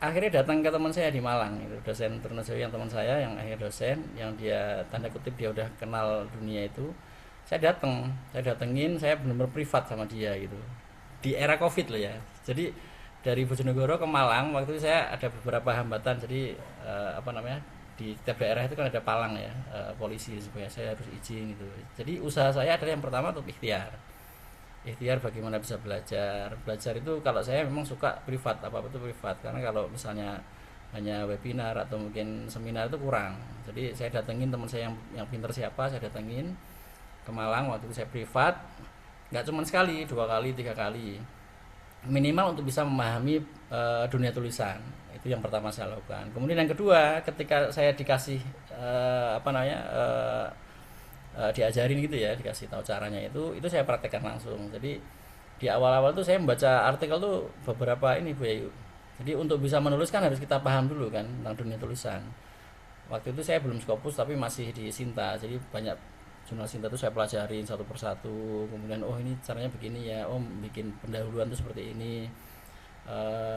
G: akhirnya datang ke teman saya di Malang, itu dosen Trunojoyo yang teman saya yang akhirnya dosen, yang dia tanda kutip dia udah kenal dunia itu. Saya datengin, saya benar-benar privat sama dia gitu. Di era COVID loh ya. Jadi dari Bojonegoro ke Malang waktu itu saya ada beberapa hambatan. Jadi di tiap daerah itu kan ada palang ya, polisi supaya saya harus izin gitu. Jadi usaha saya adalah yang pertama untuk ikhtiar bagaimana bisa belajar itu. Kalau saya memang suka privat, apa itu privat, karena kalau misalnya hanya webinar atau mungkin seminar itu kurang. Jadi saya datengin teman saya yang pinter siapa, saya datengin ke Malang waktu itu saya privat, nggak cuma sekali, 2 kali, 3 kali minimal untuk bisa memahami dunia tulisan. Itu yang pertama saya lakukan. Kemudian yang kedua, ketika saya dikasih diajarin gitu ya, dikasih tahu caranya itu saya praktekkan langsung. Jadi di awal-awal tuh saya membaca artikel tuh beberapa ini Bu Yayu. Jadi untuk bisa menulis kan harus kita paham dulu kan tentang dunia tulisan. Waktu itu saya belum Scopus tapi masih di Sinta, jadi banyak jurnal Sinta itu saya pelajarin satu persatu. Kemudian oh ini caranya begini ya, oh bikin pendahuluan tuh seperti ini.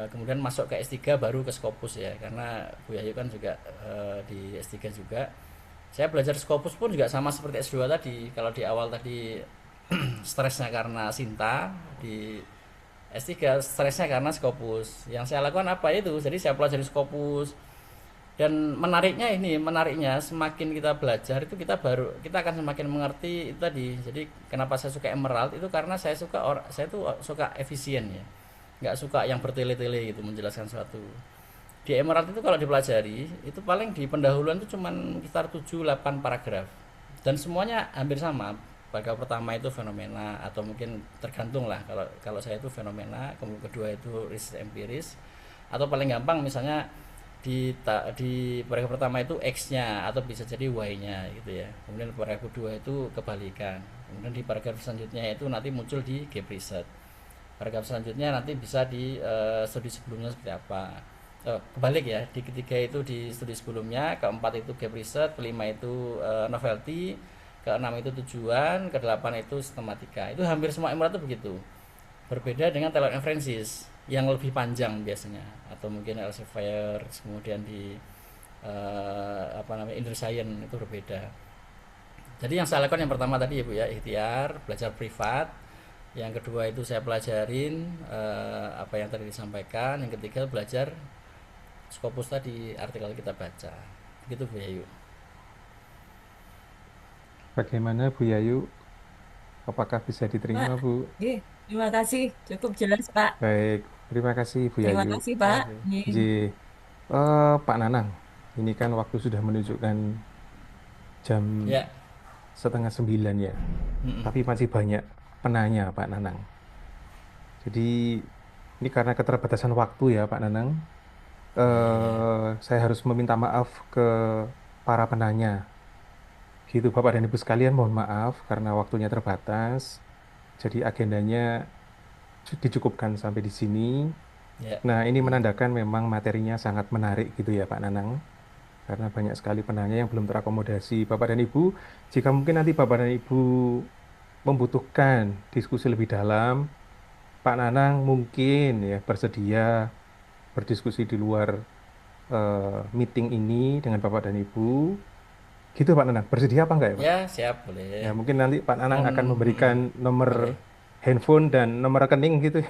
G: Kemudian masuk ke S3 baru ke Scopus ya, karena Bu Yayu kan juga di S3 juga. Saya belajar Scopus pun juga sama seperti S2 tadi. Kalau di awal tadi stresnya karena Sinta, di S3 stresnya karena Scopus. Yang saya lakukan apa itu? Jadi saya pelajari Scopus. Dan menariknya semakin kita belajar itu kita akan semakin mengerti itu tadi. Jadi kenapa saya suka Emerald itu karena saya tuh suka efisien ya. Nggak suka yang bertele-tele gitu menjelaskan sesuatu. Di Emerald itu kalau dipelajari itu paling di pendahuluan itu cuman sekitar 7-8 paragraf. Dan semuanya hampir sama. Paragraf pertama itu fenomena atau mungkin tergantung lah, kalau saya itu fenomena, kemudian kedua itu riset empiris, atau paling gampang misalnya di paragraf pertama itu X-nya atau bisa jadi Y-nya gitu ya. Kemudian paragraf kedua itu kebalikan. Kemudian di paragraf selanjutnya itu nanti muncul di gap research. Paragraf selanjutnya nanti bisa di studi sebelumnya seperti apa. Kebalik ya, di ketiga itu di studi sebelumnya, keempat itu gap research, kelima itu novelty, keenam itu tujuan, kedelapan itu sistematika. Itu hampir semua Emerald itu begitu. Berbeda dengan Taylor and Francis yang lebih panjang biasanya, atau mungkin Elsevier, kemudian di Inner Science itu berbeda. Jadi yang saya lakukan yang pertama tadi ya Bu ya, ikhtiar, belajar privat. Yang kedua itu saya pelajarin apa yang tadi disampaikan. Yang ketiga belajar Scopus tadi, artikel kita baca. Gitu Bu Yayu.
F: Bagaimana Bu Yayu? Apakah bisa
K: Pak,
F: diterima, Bu?
K: nggih, terima kasih. Cukup jelas, Pak.
F: Baik, terima kasih Bu
K: Terima
F: Yayu.
K: kasih, Pak.
G: Oke.
K: Nggih.
F: J. Pak Nanang, ini kan waktu sudah menunjukkan jam
G: Ya.
F: 8:30 ya,
G: Mm-mm.
F: tapi masih banyak penanya Pak Nanang. Jadi ini karena keterbatasan waktu ya Pak Nanang, saya harus meminta maaf ke para penanya. Gitu Bapak dan Ibu sekalian, mohon maaf karena waktunya terbatas. Jadi agendanya dicukupkan sampai di sini.
G: Ya.
F: Nah, ini menandakan memang materinya sangat menarik gitu ya Pak Nanang. Karena banyak sekali penanya yang belum terakomodasi. Bapak dan Ibu, jika mungkin nanti Bapak dan Ibu membutuhkan diskusi lebih dalam, Pak Nanang mungkin ya bersedia berdiskusi di luar meeting ini dengan Bapak dan Ibu. Gitu Pak Nanang, bersedia apa enggak ya Pak?
G: Ya, siap, boleh.
F: Ya, mungkin nanti Pak Nanang
G: Mohon,
F: akan memberikan nomor
G: boleh.
F: handphone dan nomor rekening gitu.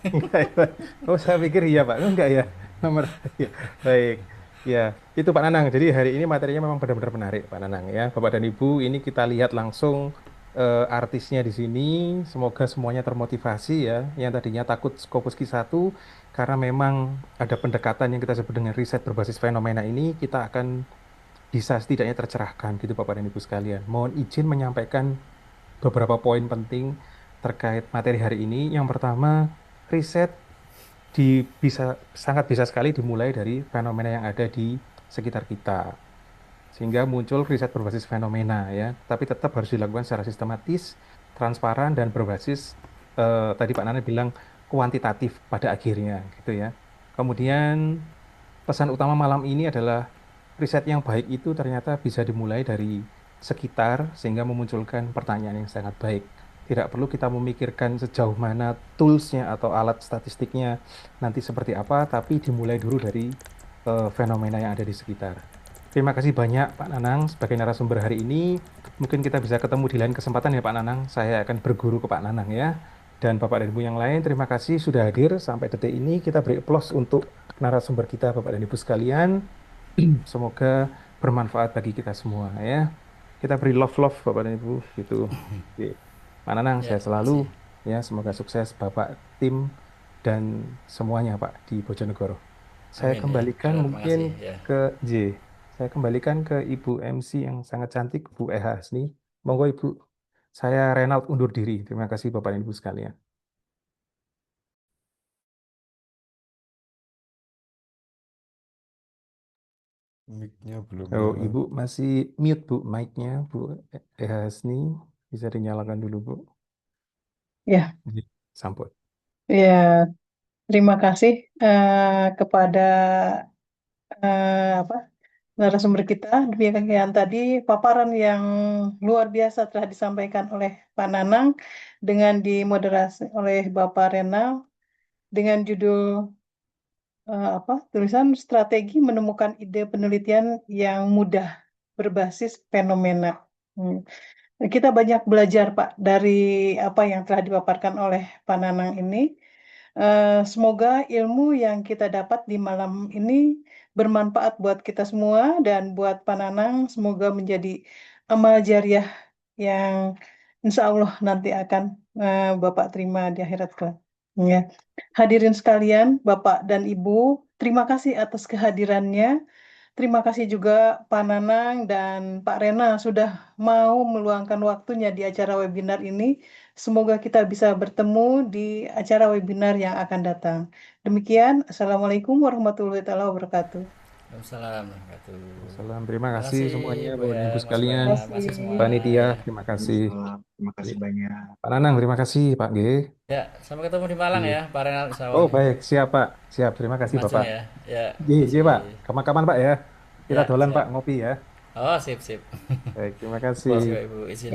F: Enggak ya, Pak? Oh, saya pikir iya Pak. Enggak ya. Nomor ya. Baik. Ya, itu Pak Nanang. Jadi hari ini materinya memang benar-benar menarik Pak Nanang ya. Bapak dan Ibu, ini kita lihat langsung artisnya di sini. Semoga semuanya termotivasi ya. Yang tadinya takut Scopus Q1 karena memang ada pendekatan yang kita sebut dengan riset berbasis fenomena ini, kita akan bisa setidaknya tercerahkan gitu Bapak dan Ibu sekalian. Mohon izin menyampaikan beberapa poin penting terkait materi hari ini. Yang pertama, riset sangat bisa sekali dimulai dari fenomena yang ada di sekitar kita. Sehingga muncul riset berbasis fenomena ya, tapi tetap harus dilakukan secara sistematis, transparan dan berbasis tadi Pak Nana bilang kuantitatif pada akhirnya gitu ya. Kemudian pesan utama malam ini adalah riset yang baik itu ternyata bisa dimulai dari sekitar sehingga memunculkan pertanyaan yang sangat baik. Tidak perlu kita memikirkan sejauh mana toolsnya atau alat statistiknya nanti seperti apa, tapi dimulai dulu dari fenomena yang ada di sekitar. Terima kasih banyak Pak Nanang sebagai narasumber hari ini. Mungkin kita bisa ketemu di lain kesempatan ya Pak Nanang. Saya akan berguru ke Pak Nanang ya. Dan Bapak dan Ibu yang lain, terima kasih sudah hadir sampai detik ini. Kita beri aplaus untuk narasumber kita Bapak dan Ibu sekalian. Semoga bermanfaat bagi kita semua ya. Kita beri love Bapak dan Ibu gitu. Oke. Pak Nanang,
G: Ya,
F: saya selalu ya semoga sukses Bapak, tim dan semuanya Pak di Bojonegoro. Saya
G: Amin ya.
F: kembalikan
G: Terima
F: mungkin
G: kasih ya.
F: ke J. Saya kembalikan ke Ibu MC yang sangat cantik, Bu Eha Hasni. Monggo Ibu. Saya Renald undur diri. Terima kasih Bapak dan Ibu sekalian.
L: Mic-nya belum
F: Oh,
L: nyala.
F: Ibu masih mute Bu, mic-nya Bu Eha Hasni. Bisa dinyalakan dulu Bu.
A: Ya,
F: Sampun.
A: ya, terima kasih kepada narasumber kita. Demikian tadi paparan yang luar biasa telah disampaikan oleh Pak Nanang dengan dimoderasi oleh Bapak Renal dengan judul tulisan strategi menemukan ide penelitian yang mudah berbasis fenomena. Kita banyak belajar Pak dari apa yang telah dipaparkan oleh Pak Nanang ini. Semoga ilmu yang kita dapat di malam ini bermanfaat buat kita semua dan buat Pak Nanang. Semoga menjadi amal jariah yang insya Allah nanti akan Bapak terima di akhirat kelak. Ya. Hadirin sekalian, Bapak dan Ibu, terima kasih atas kehadirannya. Terima kasih juga Pak Nanang dan Pak Rena sudah mau meluangkan waktunya di acara webinar ini. Semoga kita bisa bertemu di acara webinar yang akan datang. Demikian, Assalamualaikum warahmatullahi wabarakatuh.
G: Waalaikumsalam warahmatullahi
F: Salam, terima
G: Terima
F: kasih
G: kasih
F: semuanya
G: Bu
F: Bapak dan
G: ya,
F: Ibu
G: Mas
F: sekalian.
G: Bana, masih semua
F: Panitia,
G: ya.
F: terima kasih.
H: Terima kasih banyak.
F: Pak Nanang, terima kasih Pak G.
G: Ya, sampai ketemu di Malang
F: Iya.
G: ya, Pak Renal insya Allah.
F: Oh baik, siap Pak. Siap, terima kasih
G: Mas
F: Bapak.
G: Jun ya. Ya,
F: Iya Pak,
G: kasih.
F: kapan-kapan Pak ya. Kita
G: Ya,
F: dolan
G: siap.
F: Pak, ngopi ya.
G: Oh, sip.
F: Baik, terima
G: Puas
F: kasih.
G: Ibu izin.